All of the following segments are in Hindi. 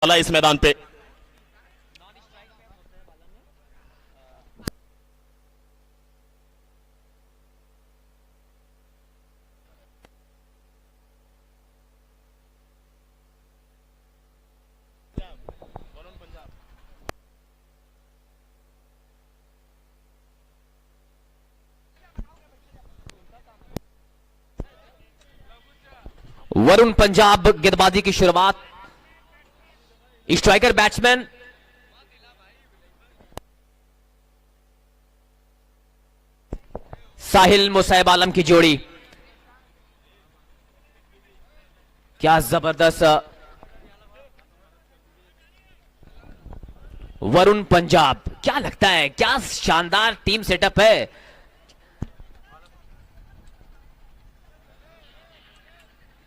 वाला इस मैदान पे। वरुण पंजाब गेंदबाजी की शुरुआत। स्ट्राइकर बैट्समैन साहिल मुसैब आलम की जोड़ी, क्या जबरदस्त वरुण पंजाब, क्या लगता है, क्या शानदार टीम सेटअप है।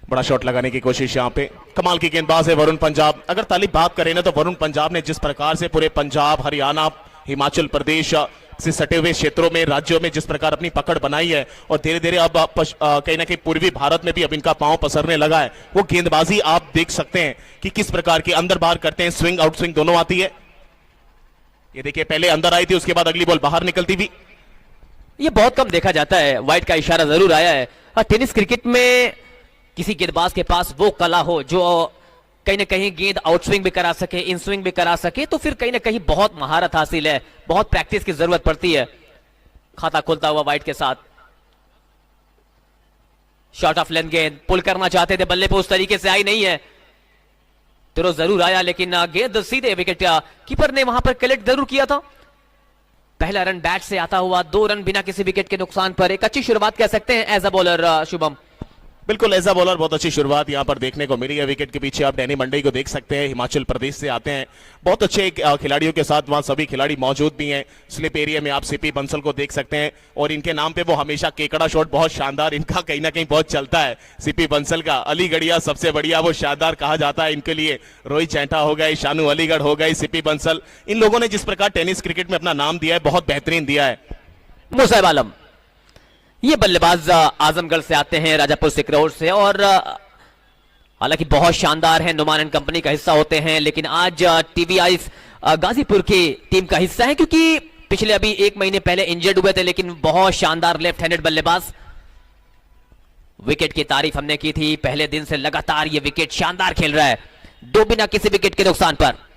बड़ा शॉट लगाने की कोशिश यहां पे, कमाल की गेंदबाज है वरुण पंजाब। अगर ताली बात करें ना तो वरुण पंजाब ने जिस प्रकार से पूरे पंजाब, हरियाणा, हिमाचल प्रदेश से सटे हुए क्षेत्रों में, राज्यों में जिस प्रकार अपनी पकड़ बनाई है और धीरे धीरे अब कहीं ना कहीं पूर्वी भारत में भी अब इनका पांव पसरने लगा है। वो गेंदबाजी आप देख सकते हैं कि किस प्रकार की अंदर बाहर करते हैं, स्विंग आउट स्विंग दोनों आती है। ये देखिए पहले अंदर आई थी, उसके बाद अगली बॉल बाहर निकलती भी। ये बहुत कम देखा जाता है, वाइड का इशारा जरूर आया है। टेनिस क्रिकेट में किसी गेंदबाज के पास वो कला हो जो कहीं ना कहीं गेंद आउटस्विंग भी करा सके, इन स्विंग भी करा सके, तो फिर कहीं ना कहीं बहुत महारत हासिल है, बहुत प्रैक्टिस की जरूरत पड़ती है। खाता खुलता हुआ वाइड के साथ शॉट ऑफ लेंथ गेंद, पुल करना चाहते थे, बल्ले पे उस तरीके से आई नहीं है, तो जरूर आया लेकिन गेंद सीधे विकेट कीपर ने वहां पर कलेक्ट जरूर किया था। पहला रन बैट से आता हुआ, 2 रन बिना किसी विकेट के नुकसान पर, एक अच्छी शुरुआत कह सकते हैं एज अ बॉलर शुभम। बिल्कुल एज अ बॉलर बहुत अच्छी शुरुआत यहां पर देखने को मिली है। विकेट के पीछे आप डैनी मंडई को देख सकते हैं, हिमाचल प्रदेश से आते हैं, बहुत अच्छे खिलाड़ियों के साथ वहां सभी खिलाड़ी मौजूद भी हैं। स्लिप एरिया में आप सीपी बंसल को देख सकते हैं और इनके नाम पे वो हमेशा केकड़ा शॉट बहुत शानदार इनका कहीं ना कहीं बहुत चलता है। सीपी बंसल का अलीगढ़िया सबसे बढ़िया वो शानदार कहा जाता है इनके लिए। रोहित चैंटा हो गए, शानू अलीगढ़ हो गए, सीपी बंसल, इन लोगों ने जिस प्रकार टेनिस क्रिकेट में अपना नाम दिया है बहुत बेहतरीन दिया है। मुसैब आलम, ये बल्लेबाज आजमगढ़ से आते हैं, राजापुर सिकरौर से, और हालांकि बहुत शानदार है, नुमान एंड कंपनी का हिस्सा होते हैं, लेकिन आज टीवीआई गाजीपुर की टीम का हिस्सा है क्योंकि पिछले अभी 1 महीने पहले इंजर्ड हुए थे, लेकिन बहुत शानदार लेफ्ट हैंडेड बल्लेबाज। विकेट की तारीफ हमने की थी, पहले दिन से लगातार ये विकेट शानदार खेल रहा है, 2 बिना किसी विकेट के नुकसान पर।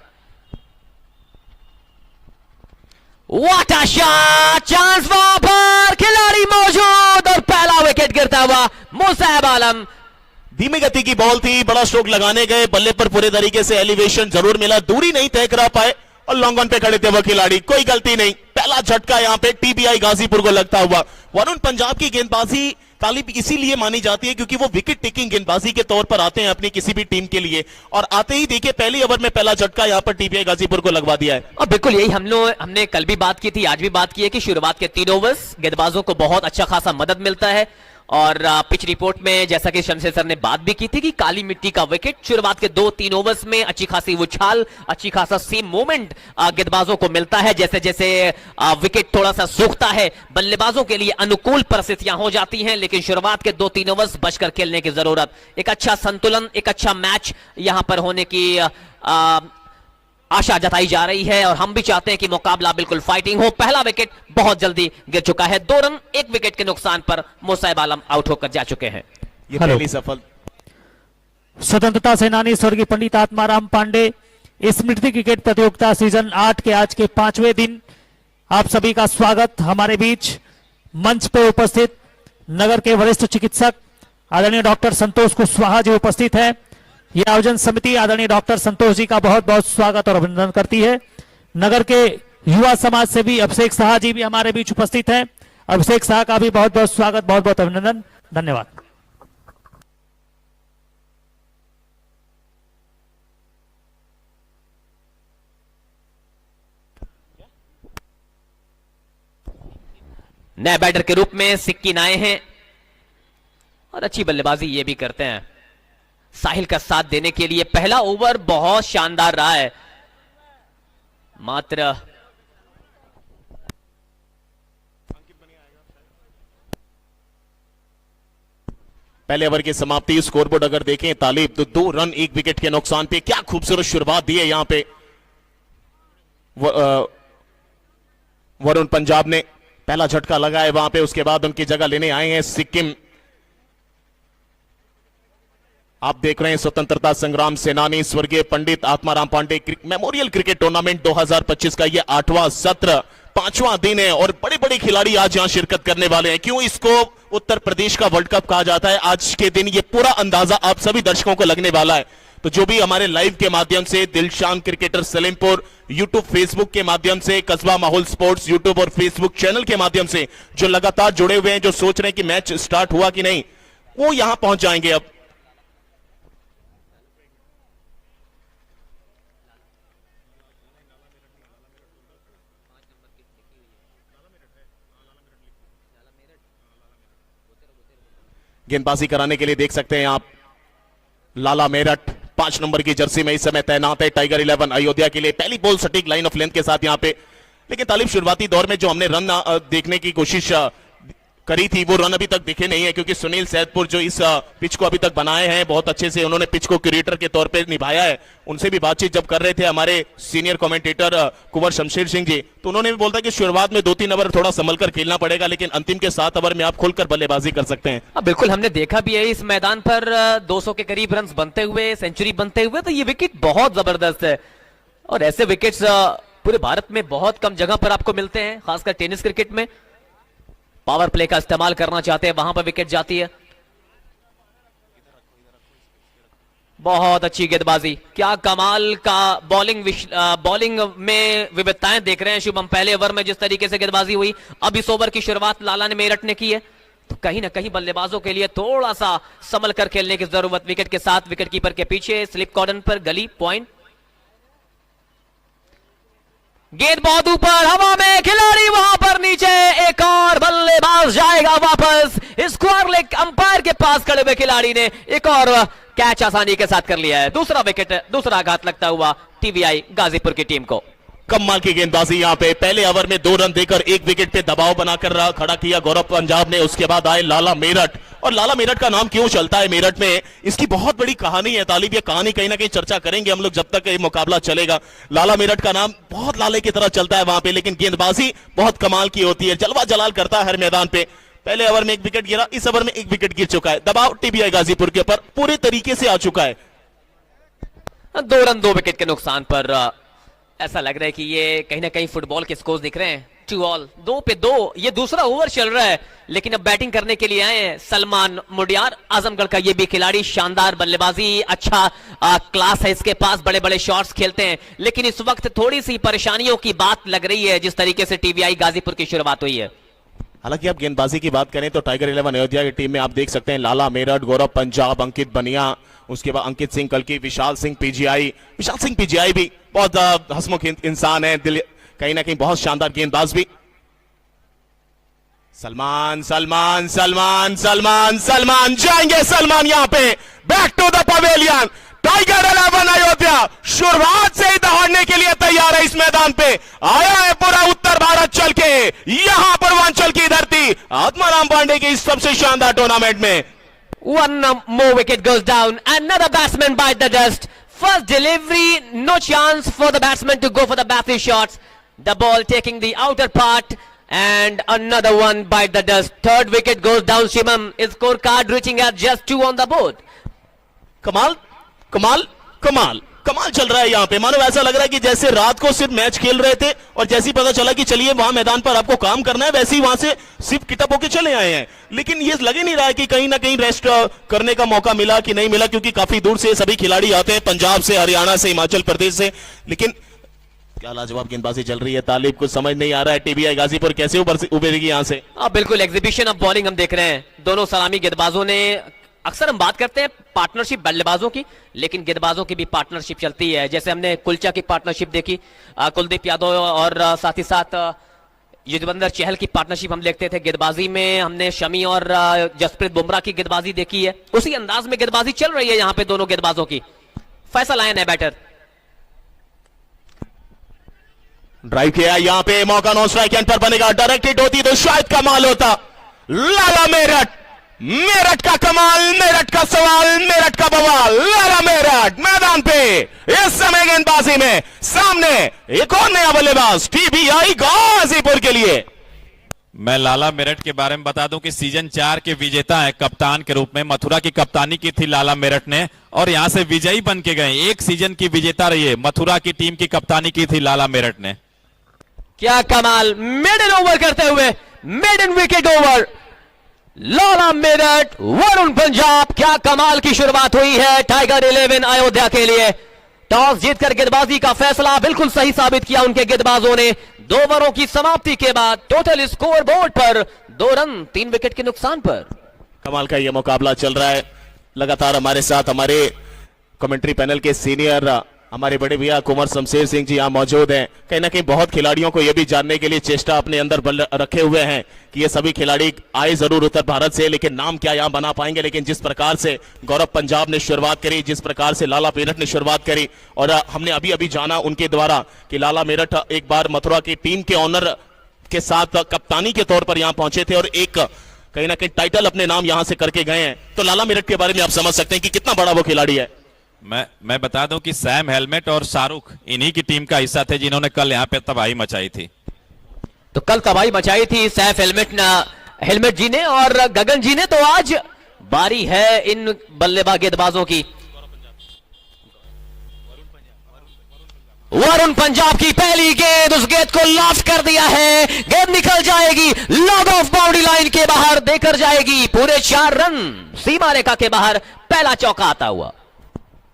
व्हाट अ शॉट, चांस वहां पर, खिलाड़ी मौजूद और पहला विकेट गिरता हुआ मुसैब आलम। धीमी गति की बॉल थी, बड़ा स्ट्रोक लगाने गए, बल्ले पर पूरे तरीके से एलिवेशन जरूर मिला, दूरी नहीं तय करा पाए और लॉन्ग ऑन पे खड़े थे वो खिलाड़ी, कोई गलती नहीं। पहला झटका यहां पे टीबीआई गाजीपुर को लगता हुआ। वरुण पंजाब की गेंदबाजी तालीब इसीलिए मानी जाती है क्योंकि वो विकेट टेकिंग गेंदबाजी के तौर पर आते हैं अपनी किसी भी टीम के लिए, और आते ही देखिए पहली ओवर में पहला झटका यहां पर टीबीआई गाजीपुर को लगवा दिया है। और बिल्कुल यही हमने कल भी बात की थी, आज भी बात की है कि शुरुआत के 3 ओवर्स गेंदबाजों को बहुत अच्छा खासा मदद मिलता है। और पिच रिपोर्ट में जैसा कि शमशेर सर ने बात भी की थी कि काली मिट्टी का विकेट, शुरुआत के 2-3 ओवर्स में अच्छी खासी उछाल, अच्छी खासा सीम मूवमेंट गेंदबाजों को मिलता है। जैसे जैसे विकेट थोड़ा सा सूखता है, बल्लेबाजों के लिए अनुकूल परिस्थितियां हो जाती हैं, लेकिन शुरुआत के 2-3 ओवर्स बचकर खेलने की जरूरत, एक अच्छा संतुलन, एक अच्छा मैच यहां पर होने की आशा जताई जा रही है और हम भी चाहते हैं कि मुकाबला बिल्कुल फाइटिंग हो। पहला विकेट बहुत जल्दी गिर चुका है, 2 रन 1 विकेट के नुकसान पर मुसैब आलम आउट होकर जा चुके हैं। ये पहली सफल। स्वतंत्रता सेनानी स्वर्गीय पंडित आत्माराम पांडे स्मृति क्रिकेट प्रतियोगिता सीजन 8 के आज के 5वें दिन आप सभी का स्वागत। हमारे बीच मंच पर उपस्थित नगर के वरिष्ठ चिकित्सक आदरणीय डॉक्टर संतोष कुशवाहा जी उपस्थित है। यह आयोजन समिति आदरणीय डॉक्टर संतोष जी का बहुत बहुत स्वागत और अभिनंदन करती है। नगर के युवा समाज से भी अभिषेक शाह जी भी हमारे बीच उपस्थित हैं। अभिषेक शाह का भी बहुत बहुत स्वागत, बहुत बहुत अभिनंदन, धन्यवाद। नए बैटर के रूप में सिक्किन आए हैं और अच्छी बल्लेबाजी ये भी करते हैं। साहिल का साथ देने के लिए पहला ओवर बहुत शानदार रहा है, मात्र पहले ओवर की समाप्ति, स्कोरबोर्ड अगर देखें तालिब तो 2 रन 1 विकेट के नुकसान पे। क्या खूबसूरत शुरुआत दी है यहां पे वरुण पंजाब ने। पहला झटका लगा है वहां पे, उसके बाद उनकी जगह लेने आए हैं सिक्किम। आप देख रहे हैं स्वतंत्रता संग्राम सेनानी स्वर्गीय Pandit Atmaram Pande memorial cricket tournament 2025 का यह 8वां सत्र, 5वां दिन है और बड़े बड़े खिलाड़ी आज यहां शिरकत करने वाले हैं। क्यों इसको उत्तर प्रदेश का वर्ल्ड कप कहा जाता है? आज के दिन ये पूरा अंदाजा आप सभी दर्शकों को लगने वाला है। तो जो भी हमारे लाइव के माध्यम से Dilshan cricketer Salempur YouTube Facebook के माध्यम से, कस्बा माहौल स्पोर्ट्स यूट्यूब और फेसबुक चैनल के माध्यम से जो लगातार जुड़े हुए हैं, जो सोच रहे हैं कि मैच स्टार्ट हुआ कि नहीं, वो यहां पहुंच जाएंगे। अब गेंदबाजी कराने के लिए देख सकते हैं आप लाला मेरठ 5 नंबर की जर्सी में इस समय तैनात है टाइगर 11 अयोध्या के लिए। पहली बॉल सटीक लाइन ऑफ लेंथ के साथ यहां पे, लेकिन तालिब शुरुआती दौर में जो हमने रन देखने की कोशिश करी थी वो रन अभी तक दिखे नहीं है, क्योंकि सुनील सैदपुर जो इस पिच को अभी तक बनाए हैं बहुत अच्छे से, उन्होंने पिच को क्रिएटर के तौर पे निभाया है। उनसे भी बातचीत जब कर रहे थे हमारे सीनियर कमेंटेटर कुंवर शमशेर सिंह जी, तो उन्होंने भी बोलता कि शुरुआत में 2-3 ओवर थोड़ा संभल कर खेलना पड़ेगा, लेकिन अंतिम के 7 ओवर में आप खुलकर बल्लेबाजी कर सकते हैं। बिल्कुल, हमने देखा भी है इस मैदान पर 200 के करीब रन बनते हुए, सेंचुरी बनते हुए, तो ये विकेट बहुत जबरदस्त है। और ऐसे विकेट्स पूरे भारत में बहुत कम जगह पर आपको मिलते हैं, खासकर टेनिस क्रिकेट में। पावर प्ले का इस्तेमाल करना चाहते हैं, वहां पर विकेट जाती है। बहुत अच्छी गेंदबाजी, क्या कमाल का बॉलिंग में विविधताएं देख रहे हैं शुभम। पहले ओवर में जिस तरीके से गेंदबाजी हुई, अब इस ओवर की शुरुआत लाला ने मेरठ ने की है, तो कहीं ना कहीं बल्लेबाजों के लिए थोड़ा सा संभल कर खेलने की जरूरत। विकेट के साथ, विकेट कीपर के पीछे, स्लिप कॉर्डर पर गली पॉइंट। गेंद बहुत ऊपर हवा में, खिलाड़ी वहां पर नीचे, एक और बल्लेबाज जाएगा वापस। स्क्वायर लेग अंपायर के पास खड़े हुए खिलाड़ी ने एक और कैच आसानी के साथ कर लिया है। दूसरा विकेट, दूसरा आघात लगता हुआ टीवीआई गाजीपुर की टीम को। कमाल की गेंदबाजी यहां पे, पहले ओवर में 2 रन देकर 1 विकेट पे दबाव बनाकर खड़ा किया गौरव पंजाब ने। उसके बाद आए लाला मेरठ, और लाला मेरठ का नाम क्यों चलता है मेरठ में, इसकी बहुत बड़ी कहानी है तालिब। ये कहानी कहीं ना कहीं चर्चा करेंगे हम लोग जब तक ये मुकाबला चलेगा। लाला मेरठ का नाम बहुत लाले की तरह चलता है वहां पे, लेकिन गेंदबाजी बहुत कमाल की होती है, जलवा जलाल करता है हर मैदान पे। पहले ओवर में 1 विकेट गिरा, इस ओवर में 1 विकेट गिर चुका है। दबाव टीबीआई गाजीपुर के ऊपर पूरे तरीके से आ चुका है। 2 रन 2 विकेट के नुकसान पर ऐसा लग रहा है कि ये कहीं ना कहीं फुटबॉल के स्कोर दिख रहे हैं। 2 ऑल, 2 पे 2, ये दूसरा ओवर चल रहा है, लेकिन अब बैटिंग करने के लिए आए हैं सलमान मुडियार, आजमगढ़ का ये भी खिलाड़ी। शानदार बल्लेबाजी, अच्छा क्लास है इसके पास, बड़े बड़े शॉट्स खेलते हैं, लेकिन इस वक्त थोड़ी सी परेशानियों की बात लग रही है जिस तरीके से टीवीआई गाजीपुर की शुरुआत हुई है। हालांकि आप गेंदबाजी की बात करें तो टाइगर 11 अयोध्या की टीम में आप देख सकते हैं लाला मेरठ, गौरव पंजाब, अंकित बनिया, उसके बाद अंकित सिंह कल्की, विशाल सिंह पीजीआई। विशाल सिंह पीजीआई भी बहुत हंसमुख इंसान है, कहीं ना कहीं बहुत शानदार गेंदबाज भी। सलमान सलमान सलमान सलमान सलमान जाएंगे सलमान यहां पे, back to the pavilion. Tiger 11 Ayodhya शुरुआत से ही दहाड़ने के लिए तैयार है। इस मैदान पे आया है पूरा उत्तर भारत चल के, यहां पूर्वांचल की धरती आत्माराम पांडे की इस सबसे शानदार टूर्नामेंट में। One more wicket goes down. Another batsman bite the dust. First delivery, no chance for the batsman to go for the baffy shots. The ball taking the outer part, and another one bite the dust. Third wicket goes down. Shimam, his scorecard reaching at just 2 on the board. कमाल कमाल कमाल कमाल चल रहा है यहाँ पे। मानो ऐसा लग रहा है कि जैसे रात को सिर्फ मैच खेल रहे थे और जैसे ही पता चला कि चलिए वहां मैदान पर आपको काम करना है, वैसे ही वहां से सिर्फ किताब होके चले आए हैं। लेकिन ये लग ही नहीं रहा है कि कहीं ना कहीं रेस्ट करने का मौका मिला कि नहीं मिला, क्योंकि काफी दूर से सभी खिलाड़ी आते हैं, पंजाब से, हरियाणा से, हिमाचल प्रदेश से। लेकिन क्या लाजवाब गेंदबाजी चल रही है तालिब, कुछ समझ नहीं आ रहा है टीबीआई गाजीपुर कैसे उभरेगी यहाँ से। बिल्कुल एग्जीबिशन ऑफ बॉलिंग हम देख रहे हैं। दोनों सलामी गेंदबाजों ने, अक्सर हम बात करते हैं पार्टनरशिप बल्लेबाजों की, लेकिन गेंदबाजों की भी पार्टनरशिप चलती है। जैसे हमने कुलचा की पार्टनरशिप देखी, कुलदीप यादव और साथ ही साथ युजवेंद्र चहल की पार्टनरशिप हम देखते थे। गेंदबाजी में हमने शमी और जसप्रीत बुमराह की गेंदबाजी देखी है। उसी अंदाज में गेंदबाजी चल रही है यहाँ पे दोनों गेंदबाजों की। फैसल आयन है बैटर, ड्राइव किया यहाँ पे, मौका नो स्ट्राइक एंड पर बनेगा, डायरेक्ट हिट होती तो शायद कमाल होता। लाला मेरठ मेरठ का कमाल, मेरठ का सवाल, मेरठ का बवाल, लाला मेरठ मैदान पे इस समय गेंदबाजी में सामने एक और नया बल्लेबाज टीबीआई गाजीपुर के लिए। मैं लाला मेरठ के बारे में बता दूं कि सीजन 4 के विजेता हैं कप्तान के रूप में। मथुरा की कप्तानी की थी लाला मेरठ ने और यहां से विजयी बन के गए। एक सीजन की विजेता रही है। मथुरा की टीम की कप्तानी की थी लाला मेरठ ने। क्या कमाल, मेडन ओवर करते हुए, मेडन विकेट ओवर, लाला मेरठ, वरुण पंजाब। क्या कमाल की शुरुआत हुई है टाइगर 11 अयोध्या के लिए। टॉस जीतकर गेंदबाजी का फैसला बिल्कुल सही साबित किया उनके गेंदबाजों ने। 2 ओवरों की समाप्ति के बाद टोटल स्कोर बोर्ड पर 2 रन 3 विकेट के नुकसान पर। कमाल का यह मुकाबला चल रहा है। लगातार हमारे साथ हमारे कमेंट्री पैनल के सीनियर हमारे बड़े भैया कुंवर शमशेर सिंह जी यहां मौजूद हैं। कहीं ना कहीं बहुत खिलाड़ियों को यह भी जानने के लिए चेष्टा अपने अंदर रखे हुए हैं कि ये सभी खिलाड़ी आए जरूर उत्तर भारत से, लेकिन नाम क्या यहां बना पाएंगे। लेकिन जिस प्रकार से गौरव पंजाब ने शुरुआत करी, जिस प्रकार से लाला मेरठ ने शुरुआत करी, और हमने अभी अभी जाना उनके द्वारा कि लाला मेरठ एक बार मथुरा की टीम के ऑनर के साथ कप्तानी के तौर पर यहां पहुंचे थे और एक कहीं ना कहीं टाइटल अपने नाम यहां से करके गए हैं। तो लाला मेरठ के बारे में आप समझ सकते हैं कि कितना बड़ा वो खिलाड़ी है। मैं बता दूं कि सैम हेलमेट और शाहरुख इन्हीं की टीम का हिस्सा थे जिन्होंने कल यहां पे तबाही मचाई थी। तो कल तबाही मचाई थी सैफ हेलमेट जी ने और गगन जी ने। तो आज बारी है इन बल्लेबाज गेंदबाजों की। वरुण पंजाब की पहली गेंद, उस गेंद को लॉफ्ट कर दिया है। गेंद निकल जाएगी लॉग ऑफ बाउंड्री लाइन के बाहर, देकर जाएगी पूरे 4 रन सीमा रेखा के बाहर। पहला चौका आता हुआ,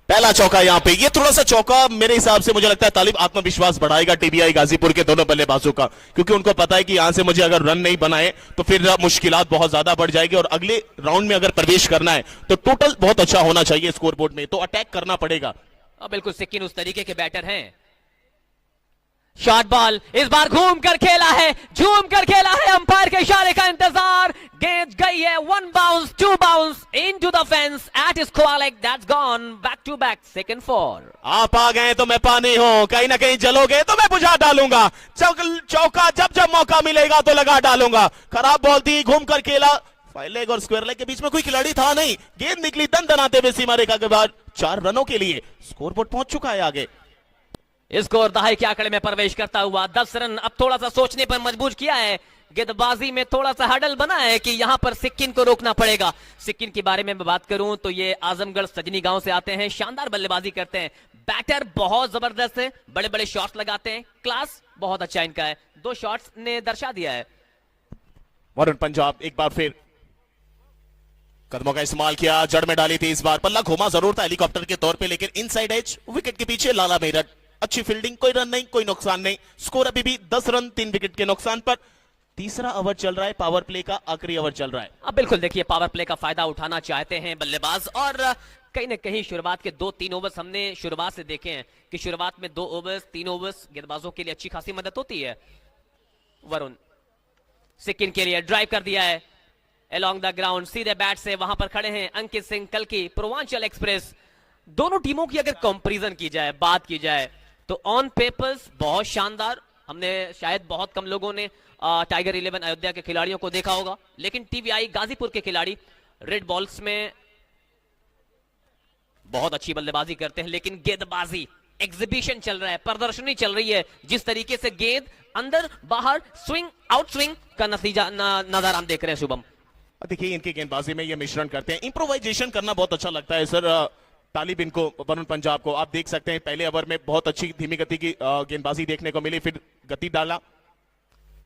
पहला चौका यहां पे। ये थोड़ा सा चौका मेरे हिसाब से मुझे लगता है तालिब आत्मविश्वास बढ़ाएगा टीबीआई गाजीपुर के दोनों बल्लेबाजों का, क्योंकि उनको पता है कि यहां से मुझे अगर रन नहीं बनाए तो फिर मुश्किलात बहुत ज्यादा बढ़ जाएगी और अगले राउंड में अगर प्रवेश करना है तो टोटल बहुत अच्छा होना चाहिए स्कोरबोर्ड में, तो अटैक करना पड़ेगा। बिल्कुल सिक्किन उस तरीके के बैटर हैं। शॉर्ट बॉल इस बार घूम कर खेला है, झूम कर खेला है, अंपायर के इशारे का इंतजार। गेंद गई है 1 bounce 2 bounce into the fence at square leg, that's gone back to back second 4। आप आ गए तो मैं पानी हूं, कहीं ना कहीं जलोगे तो मैं बुझा डालूंगा। चौका जब जब मौका मिलेगा तो लगा डालूंगा। खराब बॉल थी, घूम कर खेला, फाइल लेग और स्क्वायर लेग के बीच में कोई खिलाड़ी था नहीं। गेंद निकली दन दनाते हुए सीमा रेखा के बाद 4 रनों के लिए स्कोरबोर्ड पहुंच चुका है आगे। स्कोर दहाई के आंकड़े में प्रवेश करता हुआ 10 रन। अब थोड़ा सा सोचने पर मजबूर किया है, गेंदबाजी में थोड़ा सा हडल बना है कि यहां पर सिक्किन को रोकना पड़ेगा। सिक्किन के बारे में मैं बात करूं तो ये आजमगढ़ सजनी गांव से आते हैं, शानदार बल्लेबाजी करते हैं, बैटर बहुत जबरदस्त है, बड़े बड़े शॉट्स लगाते हैं, क्लास बहुत अच्छा इनका है। 2 शॉट्स ने दर्शा दिया है। वरुण पंजाब एक बार फिर कदमों का इस्तेमाल किया, जड़ में डाली थी, इस बार पल्ला घुमा जरूर था हेलीकॉप्टर के तौर पे, लेकिन इनसाइड एज विकेट के पीछे लाला मेरठ। अच्छी फील्डिंग, कोई रन नहीं, कोई नुकसान नहीं। स्कोर अभी भी 10 रन 3 विकेट के नुकसान पर। तीसरा ओवर चल रहा है, पावर प्ले का आखिरी ओवर चल रहा है। अब बिल्कुल देखिए पावर प्ले का फायदा उठाना चाहते हैं बल्लेबाज और कहीं ना कहीं शुरुआत के 2-3 ओवर्स हमने शुरुआत से देखे हैं कि शुरुआत में 2 ओवर्स 3 ओवर्स गेंदबाजों के लिए अच्छी खासी मदद होती है। वरुण सिक्किन के लिए ड्राइव कर दिया है अलोंग द ग्राउंड, सीधे बैट से वहां पर खड़े हैं अंकित सिंह कल्की, पूर्वांचल एक्सप्रेस। दोनों टीमों की अगर कंपैरिजन की जाए, बात की जाए तो ऑन पेपर्स बहुत शानदार। हमने शायद बहुत कम लोगों ने टाइगर 11 अयोध्या के खिलाड़ियों को देखा होगा, लेकिन टीबीआई गाजीपुर के खिलाड़ी रेड बॉल्स में बहुत अच्छी बल्लेबाजी करते हैं। लेकिन गेंदबाजी एग्जीबिशन चल रहा है, प्रदर्शनी चल रही है, जिस तरीके से गेंद अंदर बाहर स्विंग आउट स्विंग का नतीजा नजर हम देख रहे हैं। शुभम देखिए इनकी गेंदबाजी में ये मिश्रण करते हैं, इंप्रोवाइजेशन करना बहुत अच्छा लगता है सर। तालिब इनको वरुण पंजाब को आप देख सकते हैं, पहले ओवर में बहुत अच्छी धीमी गति की गेंदबाजी देखने को मिली, फिर गति डाला।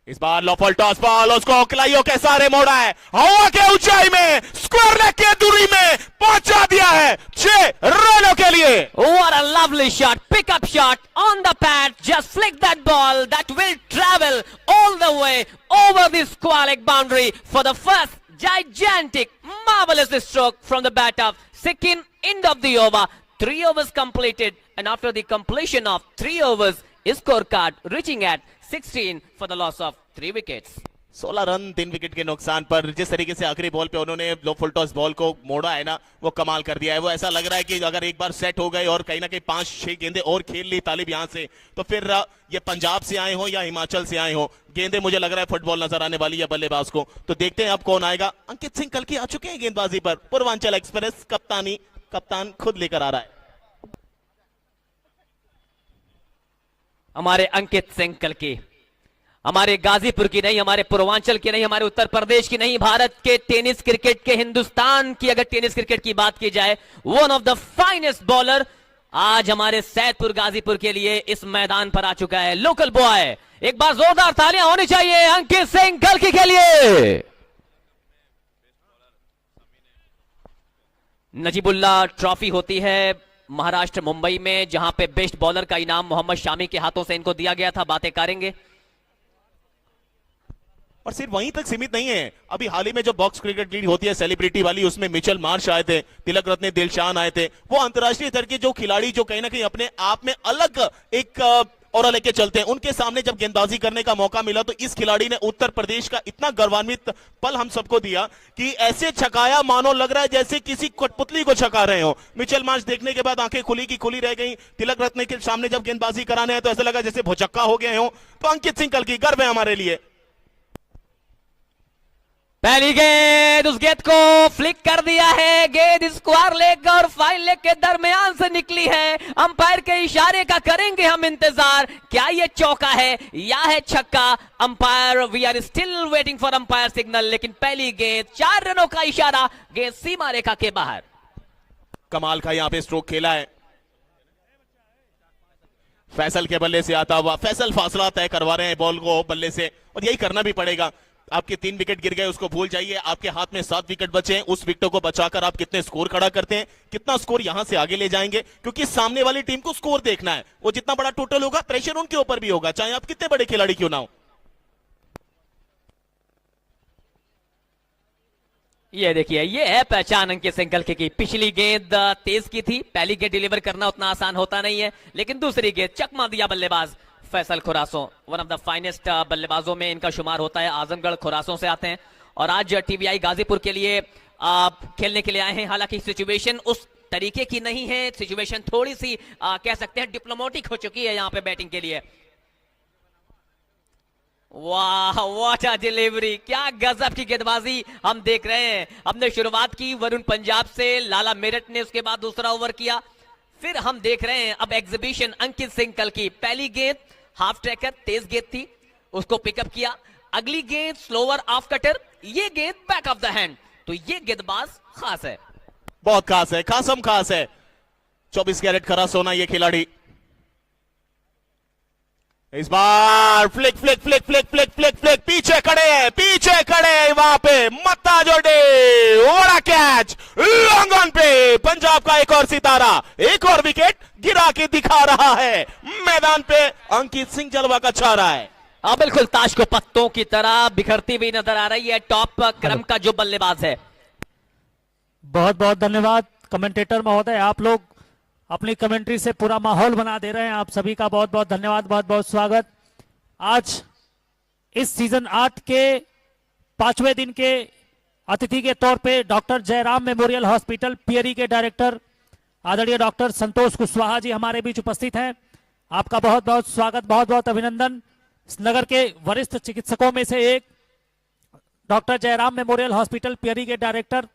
इस बार लॉफल टॉस बॉल, उसको कलाइयों के सारे मोड़ा है, हवा के ऊंचाई में स्क्वायर लेग के दूरी में पहुंचा दिया है 6 रनों के लिए। What a lovely shot, pick up shot on the pad, just flick that ball that will travel all the way over the squalic boundary for the first gigantic marvelous stroke from the bat of Sikkin. End of the over, 3 overs completed, and after the completion of 3 overs, scorecard reaching at 16 for the loss of 3 wickets. 16 run 3 wicket के नुकसान पर। जिस तरीके से आखिरी बॉल पे उन्होंने लो फुल टॉस बॉल को मोड़ा है ना, वो कमाल कर दिया है। वो ऐसा लग रहा है कि अगर एक बार सेट हो गए और कहीं ना कहीं 5-6 गेंदें और खेल ली तालिब यहां से, तो फिर ये पंजाब से आए हो या हिमाचल से आए हो, गेंदें मुझे लग रहा है फुटबॉल नजर आने वाली है बल्लेबाज को। तो देखते हैं अब कौन आएगा। अंकित सिंह कल की आ चुके हैं गेंदबाजी पर। पूर्वांचल एक्सप्रेस कप्तानी कप्तान खुद लेकर आ रहा है। हमारे अंकित सिंह कल की, हमारे गाजीपुर की नहीं, हमारे पूर्वांचल की नहीं, हमारे उत्तर प्रदेश की नहीं, भारत के टेनिस क्रिकेट के, हिंदुस्तान की अगर टेनिस क्रिकेट की बात की जाए, one of the finest bowler आज हमारे सैदपुर गाजीपुर के लिए इस मैदान पर आ चुका है। लोकल बॉय, एक बार जोरदार तालियां होनी चाहिए अंकित सिंह कल्की के लिए। नजीबुल्ला ट्रॉफी होती है महाराष्ट्र मुंबई में, जहां पे बेस्ट बॉलर का इनाम मोहम्मद शामी के हाथों से इनको दिया गया था। बातें करेंगे। और सिर्फ वहीं तक सीमित नहीं है, अभी हाल ही में जो बॉक्स क्रिकेट लीग होती है सेलिब्रिटी वाली, उसमें मिचेल मार्श आए थे, तिलक रत्ने दिलशान आए थे। वो अंतर्राष्ट्रीय स्तर के जो खिलाड़ी जो कहीं ना कहीं अपने आप में अलग एक और लेके चलते हैं, उनके सामने जब गेंदबाजी करने का मौका मिला तो इस खिलाड़ी ने उत्तर प्रदेश का इतना गौरवान्वित पल हम सबको दिया कि ऐसे छकाया मानो लग रहा है जैसे किसी कठपुतली को छका रहे हो। मिचेल मार्श देखने के बाद आंखें खुली की खुली रह गई। तिलक रत्ने के सामने जब गेंदबाजी कराने हैं तो ऐसा लगा जैसे भुचक्का हो गए हो। तो अंकित सिंह कल की गर्व है हमारे लिए। पहली गेंद, उस गेंद को फ्लिक कर दिया है। गेंद स्क्वायर लेग और फाइन लेग के दरमियान से निकली है। अंपायर के इशारे का करेंगे हम इंतजार, क्या ये चौका है या है छक्का। Umpire, we are still waiting for umpire signal. लेकिन पहली गेंद, 4 रनों का इशारा, गेंद सीमा रेखा के बाहर। कमाल का यहां पे स्ट्रोक खेला है फैसल के बल्ले से आता हुआ। फैसल फासला तय करवा रहे हैं बॉल को बल्ले से, और यही करना भी पड़ेगा। आपके 3 विकेट गिर गए, उसको भूल जाइए। आपके हाथ में 7 विकेट बचे हैं। उस विकेटों को बचाकर आप कितने स्कोर खड़ा करते हैं, कितना स्कोर यहां से आगे ले जाएंगे, क्योंकि सामने वाली टीम को स्कोर देखना है। वो जितना बड़ा टोटल होगा, प्रेशर उनके ऊपर भी होगा, चाहे आप कितने बड़े खिलाड़ी क्यों ना हो। ये देखिए, ये है पहचान अंकित सिंह कल्की की। पिछली गेंद तेज की थी, पहली गेंद डिलीवर करना उतना आसान होता नहीं है, लेकिन दूसरी गेंद चकमा दिया बल्लेबाज फैसल खुरासों। वन ऑफ द फाइनेस्ट बल्लेबाजों में इनका शुमार होता है। आजमगढ़ खुरासों से आते हैं और आज टीवीआई गाजीपुर के लिए खेलने के लिए आए हैं। हालांकि सिचुएशन उस तरीके की नहीं है, सिचुएशन थोड़ी सी कह सकते हैं डिप्लोमेटिक हो चुकी है यहां पे बैटिंग के लिए। वाह, व्हाट अ डिलीवरी, क्या गजब की गेंदबाजी हम देख रहे हैं। हमने शुरुआत की वरुण पंजाब से, लाला मेरठ ने उसके बाद दूसरा ओवर किया, फिर हम देख रहे हैं अब एग्जीबिशन अंकित सिंह कल्की। पहली गेंद हाफ ट्रैकर, तेज गेंद थी, उसको पिकअप किया। अगली गेंद स्लोवर ऑफ कटर, ये गेंद बैक ऑफ द हैंड। तो ये गेंदबाज खास है, बहुत खास है, खासम खास है। 24 कैरेट खरा सोना ये खिलाड़ी। इस बार flick flick flick flick flick flick flick, पीछे खड़े हैं, पीछे खड़े हैं वहां पे मत्ता जोड़े। बड़ा कैच लॉन्ग ऑन पे, पंजाब का एक और सितारा एक और विकेट गिरा के दिखा रहा है। मैदान पे अंकित सिंह जलवा का छा रहा है। बिल्कुल ताश को पत्तों की तरह बिखरती हुई नजर आ रही है टॉप क्रम का जो बल्लेबाज है। बहुत बहुत धन्यवाद कमेंटेटर महोदय, आप लोग अपनी कमेंट्री से पूरा माहौल बना दे रहे हैं। आप सभी का बहुत बहुत धन्यवाद, बहुत बहुत स्वागत। आज इस सीजन 8 के 5वें दिन के अतिथि के तौर पे डॉक्टर जयराम मेमोरियल हॉस्पिटल पियरी के डायरेक्टर आदरणीय डॉक्टर संतोष कुशवाहा जी हमारे बीच उपस्थित हैं। आपका बहुत बहुत स्वागत, बहुत बहुत अभिनंदन। इस नगर के वरिष्ठ चिकित्सकों में से एक डॉक्टर जयराम मेमोरियल हॉस्पिटल पियरी के डायरेक्टर।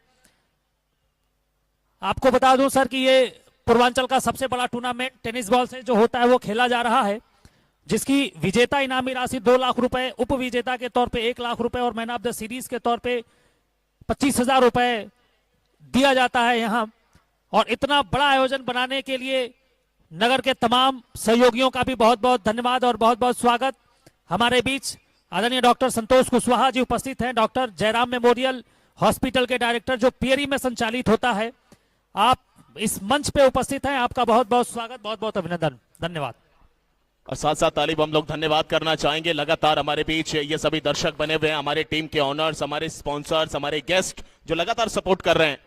आपको बता दूं सर कि ये पूर्वांचल का सबसे बड़ा टूर्नामेंट टेनिस बॉल से जो होता है वो खेला जा रहा है, जिसकी विजेता इनामी राशि 2 लाख रुपए, उप विजेता के तौर पे 1 लाख रुपए और मैन ऑफ द सीरीज के तौर पे 25,000 रुपए दिया जाता है यहाँ। और इतना बड़ा आयोजन बनाने के लिए नगर के तमाम सहयोगियों का भी बहुत बहुत धन्यवाद और बहुत बहुत स्वागत। हमारे बीच आदरणीय डॉक्टर संतोष कुशवाहा जी उपस्थित हैं, डॉक्टर जयराम मेमोरियल हॉस्पिटल के डायरेक्टर जो पियरी में संचालित होता है। आप इस मंच पे उपस्थित हैं, आपका बहुत बहुत स्वागत, बहुत बहुत अभिनंदन, धन्यवाद। और साथ साथ तालिब हम लोग धन्यवाद करना चाहेंगे, लगातार हमारे बीच ये सभी दर्शक बने हुए हैं, हमारे टीम के ऑनर्स, हमारे स्पॉन्सर्स, हमारे गेस्ट जो लगातार सपोर्ट कर रहे हैं।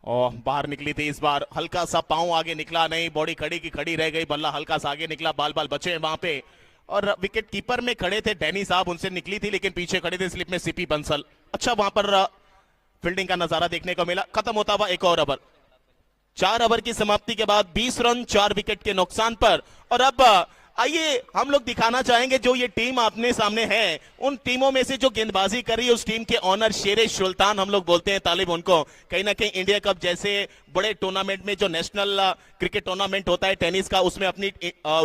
और बाहर निकली थी इस बार, हल्का सा पांव आगे निकला नहीं, बॉडी खड़ी की खड़ी रह गई, बल्ला हल्का सा आगे निकला, बाल बाल बचे वहां पे। और विकेट कीपर में खड़े थे डैनी साहब, उनसे निकली थी, लेकिन पीछे खड़े थे स्लिप में सीपी बंसल। अच्छा वहां पर फील्डिंग का नजारा देखने को मिला। खत्म होता हुआ एक और ओवर। 4 ओवर की समाप्ति के बाद 20 रन 4 विकेट के नुकसान पर। और अब आइए हम लोग दिखाना चाहेंगे जो ये टीम आपने सामने है, उन टीमों में से जो गेंदबाजी कर रही है उस टीम के ऑनर शेरे सुल्तान हम लोग बोलते हैं तालिब उनको। कहीं ना कहीं इंडिया कप जैसे बड़े टूर्नामेंट में, जो नेशनल क्रिकेट टूर्नामेंट होता है टेनिस का, उसमें अपनी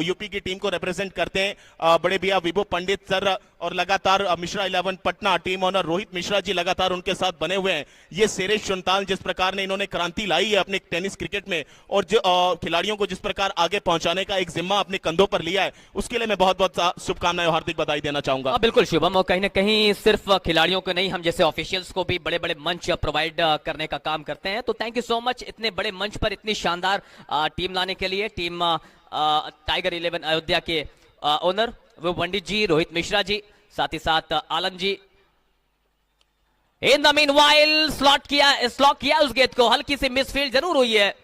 यूपी की टीम को रिप्रेजेंट करते हैं बड़े भैया विभू पंडित सर, और लगातार मिश्रा 11 पटना टीम ऑनर रोहित मिश्रा जी लगातार उनके साथ बने हुए हैं। ये शेरे सुल्तान जिस प्रकार ने इन्होंने क्रांति लाई है अपने टेनिस क्रिकेट में, और जो खिलाड़ियों को जिस प्रकार आगे पहुंचाने का एक जिम्मा अपने कंधों पर लिया है, उसके लिए मैं बहुत बहुत शुभकामनाएं और हार्दिक बधाई देना चाहूंगा। बिल्कुल शुभम, और कहीं ना कहीं सिर्फ खिलाड़ियों को नहीं, हम जैसे ऑफिशियल्स को भी बड़े बड़े मंच प्रोवाइड करने का काम करते हैं। तो थैंक यू सो मच इतने बड़े मंच पर इतनी शानदार टीम लाने के लिए। टीम टाइगर 11 अयोध्या के ओनर वो पंडित जी, रोहित मिश्रा जी, साथ ही साथ आलम जी। इन द मीनवाइल स्लॉट किया उस गेंद को, हल्की सी मिसफील्ड जरूर हुई है।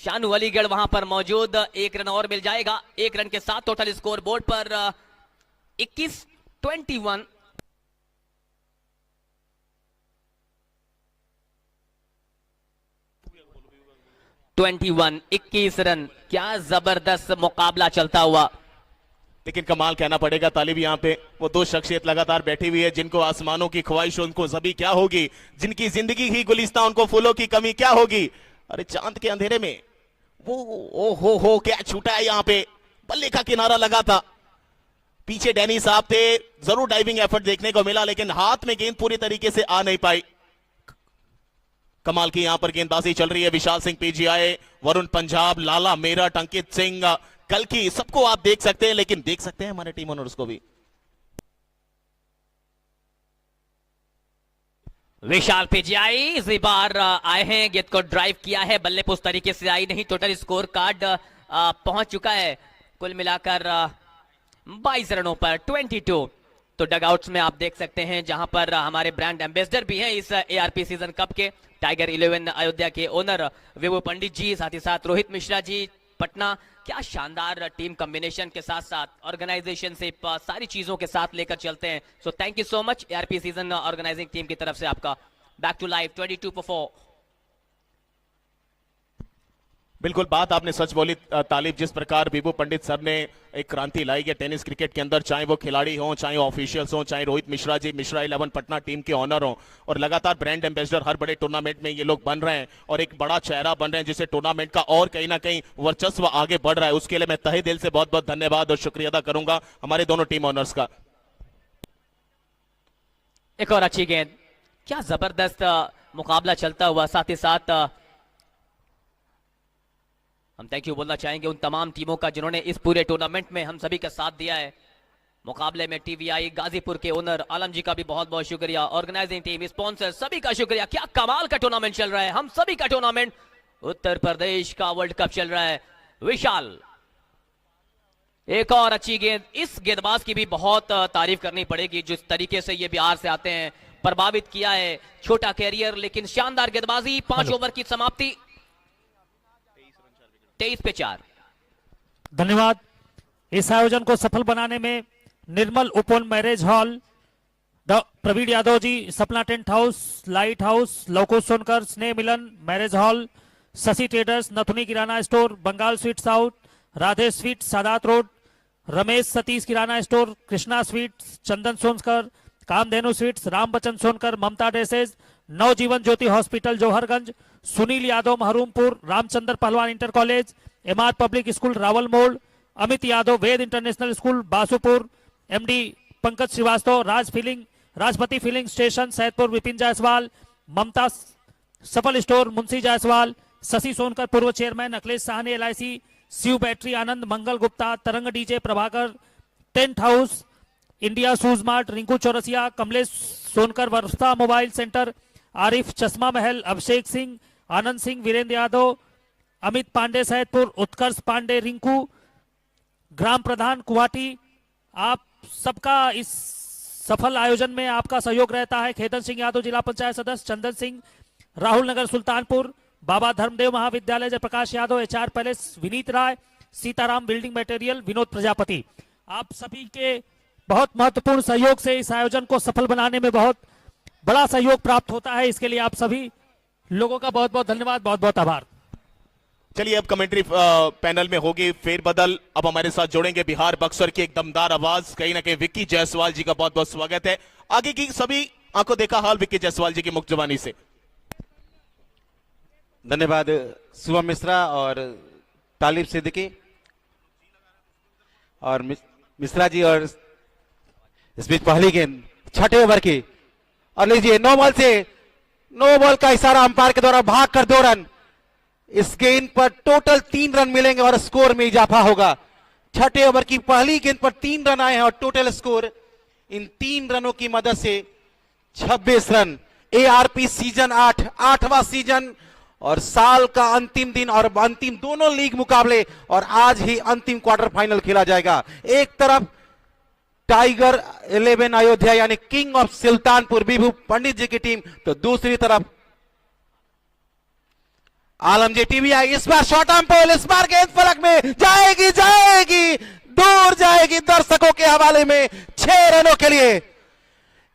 शानू अलीगढ़ वहां पर मौजूद, 1 रन और मिल जाएगा। 1 रन के साथ टोटल स्कोर बोर्ड पर 21-21। इक्कीस रन, क्या जबरदस्त मुकाबला चलता हुआ। लेकिन कमाल कहना पड़ेगा तालिब, यहाँ पे वो 2 शख्सियत लगातार बैठी हुई है जिनको आसमानों की ख्वाहिश उनको सभी क्या होगी, जिनकी जिंदगी ही गुलिस्तां उनको फूलों की कमी क्या होगी। अरे चांद के अंधेरे में वो ओ हो क्या छूटा है यहाँ पे, बल्ले का किनारा लगा था, पीछे डैनी साहब थे, जरूर डाइविंग एफर्ट देखने को मिला, लेकिन हाथ में गेंद पूरी तरीके से आ नहीं पाई। कमाल की यहां पर गेंदबाजी चल रही है। विशाल सिंह पीजीआई, वरुण पंजाब, लाला मेरठ, अंकित सिंह, कल की सबको आप देख सकते हैं, लेकिन देख सकते हैं हमारे टीम ओनर्स को भी। विशाल पीजीआई इस बार आए हैं, गेंद को ड्राइव किया है, बल्ले उस तरीके से आई नहीं। टोटल स्कोर कार्ड पहुंच चुका है कुल मिलाकर 22 रनों पर 22। तो डगआउट्स में आप देख सकते हैं जहां पर हमारे ब्रांड एम्बेसडर भी हैं इस एआरपी सीजन कप के, टाइगर 11 अयोध्या के ओनर विभू पंडित जी, साथ ही साथ रोहित मिश्रा जी पटना। क्या शानदार टीम कॉम्बिनेशन के साथ साथ ऑर्गेनाइजेशन से सारी चीजों के साथ लेकर चलते हैं। So thank you so much ARP season organising team की तरफ से आपका। Back to live 22-4। बिल्कुल बात आपने सच बोली तालिब, जिस प्रकार विभू पंडित सर ने एक क्रांति लाई है टेनिस क्रिकेट के अंदर, चाहे वो खिलाड़ी हों, चाहे ऑफिशियल्स हों, चाहे रोहित मिश्रा जी मिश्रा 11 पटना टीम के ऑनर हों, और लगातार ब्रांड एम्बेसडर हर बड़े टूर्नामेंट में ये लोग बन रहे हैं और एक बड़ा चेहरा बन रहे हैं, जिससे टूर्नामेंट का और कहीं ना कहीं वर्चस्व आगे बढ़ रहा है। उसके लिए मैं तहे दिल से बहुत बहुत धन्यवाद और शुक्रिया अदा करूंगा हमारे दोनों टीम ऑनर्स का। एक और अच्छी गेंद, क्या जबरदस्त मुकाबला चलता हुआ। साथ ही साथ हम थैंक यू बोलना चाहेंगे उन तमाम टीमों का जिन्होंने इस पूरे टूर्नामेंट में हम सभी का साथ दिया है। मुकाबले में टीवीआई गाजीपुर के ओनर आलम जी का भी बहुत बहुत शुक्रिया, ऑर्गेनाइजिंग टीम, स्पॉन्सर सभी का शुक्रिया। क्या कमाल का टूर्नामेंट चल रहा है, हम सभी का टूर्नामेंट, उत्तर प्रदेश का वर्ल्ड कप चल रहा है। विशाल, एक और अच्छी गेंद, इस गेंदबाज की भी बहुत तारीफ करनी पड़ेगी, जिस तरीके से ये बिहार से आते हैं, प्रभावित किया है, छोटा कैरियर लेकिन शानदार गेंदबाजी। 5 ओवर की समाप्ति 23 पे 4। धन्यवाद। इस आयोजन को सफल बनाने में Nirmal Upvan marriage hall, Praveen Yadav ji, Sapna tent house, light house, Lavkush Sonkar, Sneh Milan marriage hall, Shashi traders, Nathuni kirana store, Bengal sweet south, Radhe sweet Sadat road, Ramesh Satish kirana store, Krishna sweets, Chandan Sonkar, Kamdhenu sweets, Ram Bachchan Sonkar, Mamta dresses, Navjeevan Jyoti hospital Jauharganj, Sunil Yadav Mahrumpur, Ramchandra Pahalwan inter college, MR public school Rawal मोड़, Amit Yadav Ved international school Basupur, MD Pankaj Srivastava, Rajpati filling station Saidpur, Vipin Jaiswal, Mamta Safal store Munshi Jaiswal, Shashi Sonkar पूर्व chairman, Akhilesh Sahni LIC, Shiv battery Anand, Mangal Gupta, Tarang DJ, Prabhakar tent house, India shoes mart, Rinku Chaurasia, Kamlesh Sonkar, Varsha mobile centre, Arif Chashma Mahal, Abhishek Singh, Anand Singh, Virendra Yadav, Amit Pandey Saidpur, उत्कर्ष पांडे रिंकू, ग्राम प्रधान गुवाहाटी। आप सबका इस सफल आयोजन में आपका सहयोग रहता है। खेतन सिंह यादव जिला पंचायत सदस्य, चंदन सिंह राहुल नगर सुल्तानपुर, बाबा धर्मदेव महाविद्यालय जयप्रकाश यादव, HR पैलेस विनीत राय, सीताराम बिल्डिंग मटेरियल विनोद प्रजापति। आप सभी के बहुत महत्वपूर्ण सहयोग से इस आयोजन को सफल बनाने में बहुत बड़ा सहयोग प्राप्त होता है। इसके लिए आप सभी लोगों का बहुत बहुत धन्यवाद, बहुत बहुत आभार। चलिए अब कमेंट्री पैनल में होगी फेरबदल। अब हमारे साथ जोड़ेंगे बिहार बक्सर की एक दमदार आवाज, कहीं ना कहीं विक्की जायसवाल जी का बहुत बहुत स्वागत है। आगे की सभी आंखों देखा हाल विक्की जायसवाल जी की मुक्त जुबानी से। धन्यवाद शुभम मिश्रा और तालिब सिद्दीकी और मिश्रा जी। और इस बीच पहली गेंद छठे ओवर की, और लीजिए नो बॉल का इशारा अंपायर के द्वारा, भाग कर 2 रन। इस गेंद पर टोटल 3 रन मिलेंगे और स्कोर में इजाफा होगा। छठे ओवर की पहली गेंद पर 3 रन आए हैं और टोटल स्कोर इन 3 रनों की मदद से 26 रन। एआरपी सीजन 8, 8वां सीजन और साल का अंतिम दिन और अंतिम दोनों लीग मुकाबले, और आज ही अंतिम क्वार्टर फाइनल खेला जाएगा। एक तरफ टाइगर 11 अयोध्या यानी किंग ऑफ सुल्तानपुर विभू पंडित जी की टीम, तो दूसरी तरफ आलमजी टीवीआई। इस बार शॉर्ट आर्म पोल, इस बार गेंद फलक में जाएगी दूर जाएगी दर्शकों के हवाले में 6 रनों के लिए।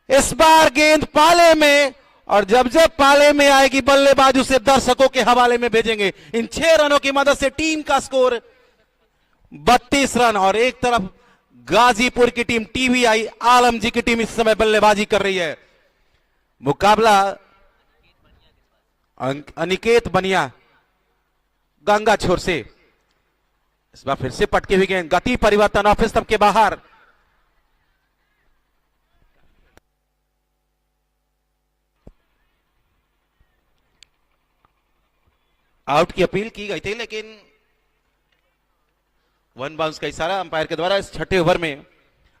इस बार गेंद पाले में, और जब पाले में आएगी बल्लेबाज उसे दर्शकों के हवाले में भेजेंगे। इन 6 रनों की मदद से टीम का स्कोर 32 रन। और एक तरफ गाजीपुर की टीम टीवीआई आलमजी की टीम इस समय बल्लेबाजी कर रही है। मुकाबला अनिकेत बनिया गंगा छोर से। इस बार फिर से पटके हुई गेंद, गति परिवर्तन ऑफ स्टंप के बाहर। आउट की अपील की गई थी, लेकिन 1 बाउंस का इशारा अंपायर के द्वारा। इस छठे ओवर में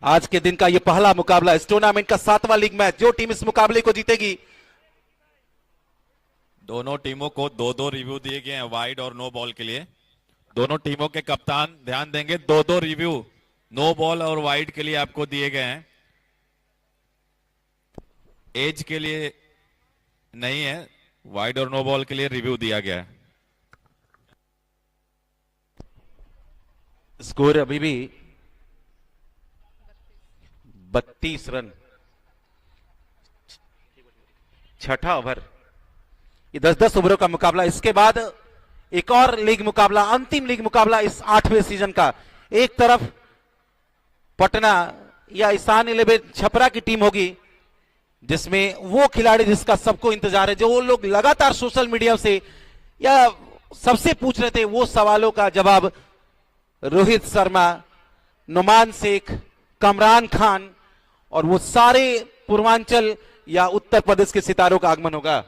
आज के दिन का यह पहला मुकाबला, इस टूर्नामेंट का 7वां लीग मैच। जो टीम इस मुकाबले को जीतेगी, दोनों टीमों को 2-2 रिव्यू दिए गए हैं वाइड और नो बॉल के लिए। दोनों टीमों के कप्तान ध्यान देंगे, 2-2 रिव्यू नो बॉल और वाइड के लिए आपको दिए गए हैं। एज के लिए नहीं है, वाइड और नो बॉल के लिए रिव्यू दिया गया है। स्कोर अभी भी 32 रन। छठा ओवर, ये 10-10 ओवरों का मुकाबला। इसके बाद एक और लीग मुकाबला, अंतिम लीग मुकाबला इस 8वें सीजन का। एक तरफ पटना या ईशान 11 छपरा की टीम होगी, जिसमें वो खिलाड़ी जिसका सबको इंतजार है, जो वो लोग लगातार सोशल मीडिया से या सबसे पूछ रहे थे, वो सवालों का जवाब रोहित शर्मा, नुमान शेख, कमरान खान और वो सारे पूर्वांचल या उत्तर प्रदेश के सितारों का आगमन होगा।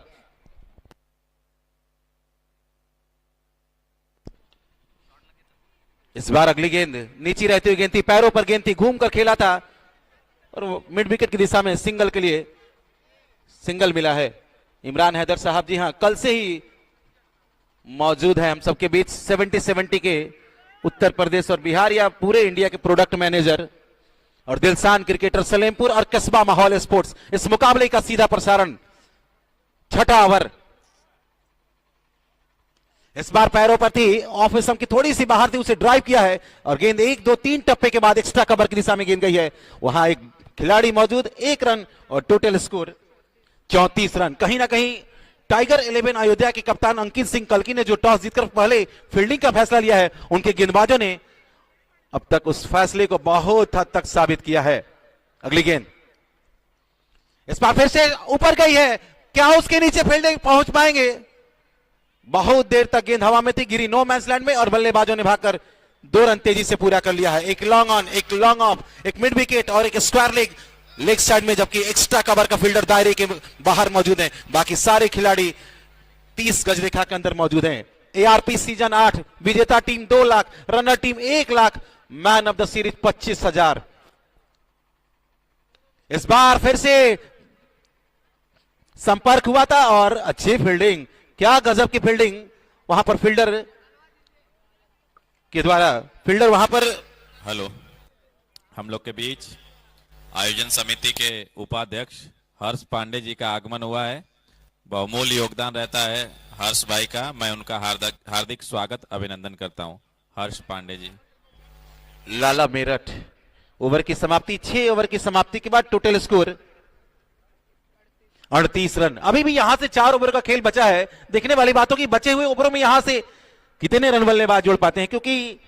इस बार अगली गेंद नीचे रहती हुई गेंद थी, पैरों पर गेंद थी, घूम कर खेला था और मिड विकेट की दिशा में सिंगल के लिए सिंगल मिला है। इमरान हैदर साहब जी हां कल से ही मौजूद है हम सबके बीच, 70-70 के उत्तर प्रदेश और बिहार या पूरे इंडिया के प्रोडक्ट मैनेजर और दिलसान क्रिकेटर सलेमपुर और कस्बा माहौल स्पोर्ट्स। इस मुकाबले का सीधा प्रसारण। छठा ओवर, इस बार पैरों पर थी, ऑफ स्टंप की थोड़ी सी बाहर थी, उसे ड्राइव किया है और गेंद 1-2-3 टप्पे के बाद एक्स्ट्रा कवर की दिशा में गेंद गई है। वहां एक खिलाड़ी मौजूद, 1 रन और टोटल स्कोर 34 रन। कहीं ना कहीं टाइगर 11 अयोध्या के कप्तान अंकित सिंह कल्की ने जो टॉस जीतकर पहले फील्डिंग का फैसला लिया है, उनके गेंदबाजों ने अब तक उस फैसले को बहुत हद तक साबित किया है। अगली गेंद इस बार फिर से ऊपर गई है, क्या उसके नीचे फील्डिंग पहुंच पाएंगे? बहुत देर तक गेंद हवा में थी, गिरी नो मैंस लैंड में और बल्लेबाजों ने भागकर 2 रन तेजी से पूरा कर लिया है। एक लॉन्ग ऑन, एक लॉन्ग ऑफ, एक मिड विकेट और एक स्क्वायर लेग साइड में, जबकि एक्स्ट्रा कवर का फील्डर दायरे के बाहर मौजूद है। बाकी सारे खिलाड़ी 30 गज रेखा के अंदर मौजूद हैं। एआरपी सीजन 8 विजेता team 2 lakh, runner team 1 lakh, man of the series 25,000। इस बार फिर से संपर्क हुआ था और अच्छी फील्डिंग, क्या गजब की फील्डिंग वहां पर फील्डर के द्वारा। फील्डर वहां पर हेलो, हम लोग के बीच आयोजन समिति के उपाध्यक्ष हर्ष पांडे जी का आगमन हुआ है। बहुमूल्य योगदान रहता है हर्ष भाई का, मैं उनका हार्दिक स्वागत अभिनंदन करता हूं। हर्ष पांडे जी। लाला मेरठ ओवर की समाप्ति, 6 ओवर की समाप्ति के बाद टोटल स्कोर 38 रन। अभी भी यहां से 4 ओवर का खेल बचा है। देखने वाली बातों की बचे हुए ओवरों में यहां से कितने रन बल्लेबाज जोड़ पाते हैं, क्योंकि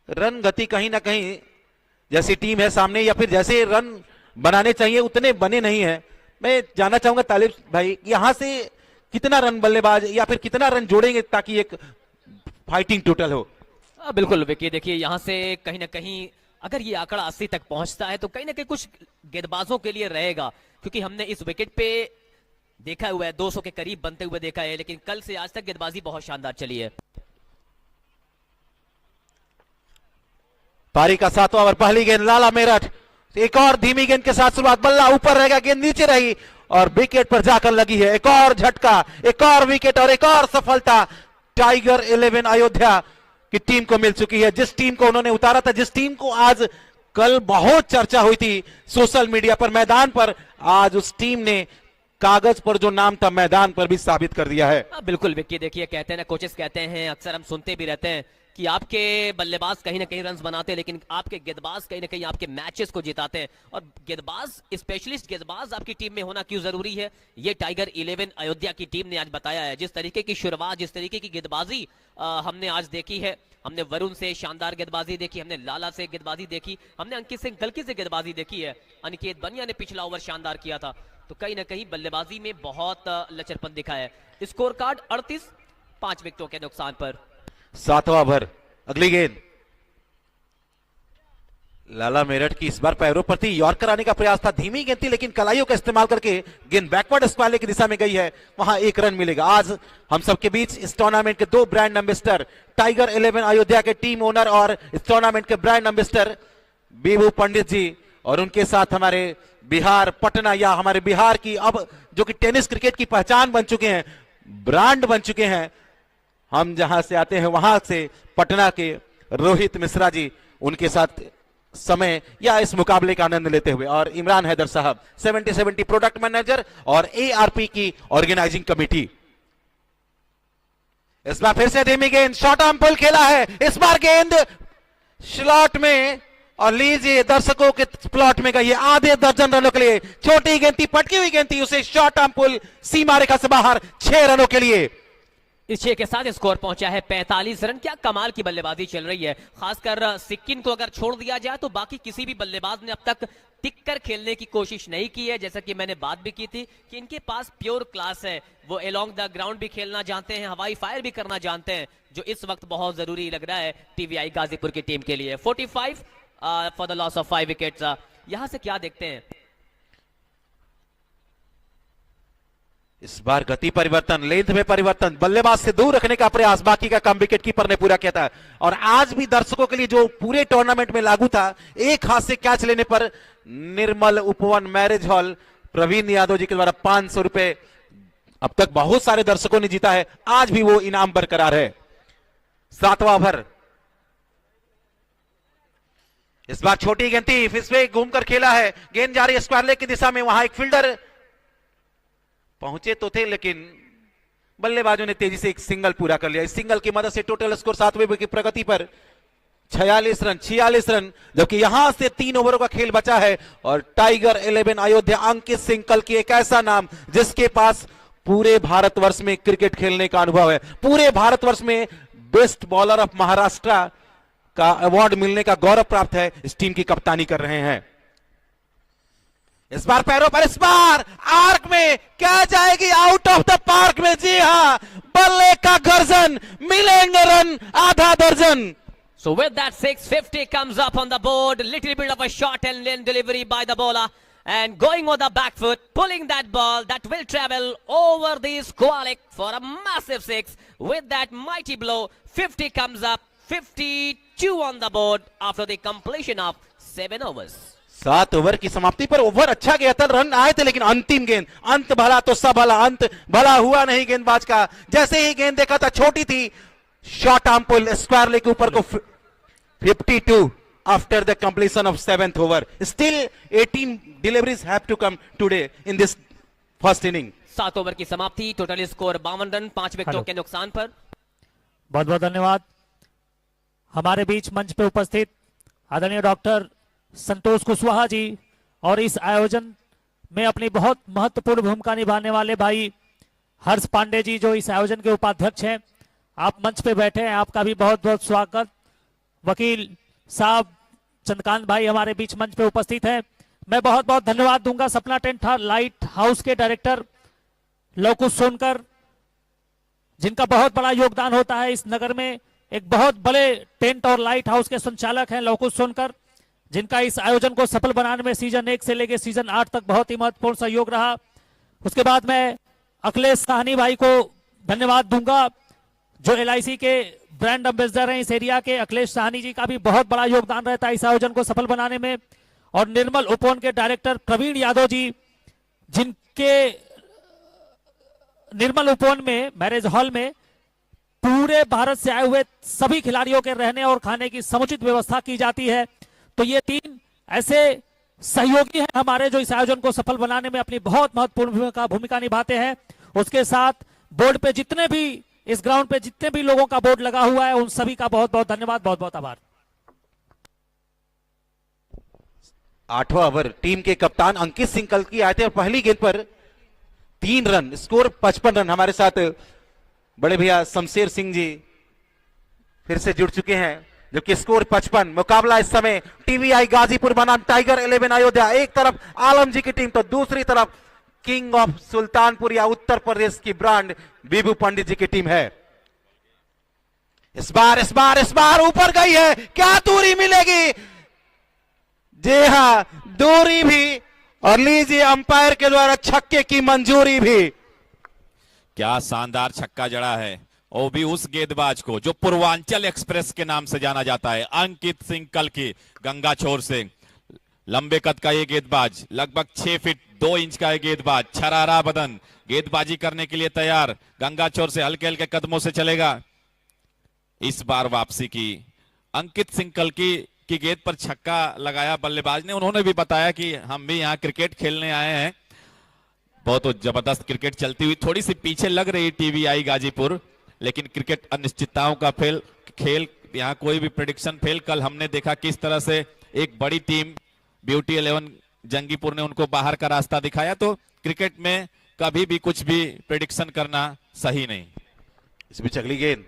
रन गति कहीं ना कहीं जैसी टीम है सामने या फिर जैसे रन बनाने चाहिए उतने बने नहीं है। मैं जानना चाहूंगा तालिब भाई, यहां से कितना रन बल्लेबाज या फिर कितना रन जोड़ेंगे ताकि एक फाइटिंग टोटल हो। बिल्कुल विकी, देखिए यहां से कहीं ना कहीं अगर ये आंकड़ा 80 तक पहुंचता है तो कहीं ना कहीं कुछ गेंदबाजों के लिए रहेगा, क्योंकि हमने इस विकेट पे देखा हुआ है 200 के करीब बनते हुए देखा है, लेकिन कल से आज तक गेंदबाजी बहुत शानदार चली है। पारी का 7वां ओवर, पहली गेंद लाला मेरठ, एक और धीमी गेंद के साथ शुरुआत, बल्ला ऊपर रहेगा, गेंद नीचे रही और विकेट पर जाकर लगी है। एक और झटका, एक और विकेट और एक और सफलता टाइगर 11 अयोध्या की टीम को मिल चुकी है। जिस टीम को उन्होंने उतारा था, जिस टीम को आज कल बहुत चर्चा हुई थी सोशल मीडिया पर, मैदान पर, आज उस टीम ने कागज पर जो नाम था मैदान पर भी साबित कर दिया है। बिल्कुल विक्की, देखिए कहते हैं ना, कोचेस कहते हैं, अक्सर हम सुनते भी रहते हैं कि आपके बल्लेबाज कहीं ना कहीं रन्स बनाते हैं, लेकिन आपके गेंदबाज कहीं ना कहीं आपके मैचेस को जिताते हैं। और गेंदबाज, स्पेशलिस्ट गेंदबाज आपकी टीम में होना क्यों जरूरी है, ये टाइगर 11 अयोध्या की टीम ने आज बताया है। जिस तरीके की शुरुआत, जिस तरीके की गेंदबाजी हमने आज देखी है, हमने वरुण से शानदार गेंदबाजी देखी, हमने लाला से गेंदबाजी देखी, हमने अंकित सिंह गलकी से गेंदबाजी देखी है, अनिकेत बनिया ने पिछला ओवर शानदार किया था, तो कहीं ना कहीं बल्लेबाजी में बहुत लचरपन दिखा है। स्कोर कार्ड 38, 5 विकेटों के नुकसान पर। 7वां ओवर, अगली गेंद लाला मेरठ की इस बार पैरों पर थी, यॉर्कर आने का प्रयास था, धीमी गेंद थी लेकिन कलाइयों का इस्तेमाल करके गेंद बैकवर्ड स्क्वायर की दिशा में गई है, वहां 1 रन मिलेगा। आज हम सबके बीच इस टूर्नामेंट के 2 ब्रांड एम्बेसडर, टाइगर 11 अयोध्या के टीम ओनर और इस टूर्नामेंट के ब्रांड एम्बेसडर बीबू पंडित जी, और उनके साथ हमारे बिहार पटना या हमारे बिहार की अब जो कि टेनिस क्रिकेट की पहचान बन चुके हैं, ब्रांड बन चुके हैं, हम जहां से आते हैं वहां से पटना के रोहित मिश्रा जी, उनके साथ समय या इस मुकाबले का आनंद लेते हुए, और इमरान हैदर साहब 70-70 प्रोडक्ट मैनेजर और एआरपी की ऑर्गेनाइजिंग कमेटी। इस बार फिर से धीमी गेंद, शॉर्ट आर्म पुल खेला है, इस बार गेंद स्लॉट में, और लीजिए दर्शकों के प्लॉट में गई है, आधे दर्जन रनों के लिए। छोटी गेंद थी, पटकी हुई गेंद थी, उसे शॉर्ट आर्म पुल सीमा रेखा से बाहर, 6 रनों के लिए। इस 6 के साथ स्कोर पहुंचा है 45 रन। क्या कमाल की बल्लेबाजी चल रही है, खासकर सिक्किम को अगर छोड़ दिया जाए तो बाकी किसी भी बल्लेबाज ने अब तक टिककर खेलने की कोशिश नहीं की है। जैसा कि मैंने बात भी की थी कि इनके पास प्योर क्लास है, वो अलोंग द ग्राउंड भी खेलना जानते हैं, हवाई फायर भी करना जानते हैं, जो इस वक्त बहुत जरूरी लग रहा है टीवीआई गाजीपुर की टीम के लिए। 45 for the loss of 5 wickets. यहां से क्या देखते हैं, इस बार गति परिवर्तन, लेंथ में परिवर्तन, बल्लेबाज से दूर रखने का प्रयास बाकी का काम विकेट कीपर ने पूरा किया था। और आज भी दर्शकों के लिए जो पूरे टूर्नामेंट में लागू था, एक हाथ से कैच लेने पर निर्मल उपवन मैरिज हॉल प्रवीण यादव जी के द्वारा 500 रुपए अब तक बहुत सारे दर्शकों ने जीता है, आज भी वो इनाम बरकरार है। 7वां ओवर, इस बार छोटी गेंद थी, फिर से घूमकर खेला है, गेंद जा रही है स्क्वायर लेग की दिशा में, वहां एक फील्डर पहुंचे तो थे लेकिन बल्लेबाजों ने तेजी से एक सिंगल पूरा कर लिया। इस सिंगल की मदद से टोटल स्कोर 7वें ओवर की प्रगति पर 46 रन, जबकि यहां से 3 ओवरों का खेल बचा है। और टाइगर 11 अयोध्या, अंकित सिंह कल की एक ऐसा नाम जिसके पास पूरे भारतवर्ष में क्रिकेट खेलने का अनुभव है, पूरे भारतवर्ष में बेस्ट बॉलर ऑफ महाराष्ट्र का अवार्ड मिलने का गौरव प्राप्त है, इस टीम की कप्तानी कर रहे हैं। इस बार पैरों पर, इस बार आर्क में क्या जाएगी, आउट ऑफ द पार्क में, जी हां, बल्ले का गर्जन, मिलेंगे रन आधा दर्जन। So with that 650 comes up on the board, little bit of a short and lane delivery by the bowler, and going on the back foot, pulling that ball that will travel over the square leg for a massive 6. With that mighty blow, 50 comes up, 52 on the board after the completion of 7 overs. 7 over की समाप्ति पर ओवर अच्छा गया था, रन आए थे, लेकिन अंतिम गेंद, अंत भला तो सब भला, अंत भला हुआ नहीं गेंदबाज का। जैसे ही गेंद देखा था, छोटी थी, short arm pull square leg के ऊपर को 52 after the completion of 7th over. Still 18 deliveries have to come today in this first inning. 7 over की समाप्ति, टोटल स्कोर 52 रन, 5 विकेटों के नुकसान पर। बहुत बहुत धन्यवाद। हमारे बीच मंच पे उपस्थित आदरणीय डॉक्टर संतोष कुशवाहा जी और इस आयोजन में अपनी बहुत महत्वपूर्ण भूमिका निभाने वाले भाई हर्ष पांडे जी जो इस आयोजन के उपाध्यक्ष हैं। आप मंच पे बैठे हैं, आपका भी बहुत बहुत स्वागत। वकील साहब चंद्रकांत भाई हमारे बीच मंच पे उपस्थित हैं। मैं बहुत बहुत धन्यवाद दूंगा सपना टेंट लाइट हाउस के डायरेक्टर लवकुश सोनकर, जिनका बहुत बड़ा योगदान होता है इस नगर में। एक बहुत बड़े टेंट और लाइट हाउस के संचालक हैं लवकुश सोनकर, जिनका इस आयोजन को सफल बनाने में सीजन 1 से लेकर सीजन 8 तक बहुत ही महत्वपूर्ण सहयोग रहा। उसके बाद मैं अखिलेश साहनी भाई को धन्यवाद दूंगा, जो LIC के ब्रांड एम्बेसडर हैं इस एरिया के। अखिलेश साहनी जी का भी बहुत बड़ा योगदान रहता है इस आयोजन को सफल बनाने में। और निर्मल उपवन के डायरेक्टर प्रवीण यादव जी, जिनके निर्मल उपवन में मैरिज हॉल में पूरे भारत से आए हुए सभी खिलाड़ियों के रहने और खाने की समुचित व्यवस्था की जाती है। तो ये 3 ऐसे सहयोगी हैं हमारे जो इस आयोजन को सफल बनाने में अपनी बहुत महत्वपूर्ण भूमिका निभाते हैं। उसके साथ बोर्ड पे जितने भी इस ग्राउंड पे जितने भी लोगों का बोर्ड लगा हुआ है, उन सभी का बहुत बहुत धन्यवाद, बहुत बहुत आभार। 8वां ओवर टीम के कप्तान अंकित सिंह कल्की आए थे और पहली गेंद पर 3 रन, स्कोर 55 रन। हमारे साथ बड़े भैया शमशेर सिंह जी फिर से जुड़ चुके हैं, जबकि स्कोर 55। मुकाबला इस समय TVI गाजीपुर बनाम टाइगर 11 अयोध्या। एक तरफ आलम जी की टीम तो दूसरी तरफ किंग ऑफ सुल्तानपुर या उत्तर प्रदेश की ब्रांड बीबू पंडित जी की टीम है। इस बार ऊपर गई है, क्या दूरी मिलेगी? जी हां, दूरी भी, और लीजिए अंपायर के द्वारा छक्के की मंजूरी भी। क्या शानदार छक्का जड़ा है, वो भी उस गेंदबाज को जो पूर्वांचल एक्सप्रेस के नाम से जाना जाता है, अंकित सिंह कल्की गंगा छोर से। लंबे कद का ये गेंदबाज, लगभग 6 फीट 2 इंच का ये गेंदबाज, छरारा बदन, गेंदबाजी करने के लिए तैयार। गंगा छोर से हल्के हल्के कदमों से चलेगा। इस बार वापसी की अंकित सिंह कल्की की गेंद पर छक्का लगाया बल्लेबाज ने। उन्होंने भी बताया कि हम भी यहाँ क्रिकेट खेलने आए हैं। बहुत जबरदस्त क्रिकेट चलती हुई थोड़ी सी पीछे लग रही TVI गाजीपुर, लेकिन क्रिकेट अनिश्चितताओं का खेल, यहाँ कोई भी प्रेडिक्शन फेल। कल हमने देखा किस तरह से एक बड़ी टीम ब्यूटी 11 जंगीपुर ने उनको बाहर का रास्ता दिखाया। तो क्रिकेट में कभी भी कुछ भी प्रेडिक्शन करना सही नहीं। इस बीच अगली गेंद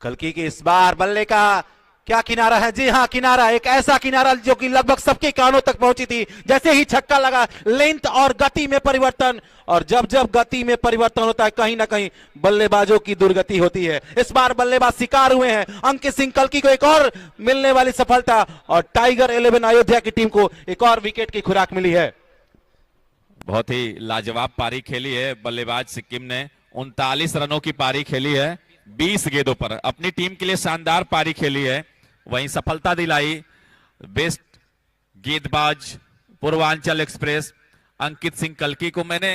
कल्की की, इस बार बल्ले का क्या किनारा है? जी हां, किनारा, एक ऐसा किनारा जो कि लगभग सबके कानों तक पहुंची थी। जैसे ही छक्का लगा, लेंथ और गति में परिवर्तन, और जब जब गति में परिवर्तन होता है कहीं ना कहीं बल्लेबाजों की दुर्गति होती है। इस बार बल्लेबाज शिकार हुए हैं। अंकित सिंह कल्की को एक और मिलने वाली सफलता, और टाइगर 11 अयोध्या की टीम को एक और विकेट की खुराक मिली है। बहुत ही लाजवाब पारी खेली है बल्लेबाज सिक्किम ने। 39 रनों की पारी खेली है 20 गेंदों पर। अपनी टीम के लिए शानदार पारी खेली है, वहीं सफलता दिलाई बेस्ट गेंदबाज पूर्वांचल एक्सप्रेस अंकित सिंह कल्की को। मैंने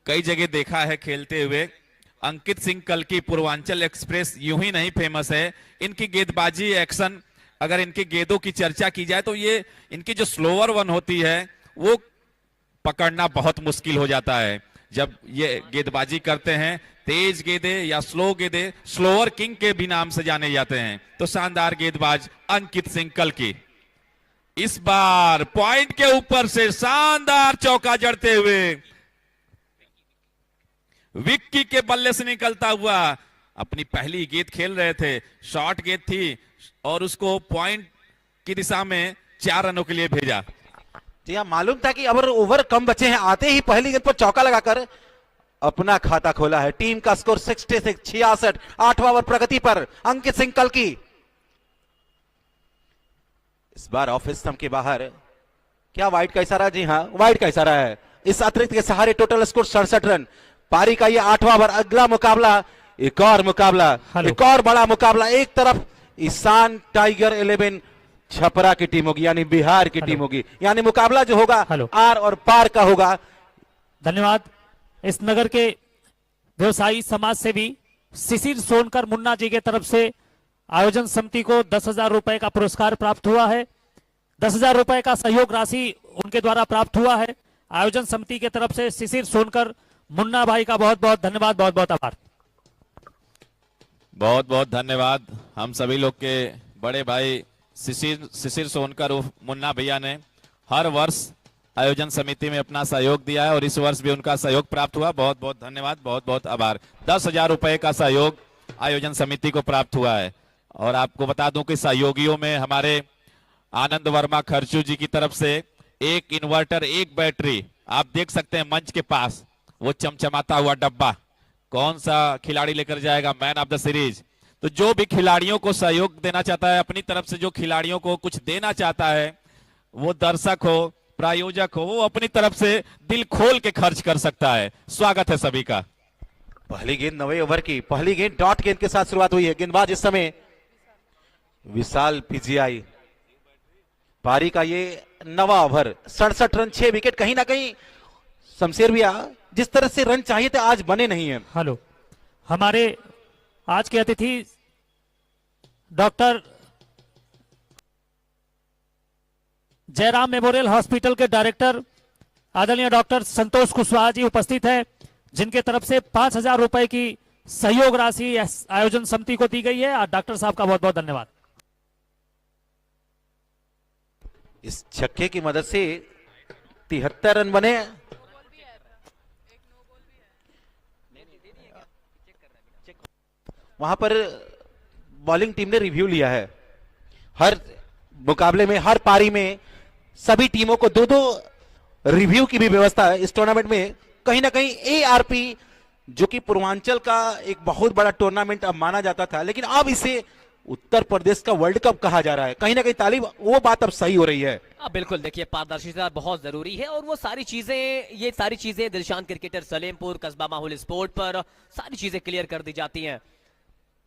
कई जगह देखा है खेलते हुए। अंकित सिंह कल्की पूर्वांचल एक्सप्रेस यूं ही नहीं फेमस है, इनकी गेंदबाजी एक्शन, अगर इनकी गेंदों की चर्चा की जाए तो ये इनकी जो स्लोअर वन होती है वो पकड़ना बहुत मुश्किल हो जाता है। जब ये गेंदबाजी करते हैं, तेज गेंदे या स्लो गेंदे, स्लोअर किंग के भी नाम से जाने जाते हैं। तो शानदार गेंदबाज अंकित सिंह कल्की इस बार पॉइंट के ऊपर से शानदार चौका जड़ते हुए विक्की के बल्ले से निकलता हुआ अपनी पहली गेंद खेल रहे थे, शॉर्ट गेंद थी और उसको पॉइंट की दिशा में 4 रनों के लिए भेजा। जी हाँ, मालूम था कि अगर ओवर कम बचे हैं, आते ही पहली गेंद पर चौका लगाकर अपना खाता खोला है। टीम का स्कोर 60 से 66। 8वां ओवर प्रगति पर अंकित सिंह कल्की। इस बार ऑफ स्टंप के बाहर, क्या वाइड का इशारा? जी हाँ, वाइड का इशारा है। इस अतिरिक्त के सहारे टोटल स्कोर 67 रन। पारी का ये 8वां ओवर। अगला मुकाबला, एक और मुकाबला, एक और बड़ा मुकाबला। एक तरफ ईशान टाइगर 11 छपरा की टीम होगी, यानी बिहार की टीम होगी, यानी मुकाबला जो होगा आर और पार का होगा। धन्यवाद। इस नगर के व्यवसायी समाज सेवी शिशिर सोनकर मुन्ना जी के तरफ से आयोजन समिति को 10,000 रुपए का पुरस्कार प्राप्त हुआ है। 10,000 रुपए का सहयोग राशि उनके द्वारा प्राप्त हुआ है। आयोजन समिति के तरफ से शिशिर सोनकर मुन्ना भाई का बहुत बहुत धन्यवाद, बहुत बहुत आभार। बहुत बहुत धन्यवाद हम सभी लोग के बड़े भाई शिशिर सोनकर उर्फ मुन्ना भैया ने हर वर्ष आयोजन समिति में अपना सहयोग दिया है और इस वर्ष भी उनका सहयोग प्राप्त हुआ। बहुत बहुत धन्यवाद, बहुत बहुत आभार। 10,000 रुपए का सहयोग आयोजन समिति को प्राप्त हुआ है। और आपको बता दूं कि सहयोगियों में हमारे आनंद वर्मा खर्चू जी की तरफ से एक इन्वर्टर, एक बैटरी, आप देख सकते हैं मंच के पास वो चमचमाता हुआ डब्बा, कौन सा खिलाड़ी लेकर जाएगा मैन ऑफ द सीरीज। तो जो भी खिलाड़ियों को सहयोग देना चाहता है, अपनी तरफ से जो खिलाड़ियों को कुछ देना चाहता है, वो दर्शक हो, प्रायोजक हो, वो अपनी तरफ से दिल खोल के खर्च कर सकता है। स्वागत है सभी का। पहली गेंद 9वें ओवर की पहली गेंद डॉट गेंद के साथ शुरुआत हुई है। गेंदबाज इस समय विशाल पीजीआई। पारी का ये 9वां ओवर, 67 रन 6 विकेट। कहीं ना कहीं शमशेर भैया जिस तरह से रन चाहिए थे आज बने नहीं है। हेलो, हमारे आज के अतिथि डॉक्टर जयराम मेमोरियल हॉस्पिटल के डायरेक्टर आदरणीय डॉक्टर संतोष कुशवाहा जी उपस्थित है, जिनके तरफ से 5,000 रुपए की सहयोग राशि आयोजन समिति को दी गई है। डॉक्टर साहब का बहुत बहुत धन्यवाद। इस छक्के की मदद से 73 रन बने। वहां पर बॉलिंग टीम ने रिव्यू लिया है। हर मुकाबले में, हर पारी में सभी टीमों को 2-2 रिव्यू की भी व्यवस्था है। इस टूर्नामेंट में कहीं ना कहीं एआरपी, जो कि पूर्वांचल का एक बहुत बड़ा टूर्नामेंट अब माना जाता था, लेकिन अब इसे उत्तर प्रदेश का वर्ल्ड कप कहा जा रहा है। कहीं ना कहीं तालीब वो बात अब सही हो रही है। बिल्कुल, देखिए पारदर्शिता बहुत जरूरी है और वो सारी चीजें दिलशान क्रिकेटर सलेमपुर कस्बा माहौल स्पोर्ट पर सारी चीजें क्लियर कर दी जाती हैं।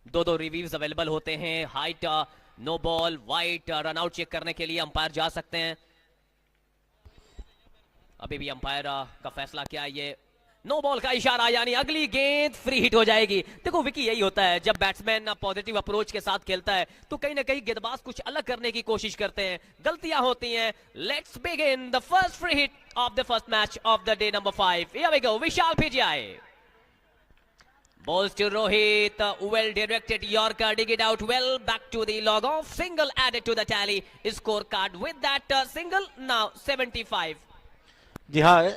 2-2 रिव्यूज अवेलेबल होते हैं। Height, no ball, wide, run out check करने के लिए अंपायर जा सकते हैं। अभी भी अंपायर का फैसला क्या है, ये नो बॉल का इशारा, यानी अगली गेंद फ्री हिट हो जाएगी। देखो विकी, यही होता है जब बैट्समैन पॉजिटिव अप्रोच के साथ खेलता है तो कहीं ना कहीं गेंदबाज कुछ अलग करने की कोशिश करते हैं, गलतियां होती हैं। Let's begin the first free hit of the first match of the day number 5। Here we go, Vishal PGI balls to Rohit, well directed Yorker, dig it out well, back to the log off, single added to the tally scorecard with that single, now 75। जी हाँ,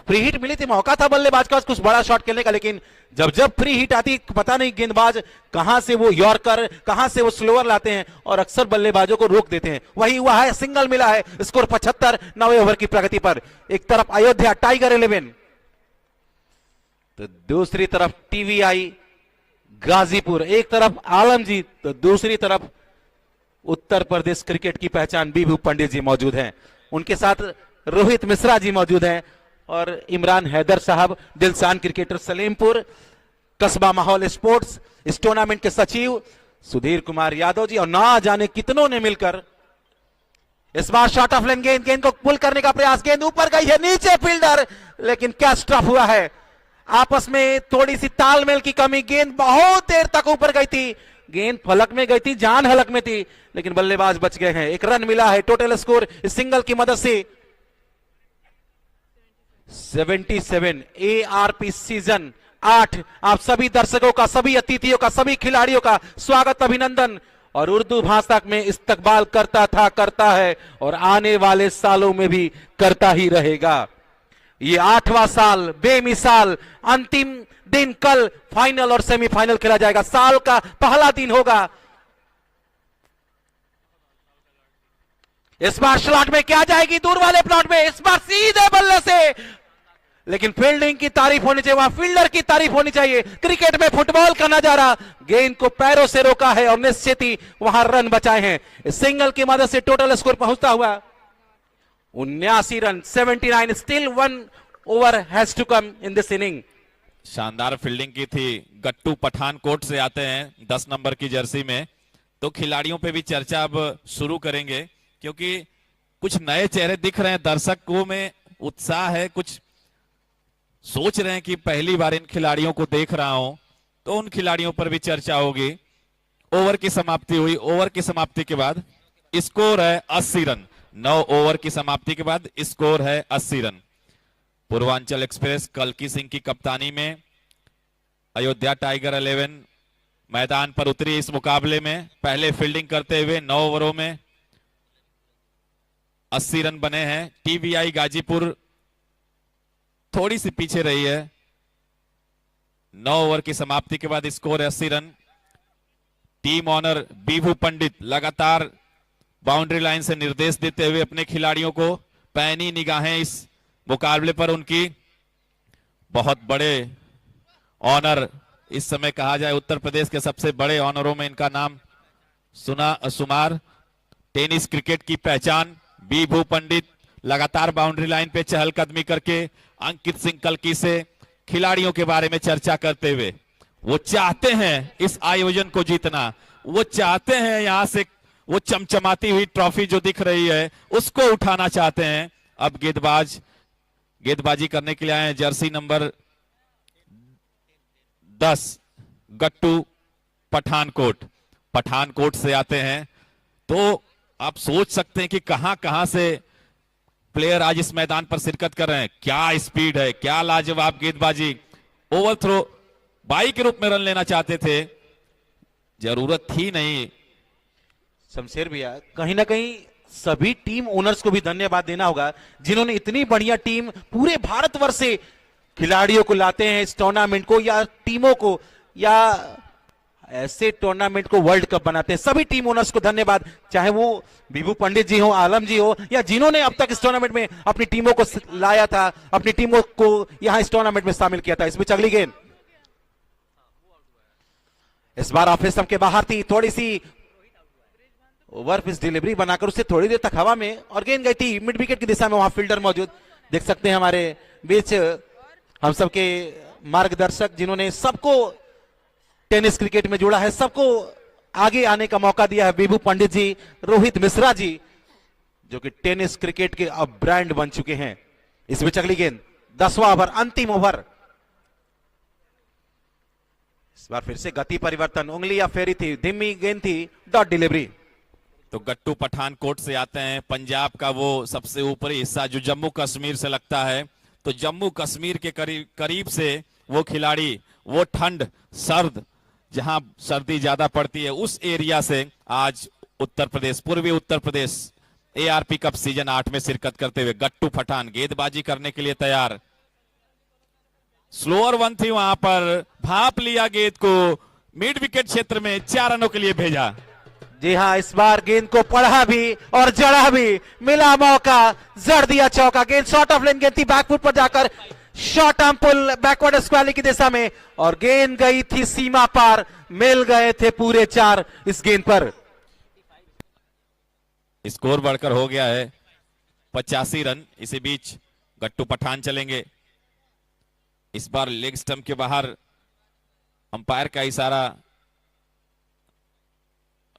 फ्री हिट मिली थी, मौका था बल्लेबाज का कुछ बड़ा शॉट खेलने का, लेकिन जब फ्री हिट आती पता नहीं गेंदबाज कहां से वो यॉर्कर, कहां से वो स्लोअर लाते हैं और अक्सर बल्लेबाजों को रोक देते हैं। वही हुआ है, सिंगल मिला है। स्कोर 75 9वें ओवर की प्रगति पर। एक तरफ अयोध्या टाइगर 11, तो दूसरी तरफ टीवीआई गाजीपुर। एक तरफ आलमजीत तो दूसरी तरफ उत्तर प्रदेश क्रिकेट की पहचान बीबू पंडित जी मौजूद हैं। उनके साथ रोहित मिश्रा जी मौजूद हैं और इमरान हैदर साहब, दिलसान क्रिकेटर सलेमपुर कस्बा माहौल स्पोर्ट्स, इस टूर्नामेंट के सचिव सुधीर कुमार यादव जी, और ना जाने कितनों ने मिलकर इस बार शॉट ऑफ लेन गेंद को पुल करने का प्रयास। गेंद ऊपर गई है, नीचे फील्डर, लेकिन कैच ड्रॉप हुआ है। आपस में थोड़ी सी तालमेल की कमी, गेंद बहुत देर तक ऊपर गई थी, गेंद फलक में गई थी, जान हलक में थी, लेकिन बल्लेबाज बच गए हैं। एक रन मिला है। टोटल स्कोर इस सिंगल की मदद से 77। एआरपी सीजन 8 आप सभी दर्शकों का, सभी अतिथियों का, सभी खिलाड़ियों का स्वागत, अभिनंदन और उर्दू भाषा में इस्तकबाल करता था, करता है और आने वाले सालों में भी करता ही रहेगा। ये 8वां साल बेमिसाल। अंतिम दिन कल फाइनल और सेमीफाइनल खेला जाएगा। साल का पहला दिन होगा। इस बार स्लॉट में क्या जाएगी, दूर वाले प्लॉट में, इस बार सीधे बल्ले से, लेकिन फील्डिंग की तारीफ होनी चाहिए, वहां फील्डर की तारीफ होनी चाहिए। क्रिकेट में फुटबॉल का नजारा, गेंद को पैरों से रोका है और निश्चित ही वहां रन बचाए हैं। सिंगल की मदद से टोटल स्कोर पहुंचता हुआ 79 run, 79। Still 1 over has to come in this inning. शानदार फील्डिंग की थी। गट्टू पठानकोट से आते हैं 10 नंबर की जर्सी में, तो खिलाड़ियों पे भी चर्चा अब शुरू करेंगे क्योंकि कुछ नए चेहरे दिख रहे हैं। दर्शकों में उत्साह है, कुछ सोच रहे हैं कि पहली बार इन खिलाड़ियों को देख रहा हूं, तो उन खिलाड़ियों पर भी चर्चा होगी। ओवर की समाप्ति हुई। ओवर की समाप्ति के बाद स्कोर है 80 रन। 9 ओवर की समाप्ति के बाद स्कोर है 80 रन। पूर्वांचल एक्सप्रेस कल्की सिंह की कप्तानी में अयोध्या टाइगर 11 मैदान पर उतरी इस मुकाबले में। पहले फील्डिंग करते हुए 9 ओवरों में 80 रन बने हैं। टीवीआई गाजीपुर थोड़ी सी पीछे रही है। 9 ओवर की समाप्ति के बाद स्कोर है 80 रन। टीम ऑनर बीभू पंडित लगातार बाउंड्री लाइन से निर्देश देते हुए अपने खिलाड़ियों को, पैनी निगाहें इस मुकाबले पर उनकी। बहुत बड़े ऑनर, इस समय कहा जाए उत्तर प्रदेश के सबसे बड़े ऑनरों में इनका नाम शुमार। टेनिस क्रिकेट की पहचान बीभू पंडित लगातार बाउंड्री लाइन पे चहलकदमी करके अंकित सिंह कल्की से खिलाड़ियों के बारे में चर्चा करते हुए, वो चाहते हैं इस आयोजन को जीतना, वो चाहते हैं यहां से वो चमचमाती हुई ट्रॉफी जो दिख रही है उसको उठाना चाहते हैं। अब गेंदबाजी करने के लिए आए हैं जर्सी नंबर 10 गट्टू पठानकोट से आते हैं। तो आप सोच सकते हैं कि कहां कहां से प्लेयर आज इस मैदान पर शिरकत कर रहे हैं। क्या स्पीड है, क्या लाजवाब गेंदबाजी। ओवर थ्रो बाई के रूप में रन लेना चाहते थे, जरूरत थी नहीं। शमशेर भैया, कहीं ना कहीं सभी टीम ओनर्स को भी धन्यवाद देना होगा जिन्होंने इतनी बढ़िया टीम पूरे भारतवर्ष से खिलाड़ियों को लाते हैं इस टूर्नामेंट को, या टीमों को, या ऐसे टूर्नामेंट को वर्ल्ड कप बनाते हैं। सभी टीम ओनर्स को धन्यवाद, चाहे वो बीभू पंडित जी हो, आलम जी हो, या जिन्होंने अब तक इस टूर्नामेंट में अपनी टीमों को लाया था, अपनी टीमों को यहां इस टूर्नामेंट में शामिल किया था। इसमें अगली गेंद इस बार ऑफ स्टंप के बाहर थी, थोड़ी सी ओवर पिच डिलीवरी बनाकर उसे थोड़ी देर तक हवा में, और गेंद गई थी मिड विकेट की दिशा में। वहां फील्डर मौजूद देख सकते हैं हमारे बीच, हम सबके मार्गदर्शक जिन्होंने सबको टेनिस क्रिकेट में जोड़ा है, सबको आगे आने का मौका दिया है, बीभू पंडित जी, रोहित मिश्रा जी, जो कि टेनिस क्रिकेट के अब ब्रांड बन चुके हैं। इस बीच अगली गेंद 10वां ओवर, अंतिम ओवर। इस बार फिर से गति परिवर्तन, उंगली या फेरी थी, धीमी गेंद थी, डॉट डिलीवरी। तो गट्टू पठानकोट से आते हैं, पंजाब का वो सबसे ऊपरी हिस्सा जो जम्मू कश्मीर से लगता है। तो जम्मू कश्मीर के करीब से वो खिलाड़ी, वो ठंड सर्द, जहां सर्दी ज्यादा पड़ती है, उस एरिया से आज उत्तर प्रदेश, पूर्वी Uttar Pradesh ARP cup season 8 में शिरकत करते हुए गट्टू पठान गेंदबाजी करने के लिए तैयार। स्लोअर वन थी, वहां पर भाप लिया गेंद को, मिड विकेट क्षेत्र में 4 रनों के लिए भेजा। जी हां, इस बार गेंद को पढ़ा भी और जड़ा भी, मिला मौका, जड़ दिया चौका। गेंद शॉर्ट ऑफ लेन गेंद थी, बैकफुट पर जाकर शॉर्ट आर्म पुल बैकवर्ड स्क्वायर की दिशा में, और गेंद गई थी सीमा पार, मिल गए थे पूरे 4 इस गेंद पर। स्कोर बढ़कर हो गया है 85 रन। इसी बीच गट्टू पठान चलेंगे। इस बार लेग स्टंप के बाहर अंपायर का इशारा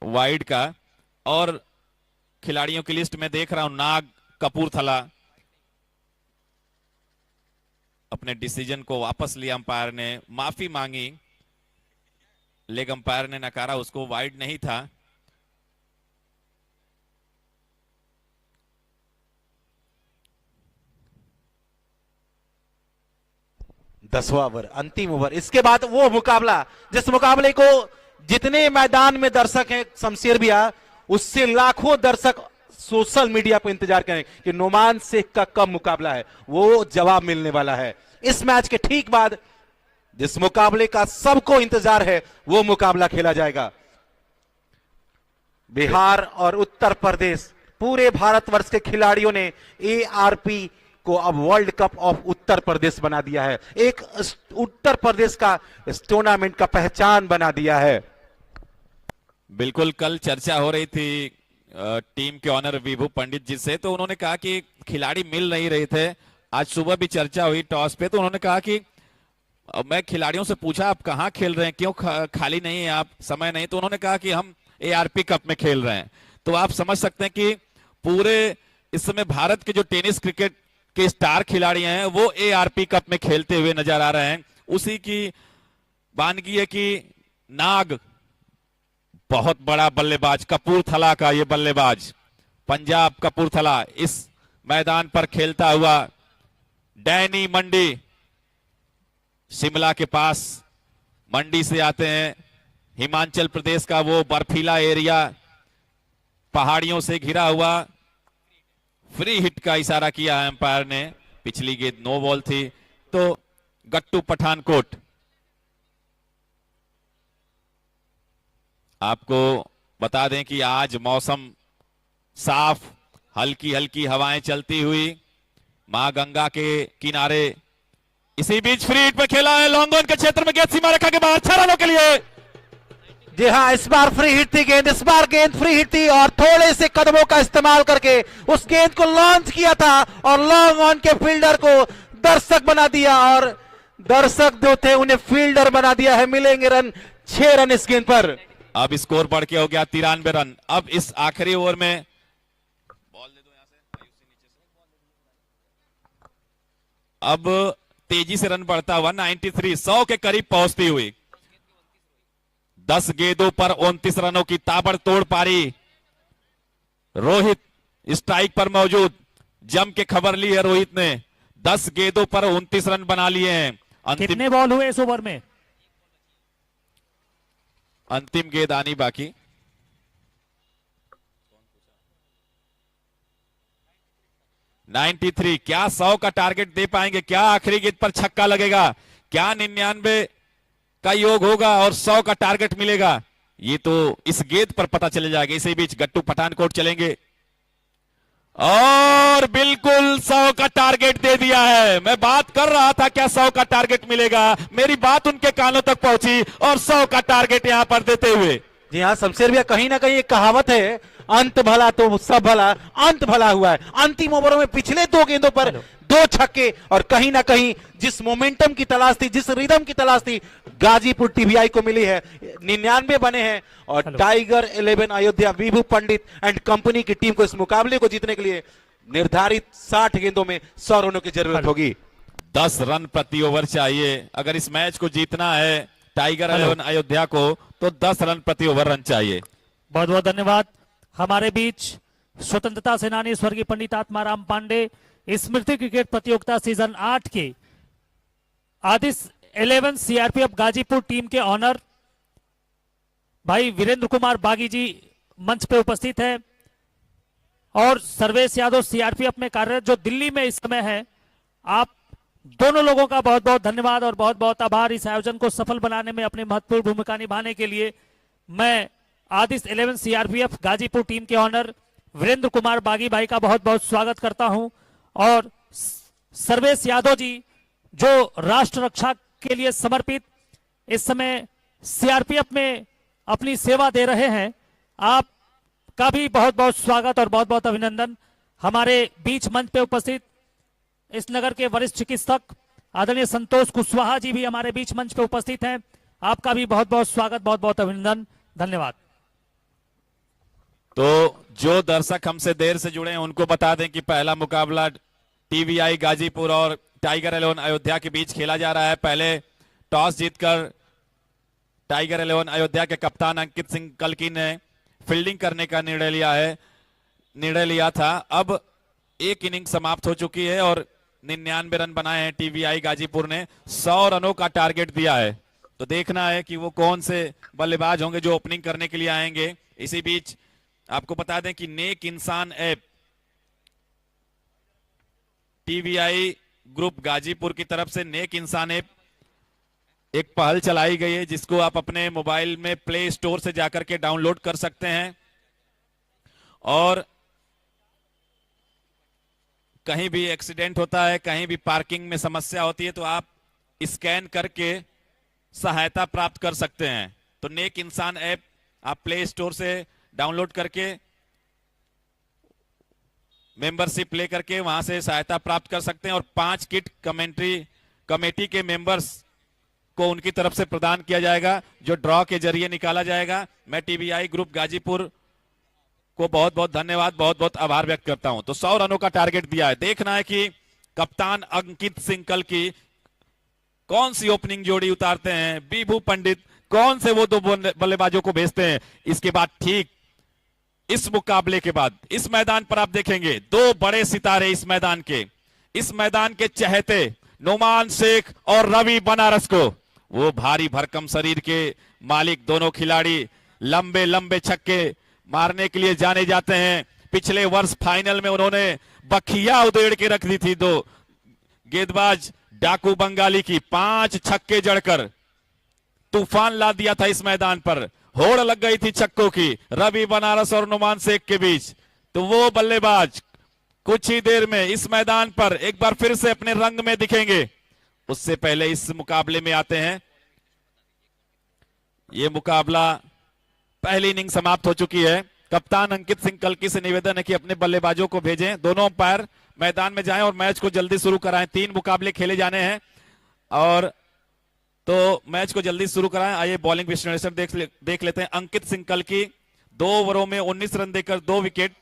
वाइड का, और खिलाड़ियों की लिस्ट में देख रहा हूं नाग कपूरथला, अपने डिसीजन को वापस लिया। अंपायर ने माफी मांगी, लेग अंपायर ने नकारा, उसको वाइड नहीं था। दसवां ओवर, अंतिम ओवर। इसके बाद वो मुकाबला, जिस मुकाबले को जितने मैदान में दर्शक हैं शमशेर भैया, उससे लाखों दर्शक सोशल मीडिया पर इंतजार करें कि नोमान शेख का कब मुकाबला है। वो जवाब मिलने वाला है इस मैच के ठीक बाद। जिस मुकाबले का सबको इंतजार है वो मुकाबला खेला जाएगा। बिहार और उत्तर प्रदेश, पूरे भारतवर्ष के खिलाड़ियों ने एआरपी को अब world cup of Uttar Pradesh बना दिया है, एक उत्तर प्रदेश का इस टूर्नामेंट का पहचान बना दिया है। बिल्कुल, कल चर्चा हो रही थी टीम के ऑनर विभू पंडित जी से, तो उन्होंने कहा कि खिलाड़ी मिल नहीं रहे थे। आज सुबह भी चर्चा हुई टॉस पे, तो उन्होंने कहा कि मैं खिलाड़ियों से पूछा आप कहाँ खेल रहे हैं, क्यों खाली नहीं है आप, समय नहीं, तो उन्होंने कहा कि हम एआरपी कप में खेल रहे हैं। तो आप समझ सकते हैं कि पूरे इस समय भारत के जो टेनिस क्रिकेट के स्टार खिलाड़ी हैं वो एआरपी कप में खेलते हुए नजर आ रहे हैं। उसी की वानगी है कि नाग, बहुत बड़ा बल्लेबाज, कपूरथला का ये बल्लेबाज, पंजाब कपूरथला, इस मैदान पर खेलता हुआ। डैनी मंडी, शिमला के पास मंडी से आते हैं हिमाचल प्रदेश का वो बर्फीला एरिया, पहाड़ियों से घिरा हुआ। फ्री हिट का इशारा किया एम्पायर ने। पिछली गेंद नो बॉल थी। तो गट्टू पठानकोट, आपको बता दें कि आज मौसम साफ, हल्की हल्की हवाएं चलती हुई मां गंगा के किनारे। इसी बीच फ्री हिट पे खेला है, लॉन्ग ऑन के क्षेत्र में गेंद सीमा रेखा के बाहर 6 रनों के लिए। जी हाँ, इस बार फ्री हिट थी गेंद, इस बार गेंद फ्री हिट थी और थोड़े से कदमों का इस्तेमाल करके उस गेंद को लॉन्च किया था और लॉन्ग ऑन के फील्डर को दर्शक बना दिया और दर्शक जो थे उन्हें फील्डर बना दिया है। मिलेंगे रन, 6 रन इस गेंद पर। अब स्कोर बढ़ के हो गया 93 रन। अब इस आखिरी ओवर में बॉल दे दो यहां से, अब तेजी से रन बढ़ता 193, 100 के करीब पहुंचती हुई। 10 गेंदों पर 29 रनों की ताबड़तोड़ पारी। रोहित स्ट्राइक पर मौजूद, जम के खबर ली है रोहित ने। 10 गेंदों पर 29 रन बना लिए हैं। कितने बॉल हुए इस ओवर में? अंतिम गेंद आनी बाकी। 93, क्या 100 का टारगेट दे पाएंगे? क्या आखिरी गेंद पर छक्का लगेगा? क्या 99 का योग होगा और 100 का टारगेट मिलेगा? ये तो इस गेंद पर पता चल जाएगा। इसी बीच गट्टू पठानकोट चलेंगे और बिल्कुल 100 का टारगेट दे दिया है। मैं बात कर रहा था क्या 100 का टारगेट मिलेगा, मेरी बात उनके कानों तक पहुंची और 100 का टारगेट यहां पर देते हुए। जी हाँ शमशेर भैया, कहीं ना कहीं एक कहावत है, अंत भला तो सब भला, अंत भला हुआ है। अंतिम ओवरों में पिछले 2 गेंदों पर 2 छक्के और कहीं ना कहीं जिस मोमेंटम की तलाश थी, जिस रिदम की तलाश थी, गाजीपुर टीवीआई को मिली है। 99 बने हैं और tiger 11 Ayodhya Vibhu Pandit and company की टीम को इस मुकाबले को जीतने के लिए निर्धारित 60 गेंदों में 100 रनों की जरूरत होगी। 10 रन प्रति ओवर चाहिए अगर इस मैच को जीतना है टाइगर 11 अयोध्या को, तो 10 रन प्रति ओवर रन चाहिए। बहुत बहुत धन्यवाद। हमारे बीच स्वतंत्रता सेनानी स्वर्गीय पंडित आत्माराम पांडे स्मृति क्रिकेट प्रतियोगिता सीजन 8 के आदिश 11 सीआरपीएफ गाजीपुर टीम के ऑनर भाई वीरेंद्र कुमार बागी जी मंच पे उपस्थित है और सर्वेश यादव सीआरपीएफ में कार्यरत जो दिल्ली में इस समय है। आप दोनों लोगों का बहुत बहुत धन्यवाद और बहुत बहुत आभार इस आयोजन को सफल बनाने में अपनी महत्वपूर्ण भूमिका निभाने के लिए। मैं आदिश 11 सीआरपीएफ गाजीपुर टीम के ऑनर वीरेंद्र कुमार बागी भाई का बहुत बहुत स्वागत करता हूं और सर्वेश यादव जी जो राष्ट्र रक्षा के लिए समर्पित इस समय सीआरपीएफ में अपनी सेवा दे रहे हैं, आपका भी बहुत बहुत स्वागत और बहुत बहुत अभिनंदन। हमारे बीच मंच पे उपस्थित इस नगर के वरिष्ठ चिकित्सक आदरणीय संतोष कुशवाहा जी भी हमारे बीच मंच पे उपस्थित हैं, आपका भी बहुत बहुत स्वागत, बहुत बहुत अभिनंदन, धन्यवाद। तो जो दर्शक हमसे देर से जुड़े हैं उनको बता दें कि पहला मुकाबला टीवीआई गाजीपुर और टाइगर 11 अयोध्या के बीच खेला जा रहा है। पहले टॉस जीतकर टाइगर 11 अयोध्या के कप्तान अंकित सिंह कल्की ने फील्डिंग करने का निर्णय लिया था। अब एक इनिंग समाप्त हो चुकी है और 99 रन बनाए हैं टीवीआई गाजीपुर ने। 100 रनों का टारगेट दिया है, तो देखना है कि वो कौन से बल्लेबाज होंगे जो ओपनिंग करने के लिए आएंगे। इसी बीच आपको बता दें कि नेक इंसान ऐप टीवीआई ग्रुप गाजीपुर की तरफ से नेक इंसान ऐप एक पहल चलाई गई है जिसको आप अपने मोबाइल में प्ले स्टोर से जाकर के डाउनलोड कर सकते हैं और कहीं भी एक्सीडेंट होता है, कहीं भी पार्किंग में समस्या होती है तो आप स्कैन करके सहायता प्राप्त कर सकते हैं। तो नेक इंसान ऐप आप प्ले स्टोर से डाउनलोड करके मेंबरशिप लेकर के वहां से सहायता प्राप्त कर सकते हैं और 5 किट कमेटी के मेंबर्स को उनकी तरफ से प्रदान किया जाएगा जो ड्रॉ के जरिए निकाला जाएगा। मैं टीवीआई ग्रुप गाजीपुर को बहुत बहुत धन्यवाद, बहुत बहुत आभार व्यक्त करता हूं। तो 100 रनों का टारगेट दिया है। देखना है कि कप्तान अंकित सिंह कल्की कौन सी ओपनिंग जोड़ी उतारते हैं, विभू पंडित कौन से वो 2 बल्लेबाजों को भेजते हैं। इसके बाद ठीक इस मुकाबले के बाद इस मैदान पर आप देखेंगे 2 बड़े सितारे इस मैदान के चहेते नुमान शेख और रवि बनारस को। वो भारी भरकम शरीर के मालिक दोनों खिलाड़ी लंबे लंबे छक्के मारने के लिए जाने जाते हैं। पिछले वर्ष फाइनल में उन्होंने बखिया उधेड़ के रख दी थी दो गेंदबाज डाकू बंगाली की, 5 छक्के जड़कर तूफान ला दिया था इस मैदान पर। होड़ लग गई थी छक्कों की रवि बनारस और नुमान शेख के बीच। तो वो बल्लेबाज कुछ ही देर में इस मैदान पर एक बार फिर से अपने रंग में दिखेंगे। उससे पहले इस मुकाबले में आते हैं। ये मुकाबला पहली इनिंग समाप्त हो चुकी है। कप्तान अंकित सिंह कल्की से निवेदन है कि अपने बल्लेबाजों को भेजें, दोनों अंपायर मैदान में जाएं और मैच को जल्दी शुरू कराएं। 3 मुकाबले खेले जाने हैं और तो मैच को जल्दी शुरू कराएं। आइए बॉलिंग विश्लेषण देख लेते हैं। अंकित सिंह कल्की 2 ओवरों में 19 रन देकर 2 विकेट।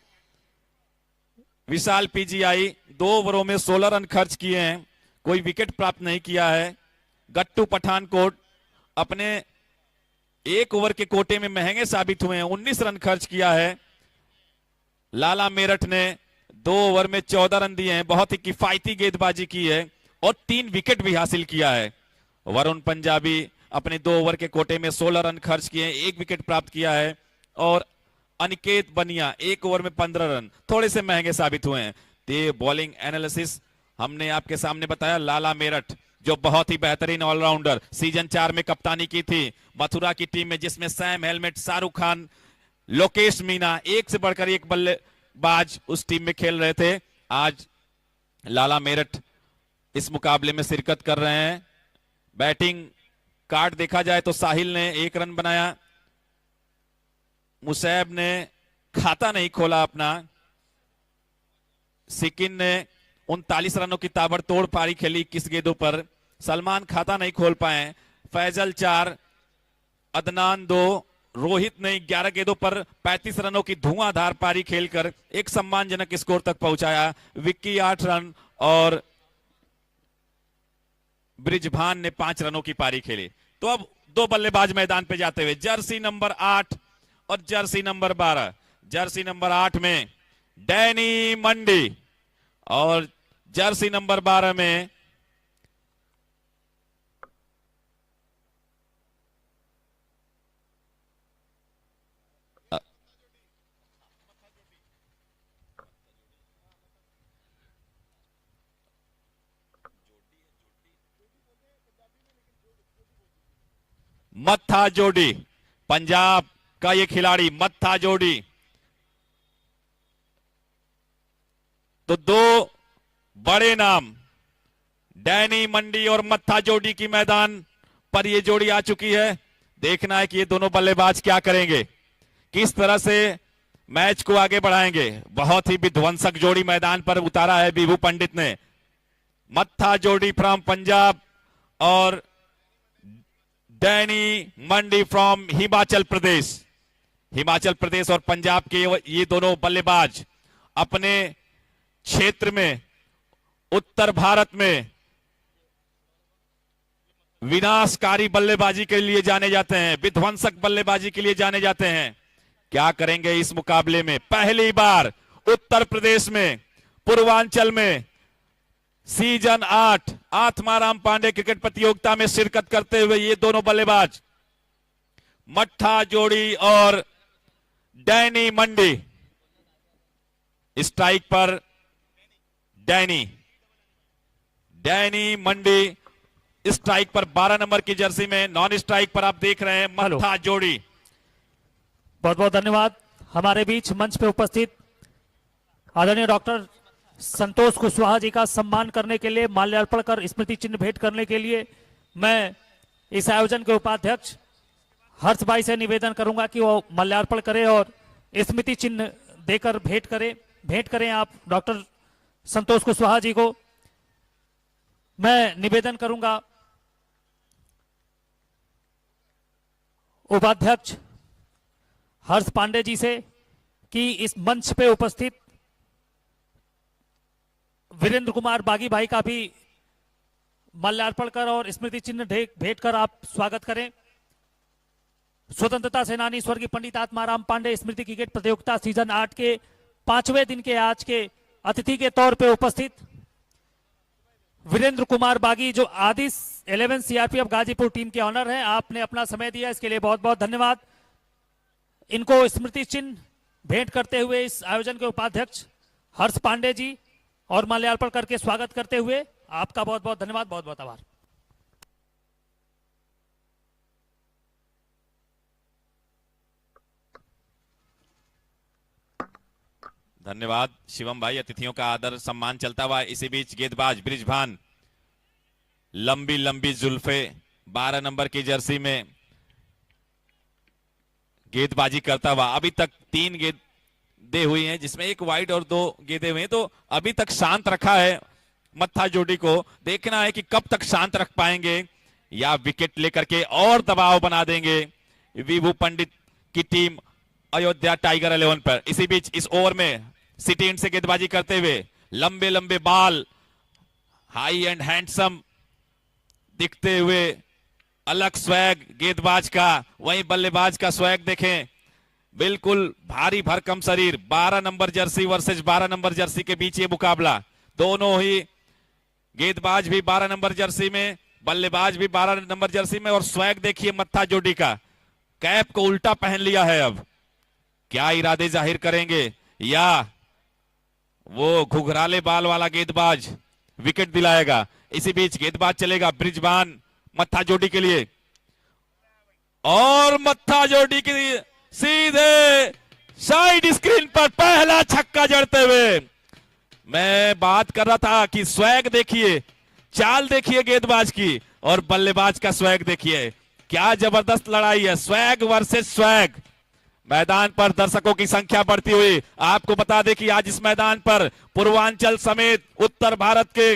विशाल पीजीआई 2 ओवरों में 16 रन खर्च किए हैं, कोई विकेट प्राप्त नहीं किया है। गट्टू पठानकोट अपने 1 ओवर के कोटे में महंगे साबित हुए हैं, 19 रन खर्च किया है। लाला मेरठ ने 2 ओवर में 14 रन दिए हैं, बहुत ही किफायती गेंदबाजी की है और 3 विकेट भी हासिल किया है। वरुण पंजाबी अपने 2 ओवर के कोटे में 16 रन खर्च किए हैं, 1 विकेट प्राप्त किया है। और अनिकेत बनिया 1 ओवर में 15 रन, थोड़े से महंगे साबित हुए हैं। ये बॉलिंग एनालिसिस हमने आपके सामने बताया। लाला मेरठ जो बहुत ही बेहतरीन ऑलराउंडर, सीजन 4 में कप्तानी की थी मथुरा की टीम में, जिसमें सैम हेलमेट, शाहरुख खान, लोकेश मीना, एक से बढ़कर एक बल्लेबाज उस टीम में खेल रहे थे। आज लाला मेरठ इस मुकाबले में शिरकत कर रहे हैं। बैटिंग कार्ड देखा जाए तो साहिल ने 1 रन बनाया, मुसैब ने खाता नहीं खोला अपना, सिकिन ने 39 रनों की ताबड़तोड़ पारी खेली 21 गेंदों पर, सलमान खाता नहीं खोल पाए, फैजल 4, अदनान 2, रोहित ने 11 गेंदों पर 35 रनों की धुआंधार पारी खेलकर एक सम्मानजनक स्कोर तक पहुंचाया। विक्की 8 रन और ब्रिजभान ने 5 रनों की पारी खेली। तो अब 2 बल्लेबाज मैदान पे जाते हुए, जर्सी नंबर 8 और जर्सी नंबर 12। जर्सी नंबर 8 में डैनी मंडी और जर्सी नंबर 12 में मत्था जोड़ी, पंजाब का ये खिलाड़ी मत्था जोड़ी। तो 2 बड़े नाम डैनी मंडी और मत्था जोड़ी की मैदान पर ये जोड़ी आ चुकी है। देखना है कि ये दोनों बल्लेबाज क्या करेंगे, किस तरह से मैच को आगे बढ़ाएंगे। बहुत ही विध्वंसक जोड़ी मैदान पर उतारा है बीबू पंडित ने। मत्था जोड़ी फ्रॉम पंजाब और Danny Mandi from Himachal Pradesh. Himachal Pradesh और पंजाब के ये दोनों बल्लेबाज अपने क्षेत्र में, उत्तर भारत में विनाशकारी बल्लेबाजी के लिए जाने जाते हैं, विध्वंसक बल्लेबाजी के लिए जाने जाते हैं। क्या करेंगे इस मुकाबले में? पहली बार उत्तर प्रदेश में, पूर्वांचल में सीजन 8 आत्माराम पांडे क्रिकेट प्रतियोगिता में शिरकत करते हुए ये दोनों बल्लेबाज मट्ठा जोड़ी और डैनी मंडी। स्ट्राइक पर डैनी मंडी स्ट्राइक पर 12 नंबर की जर्सी में, नॉन स्ट्राइक पर आप देख रहे हैं मट्ठा जोड़ी। बहुत बहुत धन्यवाद। हमारे बीच मंच पे उपस्थित आदरणीय डॉक्टर संतोष कुशवाहा जी का सम्मान करने के लिए, माल्यार्पण कर स्मृति चिन्ह भेंट करने के लिए मैं इस आयोजन के उपाध्यक्ष हर्ष भाई से निवेदन करूंगा कि वो माल्यार्पण करें और स्मृति चिन्ह देकर भेंट करें आप डॉक्टर संतोष कुशवाहा जी को। मैं निवेदन करूंगा उपाध्यक्ष हर्ष पांडे जी से कि इस मंच पे उपस्थित वीरेंद्र कुमार बागी भाई का भी माल्यार्पण कर और स्मृति चिन्ह भेंट कर आप स्वागत करें। स्वतंत्रता सेनानी स्वर्गीय पंडित आत्माराम पांडे स्मृति क्रिकेट प्रतियोगिता सीजन 8 के 5वें दिन के आज के अतिथि के तौर पे उपस्थित वीरेंद्र कुमार बागी, जो 11 सीआरपीएफ गाजीपुर टीम के ऑनर हैं। आपने अपना समय दिया, इसके लिए बहुत बहुत धन्यवाद। इनको स्मृति चिन्ह भेंट करते हुए इस आयोजन के उपाध्यक्ष हर्ष पांडे जी और माल्यार्पण करके स्वागत करते हुए आपका बहुत बहुत धन्यवाद, बहुत बहुत आभार। धन्यवाद शिवम भाई। अतिथियों का आदर सम्मान चलता हुआ इसी बीच गेंदबाज ब्रिजभान, लंबी लंबी जुल्फे, 12 नंबर की जर्सी में गेंदबाजी करता हुआ। अभी तक 3 गेंदें हुई हैं जिसमें 1 वाइड और 2 गेंदें हुई हैं, तो अभी तक शांत रखा है मत्था जोड़ी को। देखना है कि कब तक शांत रख पाएंगे या विकेट लेकर के और दबाव बना देंगे विभू पंडित की टीम अयोध्या टाइगर 11 पर। इसी बीच इस ओवर में सिटी इंड से गेंदबाजी करते हुए लंबे लंबे बाल, हाई एंड हैंडसम दिखते हुए अलग स्वैग गेंदबाज का, वहीं बल्लेबाज का स्वैग देखें, बिल्कुल भारी भरकम शरीर। 12 number Jersey versus 12 number Jersey के बीच ये मुकाबला। दोनों ही गेंदबाज भी 12 नंबर जर्सी में, बल्लेबाज भी 12 नंबर जर्सी में। और स्वैग देखिए मत्था जोड़ी का, कैप को उल्टा पहन लिया है। अब क्या इरादे जाहिर करेंगे या वो घुघराले बाल वाला गेंदबाज विकेट दिलाएगा। इसी बीच गेंदबाज चलेगा ब्रिजभान मत्था जोड़ी के लिए, और मत्था जोड़ी के लिए सीधे साइड स्क्रीन पर पहला छक्का जड़ते हुए। मैं बात कर रहा था कि स्वैग देखिए, चाल देखिए गेंदबाज की, और बल्लेबाज का स्वैग देखिए। क्या जबरदस्त लड़ाई है, स्वैग वर्सेस स्वैग। मैदान पर दर्शकों की संख्या बढ़ती हुई। आपको बता दें कि आज इस मैदान पर पूर्वांचल समेत उत्तर भारत के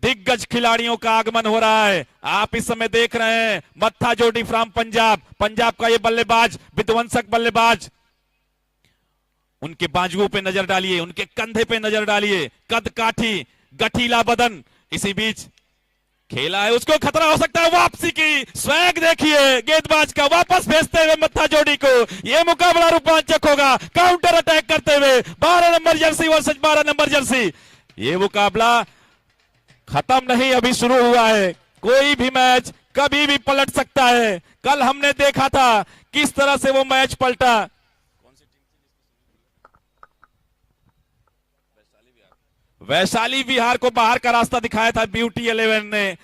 दिग्गज खिलाड़ियों का आगमन हो रहा है। आप इस समय देख रहे हैं मत्था जोड़ी फ्रॉम पंजाब, पंजाब का ये बल्लेबाज, विध्वंसक बल्लेबाज। उनके बाजुओं पे नजर डालिए, उनके कंधे पे नजर डालिए, कद काठी, गठीला बदन। इसी बीच खेला है, उसको खतरा हो सकता है वापसी की। स्वैग देखिए गेंदबाज का, वापस भेजते हुए मत्था जोड़ी को। यह मुकाबला रोमांचक होगा, काउंटर अटैक करते हुए 12 number Jersey versus 12 number Jersey. यह मुकाबला खत्म नहीं, अभी शुरू हुआ है। कोई भी मैच कभी भी पलट सकता है। कल हमने देखा था किस तरह से वो मैच पलटा। वैशाली विहार को बाहर का रास्ता दिखाया था ब्यूटी 11 ने,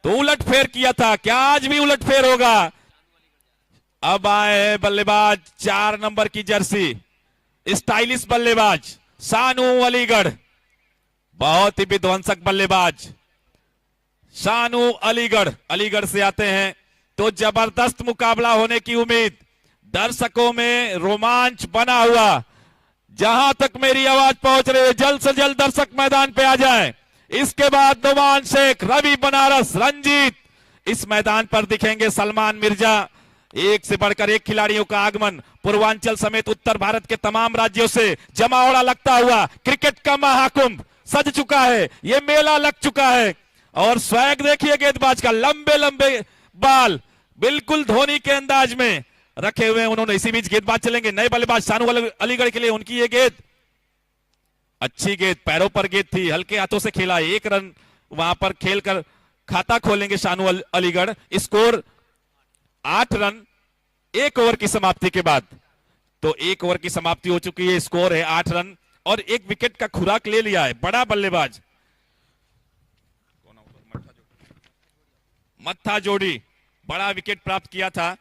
तो उलट फेर किया था। क्या आज भी उलट फेर होगा? अब आए बल्लेबाज 4 नंबर की जर्सी, स्टाइलिश बल्लेबाज शानू अलीगढ़, बहुत ही विध्वंसक बल्लेबाज शानू अलीगढ़ से आते हैं। तो जबरदस्त मुकाबला होने की उम्मीद, दर्शकों में रोमांच बना हुआ। जहां तक मेरी आवाज पहुंच रही है, जल्द से जल्द दर्शक मैदान पे आ जाएं। इसके बाद नुमान शेख, रवि बनारस, रंजीत, इस मैदान पर दिखेंगे सलमान मिर्जा। एक से बढ़कर एक खिलाड़ियों का आगमन पूर्वांचल समेत उत्तर भारत के तमाम राज्यों से जमावड़ा लगता हुआ। क्रिकेट का महाकुंभ सज चुका है, ये मेला लग चुका है। और स्वैग देखिए गेंदबाज का, लंबे लंबे बाल बिल्कुल धोनी के अंदाज में रखे हुए हैं उन्होंने। इसी बीच गेंदबाज चलेंगे नए बल्लेबाज शानू अलीगढ़ के लिए। उनकी ये गेंद अच्छी गेंद, पैरों पर गेंद थी, हल्के हाथों से खेला। 1 रन वहां पर खेलकर खाता खोलेंगे Shanu Aligarh. Score 8 run 1 over की समाप्ति के बाद। तो 1 ओवर की समाप्ति हो चुकी है, स्कोर है 8 रन और 1 विकेट का खुराक ले लिया है बड़ा बल्लेबाज मत्था जोड़ी। बड़ा विकेट प्राप्त किया था।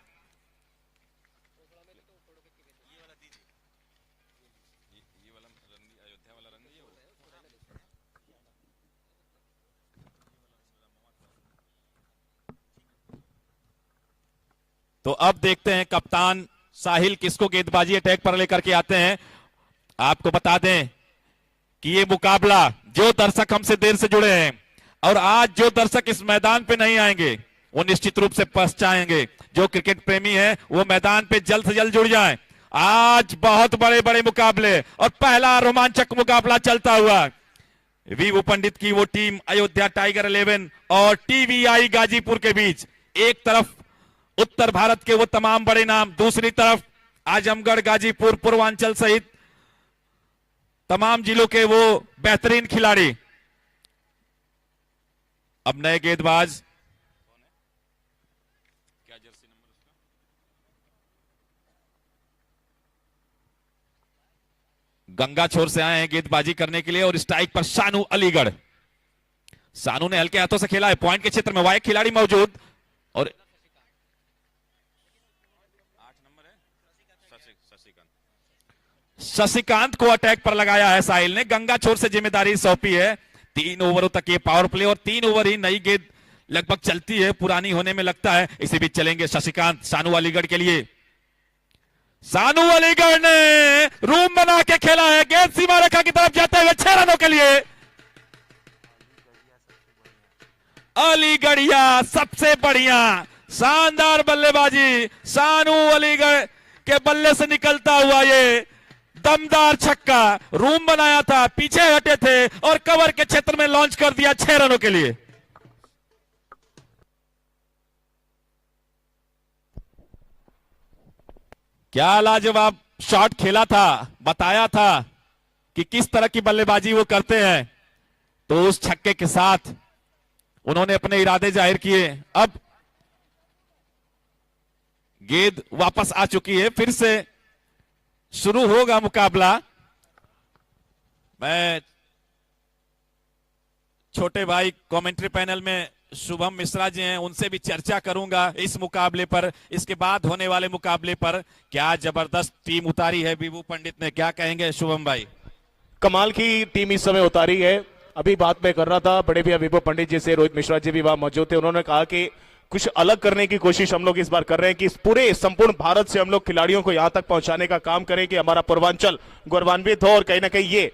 तो अब देखते हैं कप्तान साहिल किसको गेंदबाजी अटैक पर लेकर के आते हैं। आपको बता दें कि ये मुकाबला, जो दर्शक हमसे देर से जुड़े हैं और आज जो दर्शक इस मैदान पे नहीं आएंगे वो निश्चित रूप से पछताएंगे। जो क्रिकेट प्रेमी है वो मैदान पे जल्द से जल्द जुड़ जाएं। आज बहुत बड़े बड़े मुकाबले और पहला रोमांचक मुकाबला चलता हुआ। वीवू पंडित की वो टीम अयोध्या टाइगर 11 और टीवीआई गाजीपुर के बीच। एक तरफ उत्तर भारत के वो तमाम बड़े नाम, दूसरी तरफ आजमगढ़, गाजीपुर, पूर्वांचल सहित तमाम जिलों के वो बेहतरीन खिलाड़ी। अब नए गेंदबाज गंगा छोर से आए हैं गेंदबाजी करने के लिए और स्ट्राइक पर शानू अलीगढ़। शानू ने हल्के हाथों से खेला है, पॉइंट के क्षेत्र में वहां एक खिलाड़ी मौजूद और 8 नंबर है शशिकांत को अटैक पर लगाया है साहिल ने। गंगा छोर से जिम्मेदारी सौंपी है। 3 ओवरों तक ये पावर प्ले और 3 ओवर ही नई गेंद लगभग चलती है, पुरानी होने में लगता है। इसी बीच चलेंगे शशिकांत शानू अलीगढ़ के लिए। शानू अलीगढ़ ने रूम बना के खेला है, गेंद सीमा रेखा की तरफ जाते हुए 6 रनों के लिए। अलीगढ़िया सबसे बढ़िया शानदार बल्लेबाजी, शानू अलीगढ़ के बल्ले से निकलता हुआ ये दमदार छक्का। रूम बनाया था, पीछे हटे थे और कवर के क्षेत्र में लॉन्च कर दिया 6 रनों के लिए। क्या लाजवाब शॉट खेला था, बताया था कि किस तरह की बल्लेबाजी वो करते हैं। तो उस छक्के के साथ उन्होंने अपने इरादे जाहिर किए। अब गेंद वापस आ चुकी है, फिर से शुरू होगा मुकाबला। मैं छोटे भाई कमेंट्री पैनल में शुभम मिश्रा जी हैं, उनसे भी चर्चा करूंगा इस मुकाबले पर, इसके बाद होने वाले मुकाबले पर। क्या जबरदस्त टीम उतारी है बीबू पंडित ने, क्या कहेंगे शुभम भाई? कमाल की टीम इस समय उतारी है। अभी बात मैं कर रहा था बड़े भैया विभू पंडित जी से, रोहित मिश्रा जी भी वहां मौजूद थे। उन्होंने कहा कि कुछ अलग करने की कोशिश हम लोग इस बार कर रहे हैं कि इस पूरे संपूर्ण भारत से हम लोग खिलाड़ियों को यहां तक पहुंचाने का काम करें कि हमारा पूर्वांचल गौरवान्वित हो। और कहीं ना कहीं ये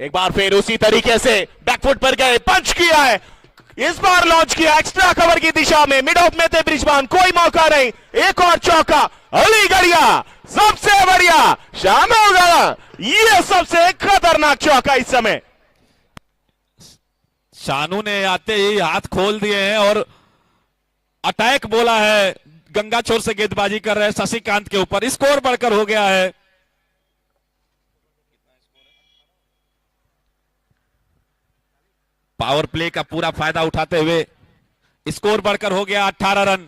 एक बार फिर उसी तरीके से बैकफुट पर गए, पंच किया है, इस बार लॉन्च किया एक्स्ट्रा कवर की दिशा में, मिड ऑफ में थे ब्रिजमान, कोई मौका नहीं, एक और चौका। अलीगढ़िया सबसे बढ़िया, शानू ये सबसे खतरनाक चौका इस समय। शानू ने आते ही हाथ खोल दिए हैं और अटैक बोला है। गंगा छोर से गेंदबाजी कर रहे हैं शशिकांत के ऊपर, स्कोर बढ़कर हो गया है। पावर प्ले का पूरा फायदा उठाते हुए स्कोर बढ़कर हो गया 18 रन।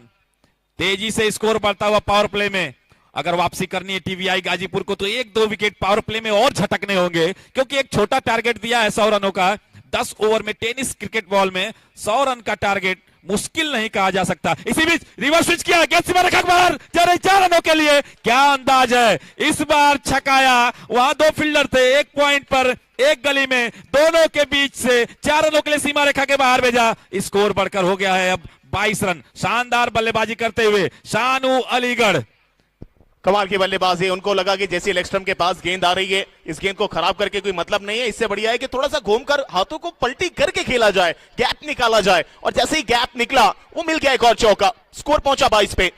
तेजी से स्कोर बढ़ता हुआ पावर प्ले में अगर वापसी करनी है टीवीआई गाजीपुर को तो 1-2 विकेट पावर प्ले में और झटकने होंगे, क्योंकि एक छोटा टारगेट दिया है 100 रनों का। 10 ओवर में टेनिस क्रिकेट बॉल में 100 रन का टारगेट मुश्किल नहीं कहा जा सकता। इसी बीच रिवर्स स्विच किया, गेंद सीमा रेखा के बाहर, 4 रनों के लिए। क्या अंदाज है, इस बार छकाया। वहां 2 फील्डर थे, एक पॉइंट पर एक गली में, दोनों के बीच से 4 रनों के लिए सीमा रेखा के बाहर भेजा। स्कोर बढ़कर हो गया है अब 22 रन। शानदार बल्लेबाजी करते हुए शानू अलीगढ़। कमाल की बल्लेबाजी। उनको लगा कि जैसे लेग स्टंप के पास गेंद आ रही है, इस गेंद को खराब करके कोई मतलब नहीं है, इससे बढ़िया है कि थोड़ा सा घूमकर हाथों को पलटी करके खेला जाए, गैप निकाला जाए। और जैसे ही गैप निकला वो मिल गया एक और चौका, स्कोर पहुंचा 22 पे।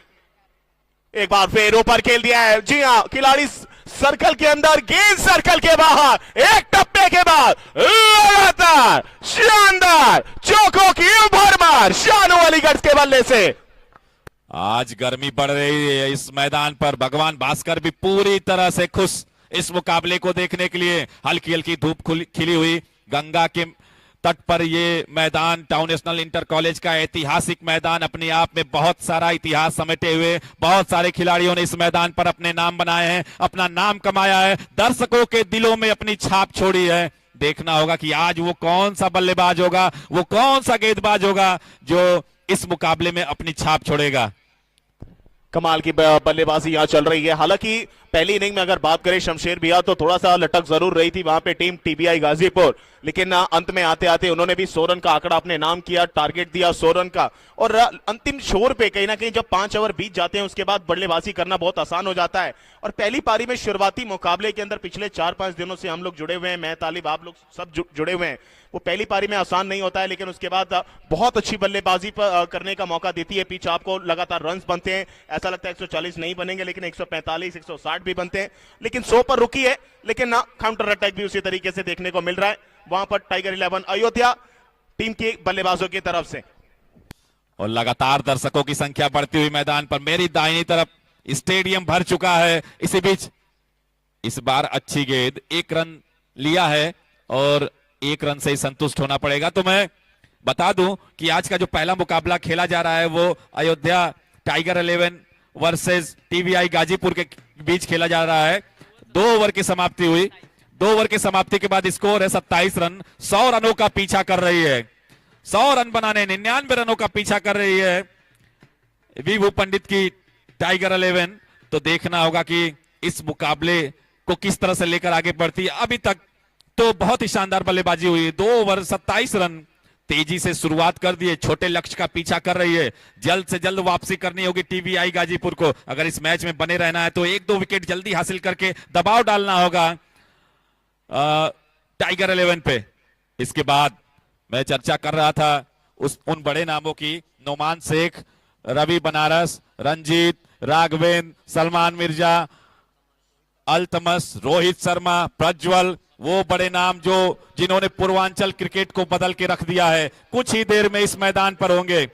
एक बार फिर ऊपर खेल दिया है, जी हां, खिलाड़ी सर्कल के अंदर, गेंद सर्कल के बाहर, एक टप्पे के बाद लगातार शानदार चौकों की भरमार शानू अलीगढ़ के बल्ले से। आज गर्मी बढ़ रही है इस मैदान पर, भगवान भास्कर भी पूरी तरह से खुश इस मुकाबले को देखने के लिए। हल्की हल्की धूप खिली हुई, गंगा के तट पर ये मैदान टाउन नेशनल इंटर कॉलेज का ऐतिहासिक मैदान, अपने आप में बहुत सारा इतिहास समेटे हुए, बहुत सारे खिलाड़ियों ने इस मैदान पर अपने नाम बनाए हैं, अपना नाम कमाया है, दर्शकों के दिलों में अपनी छाप छोड़ी है। देखना होगा कि आज वो कौन सा बल्लेबाज होगा, वो कौन सा गेंदबाज होगा जो इस मुकाबले में अपनी छाप छोड़ेगा। कमाल की बल्लेबाजी यहां चल रही है। हालांकि पहली इनिंग में अगर बात करें शमशेर भैया तो थोड़ा सा लटक जरूर रही थी वहां पे टीम टीबीआई गाजीपुर, लेकिन अंत में आते आते उन्होंने भी 100 रन का आंकड़ा अपने नाम किया, टारगेट दिया 100 रन का। और अंतिम छोर पे कहीं ना कहीं जब 5 ओवर बीत जाते हैं उसके बाद बल्लेबाजी करना बहुत आसान हो जाता है। और पहली पारी में शुरुआती मुकाबले के अंदर पिछले 4-5 दिनों से हम लोग जुड़े हुए हैं, मैं तालिब आप लोग सब जुड़े हुए हैं, वो पहली पारी में आसान नहीं होता है, लेकिन उसके बाद बहुत अच्छी बल्लेबाजी करने का मौका देती है पिच आपको। लगातार रन्स बनते हैं, ऐसा लगता है 140 नहीं बनेंगे लेकिन 145 160 भी बनते हैं, लेकिन 100 पर रुकी है। लेकिन ना काउंटर अटैक भी उसी तरीके से देखने को मिल रहा है वहां पर टाइगर 11 अयोध्या टीम के बल्लेबाजों की तरफ से। और लगातार दर्शकों की संख्या बढ़ती हुई मैदान पर, मेरी दाहिनी तरफ स्टेडियम भर चुका है। इसी बीच इस बार अच्छी गेंद, 1 रन लिया है और 1 रन से ही संतुष्ट होना पड़ेगा। तो मैं बता दूं कि आज का जो पहला मुकाबला खेला जा रहा है वो अयोध्या टाइगर 11 वर्सेस टीवीआई गाजीपुर के बीच खेला जा रहा है। 2 ओवर की समाप्ति हुई। 2 ओवर की समाप्ति के बाद स्कोर है 27 रन। 100 रनों का पीछा कर रही है। 100 रन बनाने 99 रनों का पीछा कर रही है विभू पंडित की टाइगर 11। तो देखना होगा कि इस मुकाबले को किस तरह से लेकर आगे बढ़ती है। अभी तक तो बहुत ही शानदार बल्लेबाजी हुई है। 2 ओवर 27 रन तेजी से शुरुआत कर दिए। छोटे लक्ष्य का पीछा कर रही है। जल्द से जल्द वापसी करनी होगी टीवीआई गाजीपुर को। अगर इस मैच में बने रहना है तो 1-2 विकेट जल्दी हासिल करके दबाव डालना होगा टाइगर 11 पे। इसके बाद मैं चर्चा कर रहा था उन बड़े नामों की, नोमान शेख, रवि बनारस, रंजीत, राघवेंद्र, सलमान मिर्जा, अल्तमस, रोहित शर्मा, प्रज्वल, वो बड़े नाम जिन्होंने पूर्वांचल क्रिकेट को बदल के रख दिया है, कुछ ही देर में इस मैदान पर होंगे।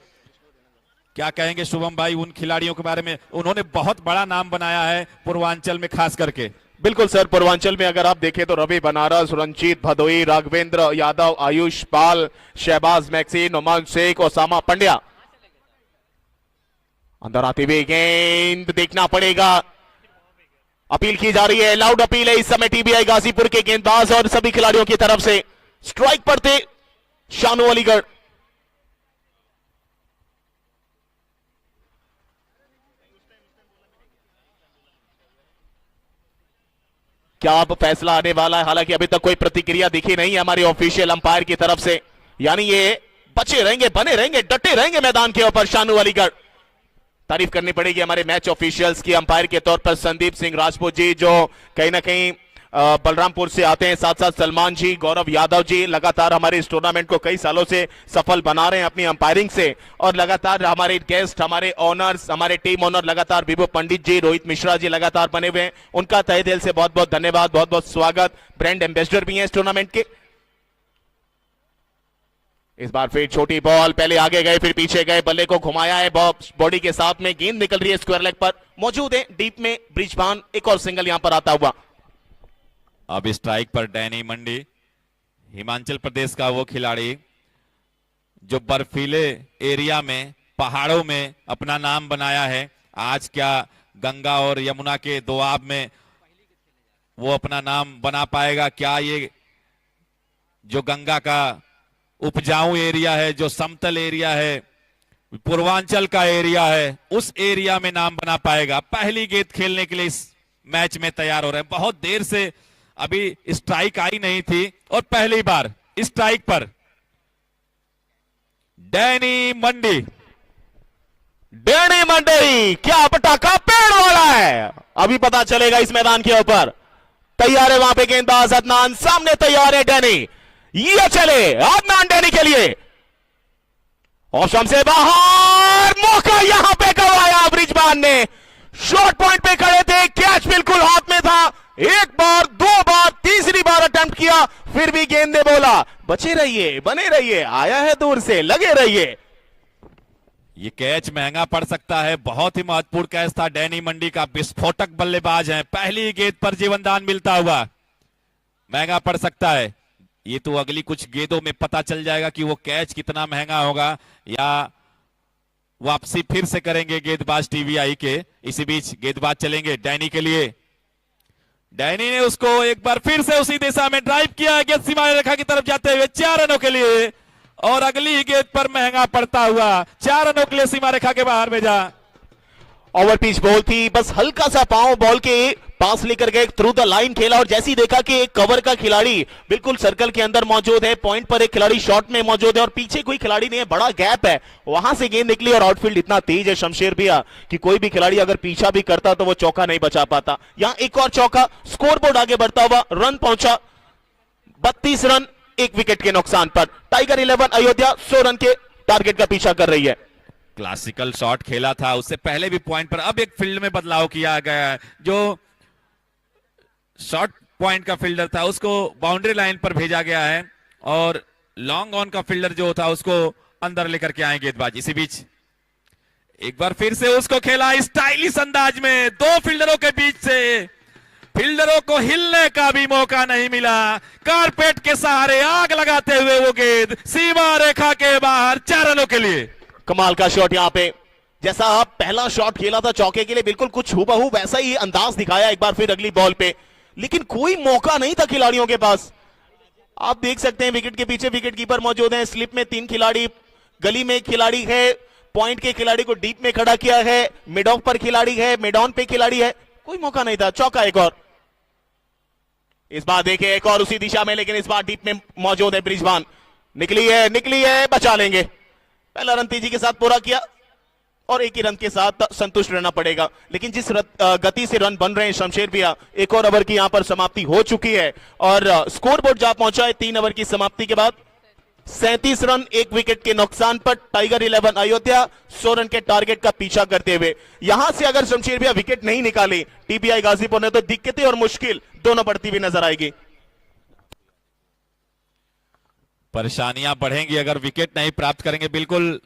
क्या कहेंगे शुभम भाई उन खिलाड़ियों के बारे में? उन्होंने बहुत बड़ा नाम बनाया है पूर्वांचल में खास करके। बिल्कुल सर, पूर्वांचल में अगर आप देखें तो रवि बनारस, रंजीत भदोई, राघवेंद्र यादव, आयुष पाल, शहबाज मैक्सी, नोमान शेख, ओसामा पंड्या। अंदर आती हुई गेंद देखना पड़ेगा। अपील की जा रही है, लाउड अपील है इस समय टीबीआई गाजीपुर के गेंदबाज और सभी खिलाड़ियों की तरफ से। स्ट्राइक पर थे शानू अलीगढ़। क्या अब फैसला आने वाला है? हालांकि अभी तक कोई प्रतिक्रिया दिखी नहीं है हमारे ऑफिशियल अंपायर की तरफ से, यानी ये बचे रहेंगे, बने रहेंगे, डटे रहेंगे मैदान के ऊपर शानू अलीगढ़। तारीफ करनी पड़ेगी हमारे मैच ऑफिशियल्स की, अंपायर के तौर पर संदीप सिंह राजपूत जी जो कहीं ना कहीं बलरामपुर से आते हैं, साथ साथ सलमान जी, गौरव यादव जी लगातार हमारे इस टूर्नामेंट को कई सालों से सफल बना रहे हैं अपनी अंपायरिंग से। और लगातार हमारे गेस्ट, हमारे ऑनर्स, हमारे टीम ऑनर लगातार विभू पंडित जी, रोहित मिश्रा जी लगातार बने हुए हैं। उनका तहे दिल से बहुत बहुत धन्यवाद, बहुत बहुत स्वागत। ब्रांड एम्बेसडर भी हैं इस टूर्नामेंट के। इस बार फिर छोटी बॉल, पहले आगे गए फिर पीछे गए, बल्ले को घुमाया है बॉडी के साथ में, गेंद निकल रही है स्क्वायर लेग पर, मौजूद है डीप में ब्रिजबान। एक और सिंगल यहां पर आता हुआ। अब स्ट्राइक पर डैनी मंडी, हिमाचल प्रदेश का वो खिलाड़ी जो बर्फीले एरिया में, पहाड़ों में अपना नाम बनाया है। आज क्या गंगा और यमुना के दोआब में वो अपना नाम बना पाएगा? क्या ये जो गंगा का उपजाऊ एरिया है, जो समतल एरिया है, पूर्वांचल का एरिया है, उस एरिया में नाम बना पाएगा? पहली गेंद खेलने के लिए इस मैच में तैयार हो रहे हैं। बहुत देर से अभी स्ट्राइक आई नहीं थी और पहली बार स्ट्राइक पर डैनी मंडी। डैनी मंडी क्या पटाखा पेड़ वाला है, अभी पता चलेगा इस मैदान के ऊपर। तैयार है वहां पे गेंदबाज अदनान, सामने तैयार है डैनी। ये चले अदनान डैनी के लिए, ऑप्शन से बाहर, मौका यहां पे करवाया ब्रिजबान ने। शॉर्ट पॉइंट पे खड़े थे, कैच बिल्कुल हाथ में था। एक बार, दो बार, तीसरी बार अटेम्प्ट किया, फिर भी गेंद ने बोला बचे रहिए, बने रहिए, आया है दूर से, लगे रहिए। ये कैच महंगा पड़ सकता है। बहुत ही महत्वपूर्ण कैच था डैनी मंडी का। विस्फोटक बल्लेबाज हैं, पहली गेंद पर जीवनदान मिलता हुआ महंगा पड़ सकता है। ये तो अगली कुछ गेंदों में पता चल जाएगा कि वो कैच कितना महंगा होगा, या वापसी फिर से करेंगे गेंदबाज टीवीआई के। इसी बीच गेंदबाज चलेंगे डैनी के लिए। डैनी ने उसको एक बार फिर से उसी दिशा में ड्राइव किया, गेंद सीमा रेखा की तरफ जाते हुए 4 रनों के लिए, और अगली गेंद पर महंगा पड़ता हुआ 4 रनों के लिए सीमा रेखा के बाहर भेजा। ओवर पिच बॉल थी, बस हल्का सा पांव बॉल के पास लेकर गए, थ्रू द लाइन खेला, और जैसे ही देखा कि एक कवर का खिलाड़ी बिल्कुल सर्कल के अंदर मौजूद है, पॉइंट पर एक खिलाड़ी शॉट में मौजूद है और पीछे कोई खिलाड़ी नहीं है, बड़ा गैप है, वहां से गेंद निकली। और आउटफील्ड इतना तेज है शमशेर भैया कि कोई भी खिलाड़ी अगर पीछा भी करता तो वो चौका नहीं बचा पाता। यहां एक और चौका, स्कोरबोर्ड आगे बढ़ता हुआ, रन पहुंचा 32 रन 1 विकेट के नुकसान पर। टाइगर 11 अयोध्या 100 रन के टारगेट का पीछा कर रही है। क्लासिकल शॉट खेला था उससे पहले भी पॉइंट पर, अब एक फील्ड में बदलाव किया गया है। जो शॉर्ट पॉइंट का फील्डर था उसको बाउंड्री लाइन पर भेजा गया है, और लॉन्ग ऑन का फील्डर जो था उसको अंदर लेकर के आए गेंदबाज। इसी बीच एक बार फिर से उसको खेला स्टाइलिश अंदाज में, 2 फील्डरों के बीच से। फील्डरों को हिलने का भी मौका नहीं मिला, कारपेट के सहारे आग लगाते हुए वो गेंद सीमा रेखा के बाहर 4 रनों के लिए। कमाल का शॉट यहां पे, जैसा आप पहला शॉट खेला था चौके के लिए, बिल्कुल कुछ हूबहू वैसा ही अंदाज दिखाया एक बार फिर अगली बॉल पे। लेकिन कोई मौका नहीं था खिलाड़ियों के पास। आप देख सकते हैं विकेट के पीछे विकेट कीपर मौजूद हैं, स्लिप में 3 खिलाड़ी, गली में एक खिलाड़ी है, पॉइंट के खिलाड़ी को डीप में खड़ा किया है, मिड ऑफ पर खिलाड़ी है, मिड ऑन पे खिलाड़ी है, कोई मौका नहीं था। चौका एक और, इस बार देखिए एक और उसी दिशा में, लेकिन इस बार डीप में मौजूद है ब्रिजभान। निकली है, बचा लेंगे। पहला रन तेजी के साथ पूरा किया और एक ही रन के साथ संतुष्ट रहना पड़ेगा। लेकिन जिस गति से रन बन रहे हैं शमशेर भैया, एक और ओवर की यहां पर समाप्ति हो चुकी है और स्कोर बोर्ड जा पहुंचा है 3 ओवर की समाप्ति के बाद 37 रन 1 विकेट के नुकसान पर टाइगर 11 अयोध्या 100 रन के टारगेट का पीछा करते हुए। यहां से अगर शमशेर भैया विकेट नहीं निकाली टीपीआई गाजीपुर ने, तो दिक्कतें और मुश्किल दोनों बढ़ती हुई नजर आएगी। परेशानियां बढ़ेंगी अगर विकेट नहीं प्राप्त करेंगे। बिल्कुल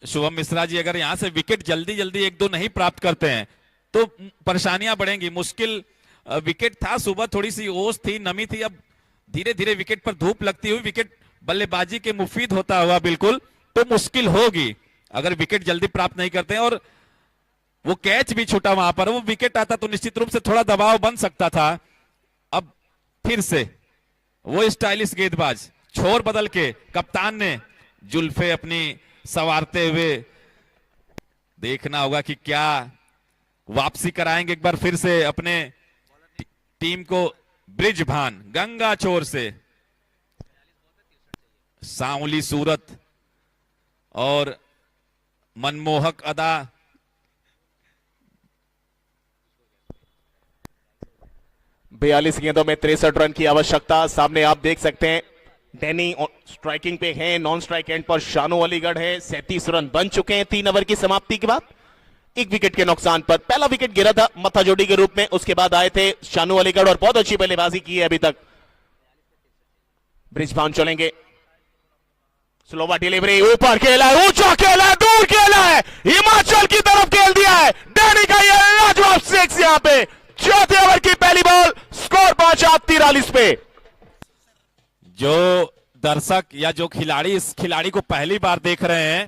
शुभम मिश्रा जी, अगर यहां से विकेट जल्दी जल्दी 1-2 नहीं प्राप्त करते हैं तो परेशानियां बढ़ेंगी। मुश्किल विकेट था, सुबह थोड़ी सी ओस थी, नमी थी, अब धीरे धीरे विकेट पर धूप लगती हुई विकेट बल्लेबाजी के मुफीद होता हुआ बिल्कुल तो मुश्किल होगी अगर विकेट जल्दी प्राप्त नहीं करते हैं। और वो कैच भी छूटा वहां पर, वो विकेट आता तो निश्चित रूप से थोड़ा दबाव बन सकता था। अब फिर से वो स्टाइलिश गेंदबाज, छोर बदल के कप्तान ने जुल्फे अपनी सवारते हुए, देखना होगा कि क्या वापसी कराएंगे एक बार फिर से अपने टीम को। ब्रिजभान गंगा छोर से, सांवली सूरत और मनमोहक अदा, 42 गेंदों में 63 रन की आवश्यकता। सामने आप देख सकते हैं डैनी स्ट्राइकिंग पे है, नॉन स्ट्राइक एंड पर शानू अलीगढ़ है। 37 रन बन चुके हैं 3 ओवर की समाप्ति के बाद 1 विकेट के नुकसान पर। पहला विकेट गिरा था मत्था जोड़ी के रूप में, उसके बाद आए थे शानू अलीगढ़ और बहुत अच्छी बल्लेबाजी की है अभी तक। ब्रिजभान चलेंगे, स्लोवा डिलीवरी, ऊपर खेला है, ऊंचा खेला है, दूर खेला है, हिमाचल की तरफ खेल दिया है डैनी का ये लाजवाब 6 यहां पे। चौथे ओवर की पहली बॉल, स्कोर पहुंचा 43 पे। जो दर्शक या जो खिलाड़ी इस खिलाड़ी को पहली बार देख रहे हैं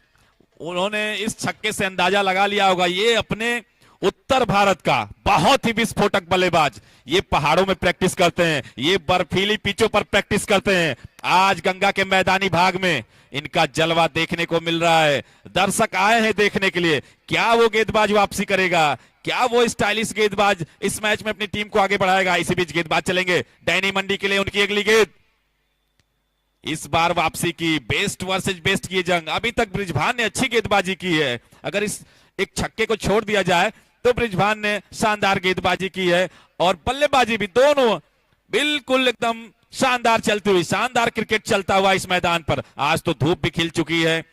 उन्होंने इस छक्के से अंदाजा लगा लिया होगा, ये अपने उत्तर भारत का बहुत ही विस्फोटक बल्लेबाज, ये पहाड़ों में प्रैक्टिस करते हैं, ये बर्फीली पिचों पर प्रैक्टिस करते हैं। आज गंगा के मैदानी भाग में इनका जलवा देखने को मिल रहा है। दर्शक आए हैं देखने के लिए, क्या वो गेंदबाज वापसी करेगा, क्या वो स्टाइलिश गेंदबाज इस मैच में अपनी टीम को आगे बढ़ाएगा। इसी बीच गेंदबाज चलेंगे डैनी मंडी के लिए, उनकी अगली गेंद इस बार वापसी की, बेस्ट वर्सेज बेस्ट की जंग। अभी तक ब्रिजभान ने अच्छी गेंदबाजी की है, अगर इस एक छक्के को छोड़ दिया जाए तो ब्रिजभान ने शानदार गेंदबाजी की है और बल्लेबाजी भी, दोनों बिल्कुल एकदम शानदार चलती हुई, शानदार क्रिकेट चलता हुआ इस मैदान पर। आज तो धूप भी खिल चुकी है,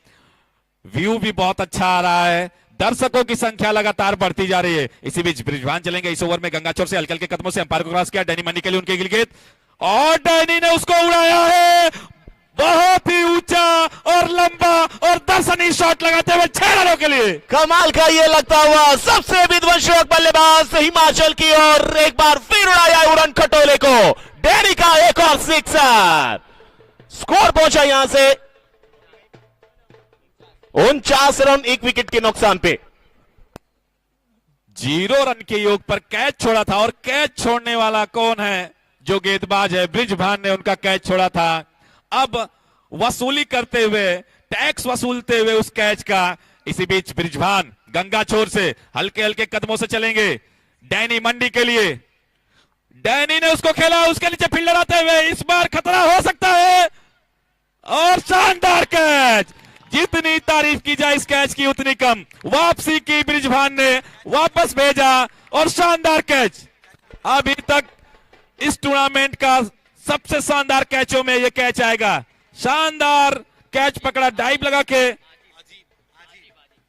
व्यू भी बहुत अच्छा आ रहा है, दर्शकों की संख्या लगातार बढ़ती जा रही है। इसी बीच ब्रिजभान चलेंगे इस ओवर में, गंगाचोर से हल्के हल्के कदमों से अंपायर को क्रॉस किया, डैनी मंडी के लिए उनकी गेंद और डैनी ने उसको उड़ाया है बहुत ही ऊंचा और लंबा और दर्शनीय शॉट लगाते हुए 6 रनों के लिए। कमाल का ये लगता हुआ सबसे विध्वंसक बल्लेबाज हिमाचल की ओर एक बार फिर उड़ाया उड़न खटोले को, डैनी का एक और 6। स्कोर पहुंचा यहां से 49 रन 1 विकेट के नुकसान पे। 0 रन के योग पर कैच छोड़ा था और कैच छोड़ने वाला कौन है, जो गेंदबाज है ब्रिजभान ने उनका कैच छोड़ा था। अब वसूली करते हुए, टैक्स वसूलते हुए उस कैच का। इसी बीच ब्रिजभान गंगा छोर से हल्के हल्के कदमों से चलेंगे डैनी मंडी के लिए, डैनी ने उसको खेला, उसके नीचे फील्डर आते हुए, इस बार खतरा हो सकता है और शानदार कैच। जितनी तारीफ की जाए इस कैच की उतनी कम। वापसी की ब्रिजभान ने, वापस भेजा और शानदार कैच। अभी तक इस टूर्नामेंट का सबसे शानदार कैचों में यह कैच आएगा। शानदार कैच पकड़ा, डाइव लगा के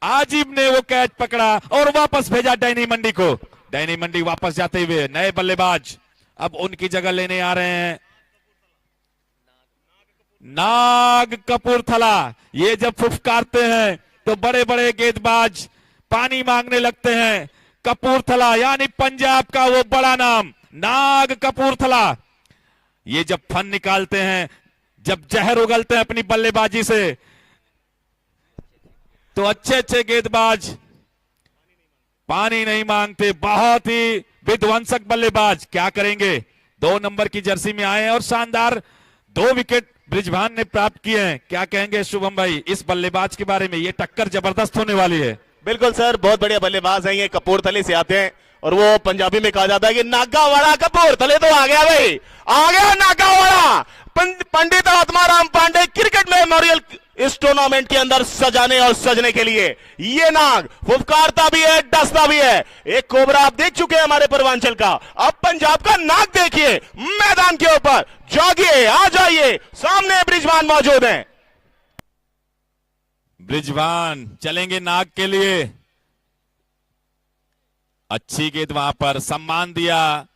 आजिब ने वो कैच पकड़ा और वापस भेजा डैनी मंडी को। डैनी मंडी वापस जाते हुए नए बल्लेबाज अब उनकी जगह लेने आ रहे हैं नाग कपूरथला। ये जब फुफकारते हैं तो बड़े बड़े गेंदबाज पानी मांगने लगते हैं। कपूरथला यानी पंजाब का वो बड़ा नाम नाग कपूरथला, ये जब फन निकालते हैं, जब जहर उगलते हैं अपनी बल्लेबाजी से, तो अच्छे अच्छे गेंदबाज पानी नहीं मांगते। बहुत ही विध्वंसक बल्लेबाज, क्या करेंगे 2 नंबर की जर्सी में आए हैं और शानदार 2 विकेट बृजभान ने प्राप्त किए हैं। क्या कहेंगे शुभम भाई इस बल्लेबाज के बारे में? ये टक्कर जबरदस्त होने वाली है। बिल्कुल सर, बहुत बढ़िया बल्लेबाज हैं ये, कपूरथले से आते हैं और वो पंजाबी में कहा जाता है कि नागावाड़ा कपूरथले तो आ गया भाई, आ गया नागावाड़ा। पंडित आत्माराम पांडे क्रिकेट मेमोरियल इस टूर्नामेंट के अंदर सजाने और सजने के लिए ये नाग फुफकारता भी है, डसता भी है। एक कोबरा आप देख चुके हैं हमारे पूर्वांचल का, अब पंजाब का नाग देखिए मैदान के ऊपर। जागिए, आ जाइए, सामने बृजभान मौजूद हैं। बृजभान चलेंगे नाग के लिए। अच्छी गेंद वहां पर, सम्मान दिया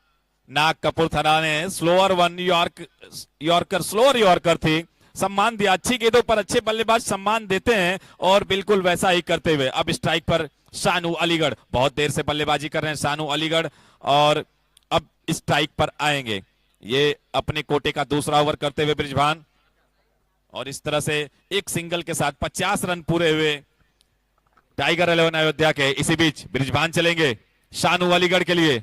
नाग कपूरथला ने। Slower one yorker slower yorker थी, सम्मान दिया। अच्छी गेंदों पर अच्छे बल्लेबाज सम्मान देते हैं और बिल्कुल वैसा ही करते हुए अब स्ट्राइक पर शानू अलीगढ़। बहुत देर से बल्लेबाजी कर रहे हैं शानू अलीगढ़ और अब स्ट्राइक पर आएंगे। ये अपने कोटे का दूसरा ओवर करते हुए बृजभान, और इस तरह से एक सिंगल के साथ 50 रन पूरे हुए टाइगर 11 अयोध्या के। इसी बीच बृजभान चलेंगे शानू अलीगढ़ के लिए।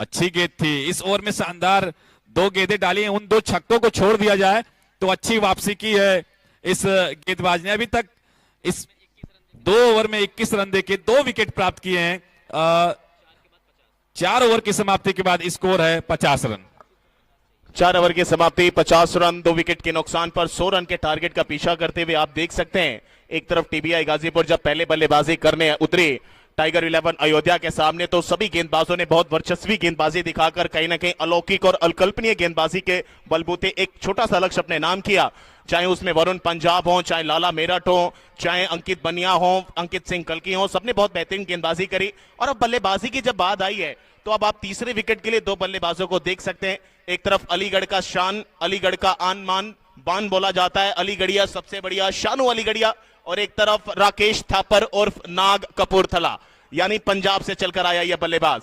अच्छी गेंद थी इस ओवर में, शानदार 2 गेंदें डाली हैं। उन 2 छक्कों को छोड़ दिया जाए तो अच्छी वापसी की है इस गेंदबाज ने। अभी तक इस 2 ओवर में 21 रन देके 2 विकेट प्राप्त किए हैं। 4 ओवर की समाप्ति के बाद स्कोर है 50 रन। 4 ओवर की समाप्ति 50 रन, 2 विकेट के नुकसान पर 100 रन के टारगेट का पीछा करते हुए आप देख सकते हैं एक तरफ टीबीआई गाजीपुर जब पहले बल्लेबाजी करने उतरी टाइगर 11 अयोध्या के सामने, तो सभी गेंदबाजों ने बहुत वर्चस्वी गेंदबाजी दिखाकर कहीं ना कहीं अलौकिक और अकल्पनीय गेंदबाजी के बलबूते एक छोटा सा लक्ष्य अपने नाम किया। चाहे उसमें वरुण पंजाब हो, चाहे लाला मेरठ हो, चाहे अंकित बनिया हो, अंकित सिंह कल्की हो, सबने बहुत बेहतरीन गेंदबाजी करी। और अब बल्लेबाजी की जब बात आई है तो अब आप तीसरे विकेट के लिए 2 बल्लेबाजों को देख सकते हैं। एक तरफ अलीगढ़ का शान, अलीगढ़ का आन मान बान बोला जाता है, अलीगढ़िया सबसे बढ़िया शानू अलीगढ़िया, और एक तरफ राकेश थापर उर्फ नाग कपूरथला, यानी पंजाब से चलकर आया यह बल्लेबाज।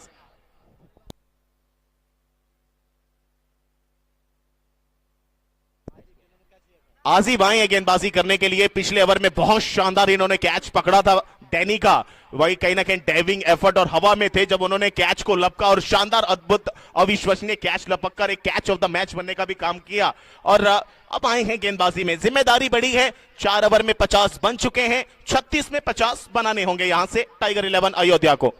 आजिब आए हैं गेंदबाजी करने के लिए। पिछले ओवर में बहुत शानदार इन्होंने कैच पकड़ा था डैनी का, वही कहीं ना कहीं डाइविंग एफर्ट और हवा में थे जब उन्होंने कैच को लपका और शानदार अद्भुत अविश्वसनीय कैच लपक कर एक कैच ऑफ द मैच बनने का भी काम किया। और अब आए हैं गेंदबाजी में, जिम्मेदारी बड़ी है। 4 ओवर में 50 बन चुके हैं, 36 में 50 बनाने होंगे यहां से टाइगर 11 अयोध्या को।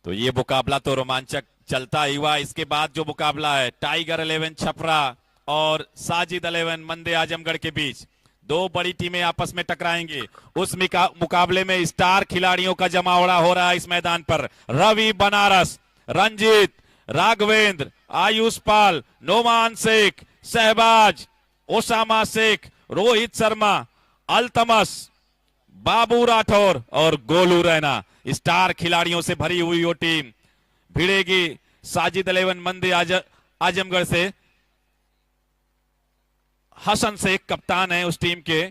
तो ये मुकाबला तो रोमांचक चलता ही हुआ। इसके बाद जो मुकाबला है टाइगर 11 छपरा और साजिद 11 मंदे आजमगढ़ के बीच, 2 बड़ी टीमें आपस में टकराएंगी। उस मुकाबले में स्टार खिलाड़ियों का जमावड़ा हो रहा है इस मैदान पर। रवि बनारस, रंजीत, राघवेंद्र, आयुष पाल, नोमान शेख, शहबाज, ओसामा शेख, रोहित शर्मा, अल्तमस, बाबू राठौर और गोलू रैना। स्टार खिलाड़ियों से भरी हुई वो टीम भिड़ेगी साजिद 11 मंदे आजमगढ़ से। हसन शेख कप्तान है उस टीम के।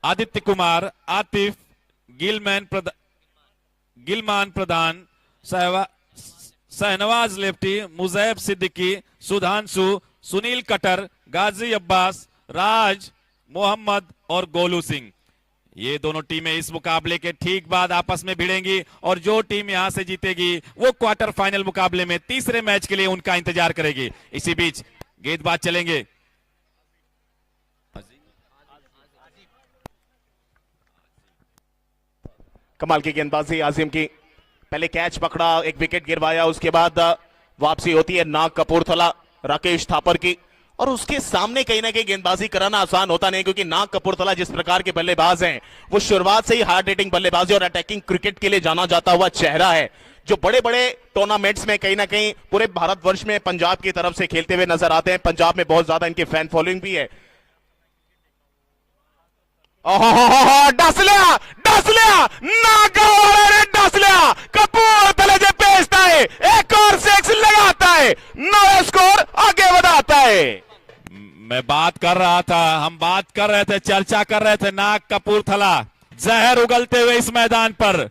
आदित्य कुमार, आतिफ, गिलमान प्रधान, शहनवाज लेफ्टी, मुजैब सिद्दीकी, सुधांशु, सुनील कटर, गाजी अब्बास, राज, मोहम्मद और गोलू सिंह। ये दोनों टीमें इस मुकाबले के ठीक बाद आपस में भिड़ेंगी और जो टीम यहां से जीतेगी वो क्वार्टर फाइनल मुकाबले में तीसरे मैच के लिए उनका इंतजार करेगी। इसी बीच गेंदबाज चलेंगे कमाल की गेंदबाजी आजिम की, पहले कैच पकड़ा, एक विकेट गिरवाया, उसके बाद वापसी होती है नाग कपूरथला राकेश थापर की। और उसके सामने कहीं ना कहीं गेंदबाजी कराना आसान होता नहीं, क्योंकि नाग कपूरथला जिस प्रकार के बल्लेबाज हैं वो शुरुआत से ही हार्ड हिटिंग बल्लेबाजी और अटैकिंग क्रिकेट के लिए जाना जाता हुआ चेहरा है, जो बड़े बड़े टूर्नामेंट्स में कहीं ना कहीं पूरे भारतवर्ष में पंजाब की तरफ से खेलते हुए नजर आते हैं। पंजाब में बहुत ज्यादा इनकी फैन फॉलोइंग भी है। डस लिया नागावाड़ा ने, डस लिया कपूरथला जो पेशता है, एक और 6 लगाता है, 9 स्कोर आगे बढ़ाता है। मैं बात कर रहा था, हम बात कर रहे थे, चर्चा कर रहे थे नाग कपूरथला जहर उगलते हुए इस मैदान पर,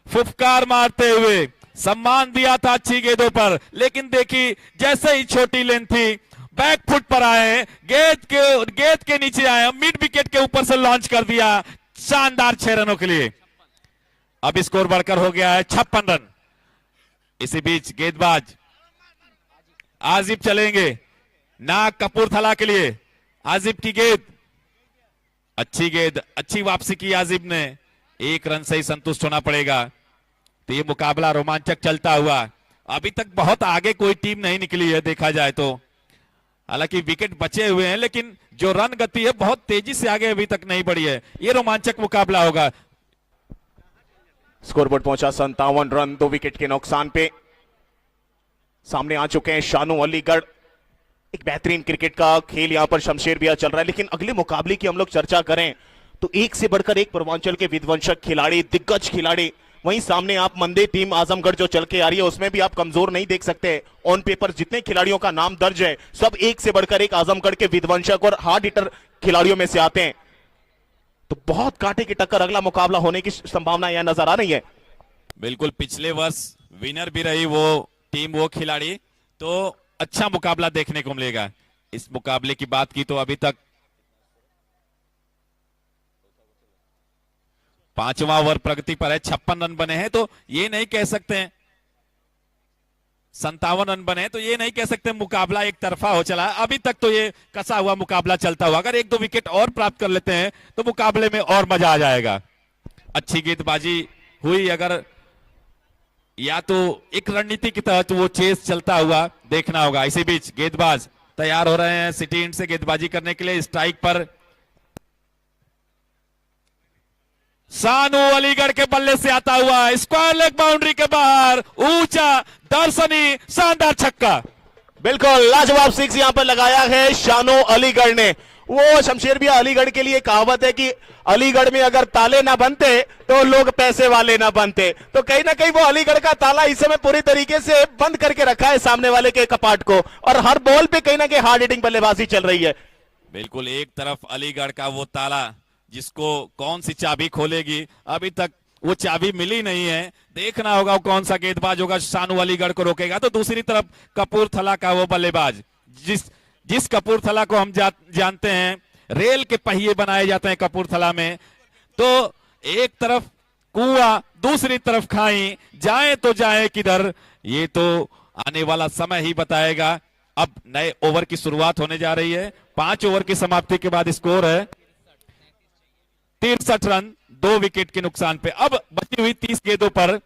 फुफकार मारते हुए, सम्मान दिया था अच्छी गेंदों पर, लेकिन देखी जैसे ही छोटी लेंथ थी बैक फुट पर आए, गेंद के नीचे आए, मिड विकेट के ऊपर से लॉन्च कर दिया, शानदार 6 रनों के लिए। अब स्कोर बढ़कर हो गया है 56 रन। इसी बीच गेंदबाज आजिब चलेंगे नाग कपूरथला के लिए। आजिब की गेंद, अच्छी वापसी की आजिब ने, 1 रन से ही संतुष्ट होना पड़ेगा। तो ये मुकाबला रोमांचक चलता हुआ, अभी तक बहुत आगे कोई टीम नहीं निकली है देखा जाए तो। हालांकि विकेट बचे हुए हैं लेकिन जो रन गति है बहुत तेजी से आगे अभी तक नहीं बढ़ी है। ये रोमांचक मुकाबला होगा। स्कोरबोर्ड पहुंचा 57 रन, 2 विकेट के नुकसान पे। सामने आ चुके हैं शानू अलीगढ़। एक बेहतरीन क्रिकेट का खेल यहां पर शमशेर बिया चल रहा है। लेकिन अगले मुकाबले की हम लोग चर्चा करें तो एक से बढ़कर एक पूर्वांचल के विध्वंसक खिलाड़ी, दिग्गज खिलाड़ी। वहीं सामने आप मंदे टीम आजमगढ़ जो चल के आ रही है उसमें भी आप कमजोर नहीं देख सकते। ऑन पेपर जितने खिलाड़ियों का नाम दर्ज है सब एक से बढ़कर एक आजमगढ़ के विध्वंसक और हार्ड हिटर खिलाड़ियों में से आते हैं। तो बहुत कांटे की टक्कर अगला मुकाबला होने की संभावना यहां नजर आ रही है। बिल्कुल, पिछले वर्ष विनर भी रही वो टीम, वो खिलाड़ी, तो अच्छा मुकाबला देखने को मिलेगा। इस मुकाबले की बात की तो अभी तक 5वां ओवर प्रगति पर है। 56 रन बने हैं तो ये नहीं कह सकते हैं, 57 रन बने हैं तो ये नहीं कह सकते मुकाबला एक तरफा हो चला है। अभी तक तो ये कसा हुआ मुकाबला चलता हुआ, अगर 1-2 विकेट और प्राप्त कर लेते हैं तो मुकाबले में और मजा आ जाएगा। अच्छी गेंदबाजी हुई, अगर या तो एक रणनीति की तहत वो चेस चलता हुआ देखना होगा। इसी बीच गेंदबाज तैयार हो रहे हैं सिटी इंड से गेंदबाजी करने के लिए। स्ट्राइक पर शानू अलीगढ़ के बल्ले से आता हुआ स्क्वायर लेग बाउंड्री के बाहर, ऊंचा दर्शनी शानदार छक्का। बिल्कुल लाजवाब सिक्स यहां पर लगाया है शानू अलीगढ़ ने। वो शमशेर बिया अलीगढ़ के लिए कहावत है कि अलीगढ़ में अगर ताले ना बनते तो लोग पैसे वाले ना बनते। तो कहीं ना कहीं वो अलीगढ़ का ताला इस समय पूरी तरीके से बंद करके रखा है सामने वाले के कपाट को, और हर बॉल पे कहीं ना कहीं हार्ड हिटिंग बल्लेबाजी चल रही है। बिल्कुल, एक तरफ अलीगढ़ का वो ताला जिसको कौन सी चाबी खोलेगी, अभी तक वो चाबी मिली नहीं है। देखना होगा वो कौन सा गेंदबाज होगा शानू अलीगढ़ को रोकेगा। तो दूसरी तरफ कपूरथला का वो बल्लेबाज, जिस कपूरथला को हम जानते हैं, रेल के पहिए बनाए जाते हैं कपूरथला में। तो एक तरफ कुआं, दूसरी तरफ खाई, जाए तो जाए किधर, ये तो आने वाला समय ही बताएगा। अब नए ओवर की शुरुआत होने जा रही है। 5 ओवर की समाप्ति के बाद स्कोर है 63 रन, 2 विकेट के नुकसान पे। अब बची हुई 30 गेंदों पर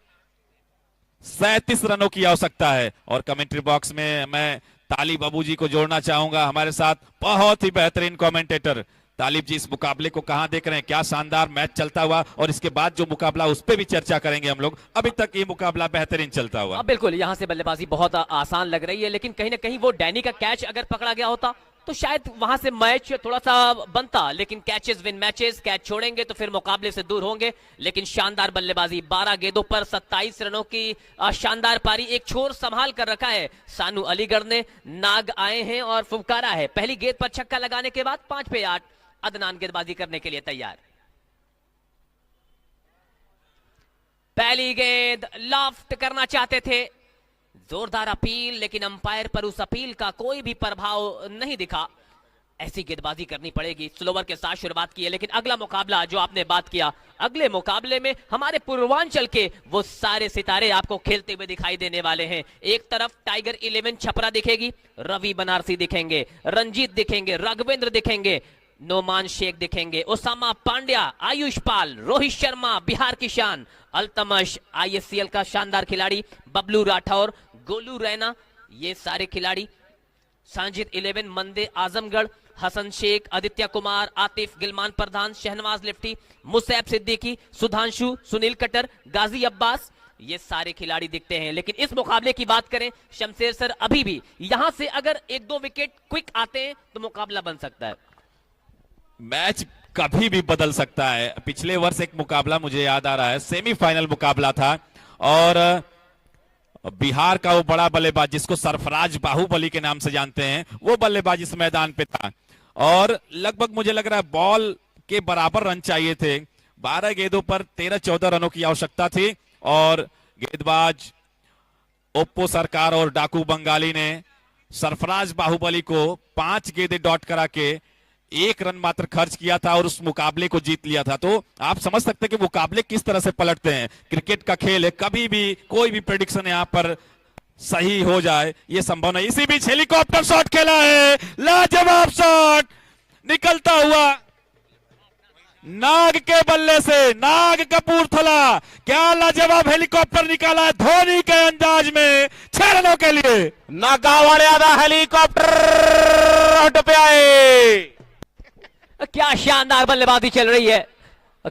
37 रनों की आवश्यकता है। और कमेंट्री बॉक्स में मैं तालिब अबू जी को जोड़ना चाहूंगा हमारे साथ, बहुत ही बेहतरीन कमेंटेटर। तालिब जी, इस मुकाबले को कहां देख रहे हैं? क्या शानदार मैच चलता हुआ, और इसके बाद जो मुकाबला उस पर भी चर्चा करेंगे हम लोग। अभी तक ये मुकाबला बेहतरीन चलता हुआ। बिल्कुल, यहां से बल्लेबाजी बहुत आसान लग रही है, लेकिन कहीं ना कहीं वो डैनी का कैच अगर पकड़ा गया होता तो शायद वहां से मैच थोड़ा सा बनता। लेकिन कैचेस विन मैचेस, कैच छोड़ेंगे तो फिर मुकाबले से दूर होंगे। लेकिन शानदार बल्लेबाजी, 12 गेंदों पर 27 रनों की शानदार पारी। एक छोर संभाल कर रखा है शानू अलीगढ़ ने। नाग आए हैं और फुफकारा है। पहली गेंद पर छक्का लगाने के बाद 5 पे 8 अदनान गेंदबाजी करने के लिए तैयार। पहली गेंद लॉफ्ट करना चाहते थे, जोरदार अपील, लेकिन अंपायर पर उस अपील का कोई भी प्रभाव नहीं दिखा। ऐसी गेंदबाजी करनी पड़ेगी। स्लोवर के साथ शुरुआत की है, लेकिन अगला मुकाबला जो आपने बात किया, अगले मुकाबले में हमारे पूर्वांचल के वो सारे सितारे आपको खेलते हुए दिखाई देने वाले हैं। एक तरफ टाइगर 11 छपरा दिखेगी, रवि बनारसी दिखेंगे, रंजीत दिखेंगे, राघवेंद्र दिखेंगे, नोमान शेख दिखेंगे, ओसामा पांड्या, आयुष पाल, रोहित शर्मा बिहार की शान, अल्तमश आईएससीएल का शानदार खिलाड़ी, बबलू राठौर, गोलू रैना, ये सारे खिलाड़ी। सांजिद 11 मंदे आजमगढ़, हसन शेख, आदित्य कुमार, आतिफ, गिलमान प्रधान, शहनवाज लिफ्टी, मुसैब सिद्दीकी, सुधांशु, सुनील कटर, गाजी अब्बास, ये सारे खिलाड़ी दिखते हैं। लेकिन इस मुकाबले की बात करें शमशेर सर, अभी भी यहां से अगर 1-2 विकेट क्विक आते हैं तो मुकाबला बन सकता है। मैच कभी भी बदल सकता है। पिछले वर्ष एक मुकाबला मुझे याद आ रहा है, सेमीफाइनल मुकाबला था, और बिहार का वो बड़ा बल्लेबाज जिसको सरफराज बाहुबली के नाम से जानते हैं, वो बल्लेबाज इस मैदान पे था, और लगभग मुझे लग रहा है बॉल के बराबर रन चाहिए थे। 12 गेंदों पर 13-14 रनों की आवश्यकता थी, और गेंदबाज ओप्पो सरकार और डाकू बंगाली ने सरफराज बाहुबली को 5 गेंदें डॉट करा के एक रन मात्र खर्च किया था और उस मुकाबले को जीत लिया था। तो आप समझ सकते हैं कि मुकाबले किस तरह से पलटते हैं। क्रिकेट का खेल है, कभी भी कोई भी प्रेडिक्शन यहाँ पर सही हो जाए ये संभव नहीं। इसी बीच हेलीकॉप्टर शॉट खेला है, लाजवाब शॉट निकलता हुआ नाग के बल्ले से, नाग कपूरथला। क्या लाजवाब हेलीकॉप्टर निकाला है धोनी के अंदाज में 6 रनों के लिए। नागावाड़े आधा हेलीकॉप्टर हट पे आए। क्या शानदार बल्लेबाजी चल रही है।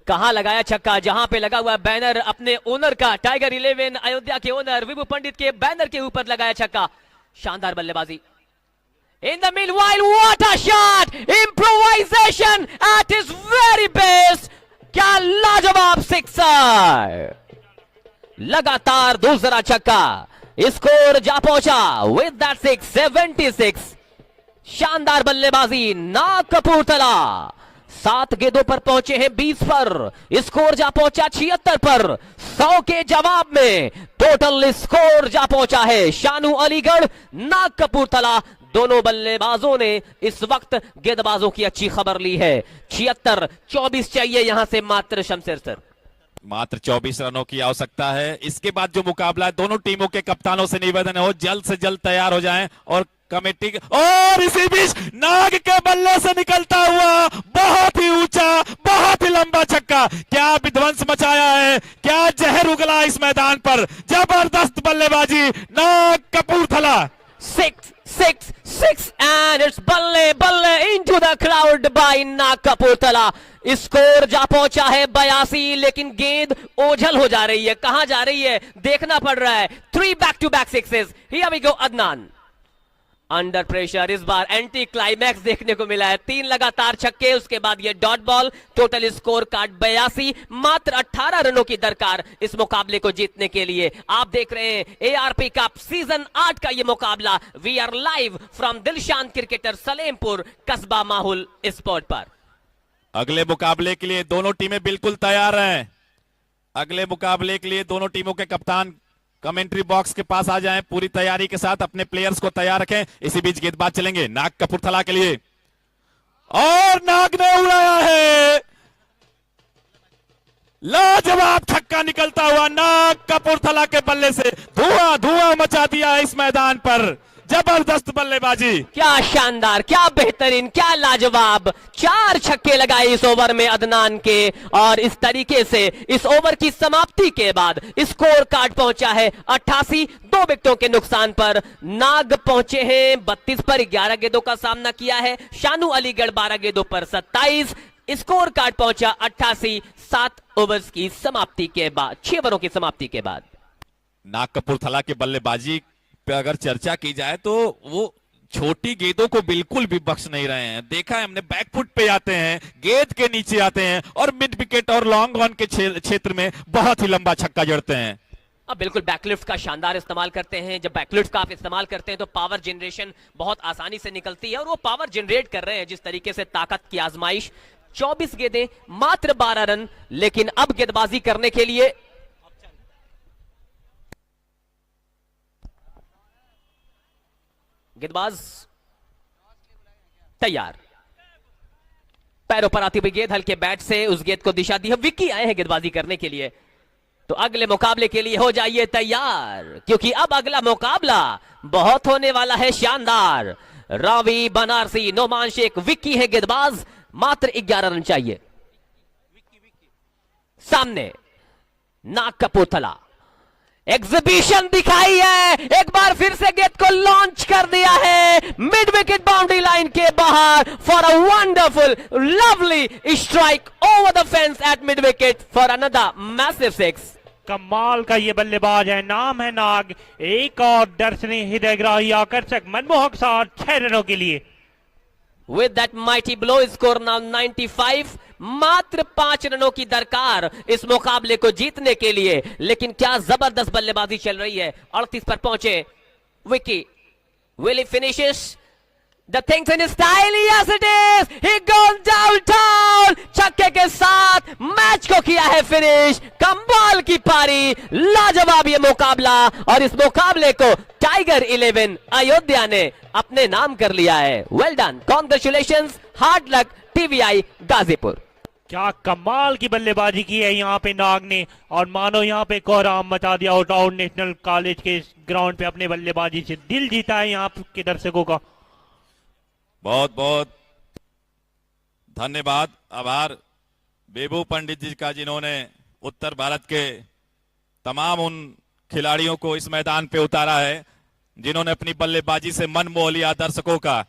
कहां लगाया छक्का, जहां पे लगा हुआ बैनर अपने ओनर का, टाइगर 11 अयोध्या के ओनर विभू पंडित के बैनर के ऊपर लगाया छक्का। शानदार बल्लेबाजी। In the meanwhile, what a shot! Improvisation at its very best. क्या लाजवाब सिक्सर। लगातार दूसरा छक्का, स्कोर जा पहुंचा with that 76। शानदार बल्लेबाजी नाग कपूरथला। 7 गेंदों पर पहुंचे हैं 20 पर, स्कोर जा पहुंचा 76 पर। 100 के जवाब में टोटल स्कोर जा पहुंचा है शानू अलीगढ़, नाग कपूरथला। दोनों बल्लेबाजों ने इस वक्त गेंदबाजों की अच्छी खबर ली है। 76-24 चाहिए यहां से मात्र शमशेर सर। मात्र 24 रनों की आवश्यकता है। इसके बाद जो मुकाबला है, दोनों टीमों के कप्तानों से निवेदन हो जल्द से जल्द तैयार हो जाएं और कमेटी। और इसी बीच नाग के बल्ले से निकलता हुआ बहुत ही ऊंचा, बहुत ही लंबा छक्का। क्या विध्वंस मचाया है, क्या जहर उगला इस मैदान पर। जबरदस्त बल्लेबाजी नाग कपूरथला। 6 and it's बल्ले बल्ले into the crowd by Nag Kapurthala. Score जा पहुंचा है 82, लेकिन गेंद ओझल हो जा रही है। कहां जा रही है देखना पड़ रहा है। 3 back-to-back sixes। Here we go Adnan. Under pressure, इस बार एंटी क्लाइमैक्स देखने को मिला है। 3 लगातार छक्के, उसके बाद ये dot ball. Total score card 82। मात्र 18 रनों की दरकार इस मुकाबले को जीतने के लिए। आप देख रहे हैं एआरपी कप सीजन 8 का ये मुकाबला। We are live from Dilshan cricketer Salempur, कस्बा माहुल स्पॉट पर। अगले मुकाबले के लिए दोनों टीमें बिल्कुल तैयार हैं। अगले मुकाबले के लिए दोनों टीमों के कप्तान कमेंट्री बॉक्स के पास आ जाएं, पूरी तैयारी के साथ अपने प्लेयर्स को तैयार रखें। इसी बीच गेंदबाज चलेंगे नाग कपूरथला के लिए और नाग ने उड़ाया है। लाजवाब छक्का निकलता हुआ नाग कपूरथला के बल्ले से धुआं धुआं मचा दिया इस मैदान पर। जबरदस्त बल्लेबाजी। क्या शानदार, क्या बेहतरीन, क्या लाजवाब। 4 छक्के लगाए इस ओवर में अदनान के, और इस तरीके से इस ओवर की समाप्ति के बाद स्कोर कार्ड पहुंचा है 88। 2 विकेटों के नुकसान पर नाग पहुंचे हैं 32 पर। 11 गेंदों का सामना किया है शानू अलीगढ़, 12 गेंदों पर 27। स्कोर कार्ड पहुंचा 88 7 ओवर्स की समाप्ति के बाद, 6 ओवरों की समाप्ति के बाद। नाग कपूरथला के बल्लेबाजी पे अगर चर्चा की जाए तो वो छोटी गेंदों को बिल्कुल भी बख्श नहीं रहे हैं। देखा है हमने, बैकफुट पे आते हैं, गेंद के नीचे आते हैं और मिड विकेट और लॉन्ग ऑन के क्षेत्र में बहुत ही लंबा छक्का जड़ते हैं। अब बिल्कुल बैकलिफ्ट का शानदार इस्तेमाल करते हैं। जब बैकलिफ्ट का आप इस्तेमाल करते हैं तो पावर जनरेशन बहुत आसानी से निकलती है, और वो पावर जनरेट कर रहे हैं जिस तरीके से ताकत की आजमाइश। 24 गेंदें, मात्र 12 रन, लेकिन अब गेंदबाजी करने के लिए गेंदबाज तैयार। पैरों पर आती हुई गेंद हल्के बैट से उस गेंद को दिशा दी है। विक्की आए हैं गेंदबाजी करने के लिए, तो अगले मुकाबले के लिए हो जाइए तैयार, क्योंकि अब अगला मुकाबला बहुत होने वाला है शानदार। रावी बनारसी, नोमान शेख, विक्की है गेंदबाज। मात्र 11 रन चाहिए। सामने नाग कपूरथला एग्जीबिशन दिखाई है, एक बार फिर से गेंद को लॉन्च कर दिया है मिड विकेट बाउंड्री लाइन के बाहर for a wonderful lovely strike over the fence at mid wicket for another massive 6। कमाल का ये बल्लेबाज है, नाम है नाग। एक और दर्शनीय हृदयग्राही आकर्षक मनमोहक शॉट 6 रनों के लिए। With that mighty blow, score now 95। मात्र 5 रनों की दरकार इस मुकाबले को जीतने के लिए, लेकिन क्या जबरदस्त बल्लेबाजी चल रही है। 38 पर पहुंचे Vicky. Will he finishes the things in his style? Yes it is. He goes downtown। छक्के के साथ मैच मैच को किया है फिनिश। कमाल की पारी, लाजवाब ये मुकाबला, और इस मुकाबले को टाइगर 11 अयोध्या ने अपने नाम कर लिया है। Well done, congratulations, hard luck TVI Ghazipur. क्या कमाल की बल्लेबाजी की है यहाँ पे नाग ने, और मानो यहाँ पे कोहराम मचा दिया। आउट नेशनल कॉलेज के ग्राउंड पे अपने बल्लेबाजी से दिल जीता है यहाँ के दर्शकों का। बहुत बहुत धन्यवाद, आभार बेबू पंडित जी का, जिन्होंने उत्तर भारत के तमाम उन खिलाड़ियों को इस मैदान पे उतारा है जिन्होंने अपनी बल्लेबाजी से मन मोह लिया दर्शकों का।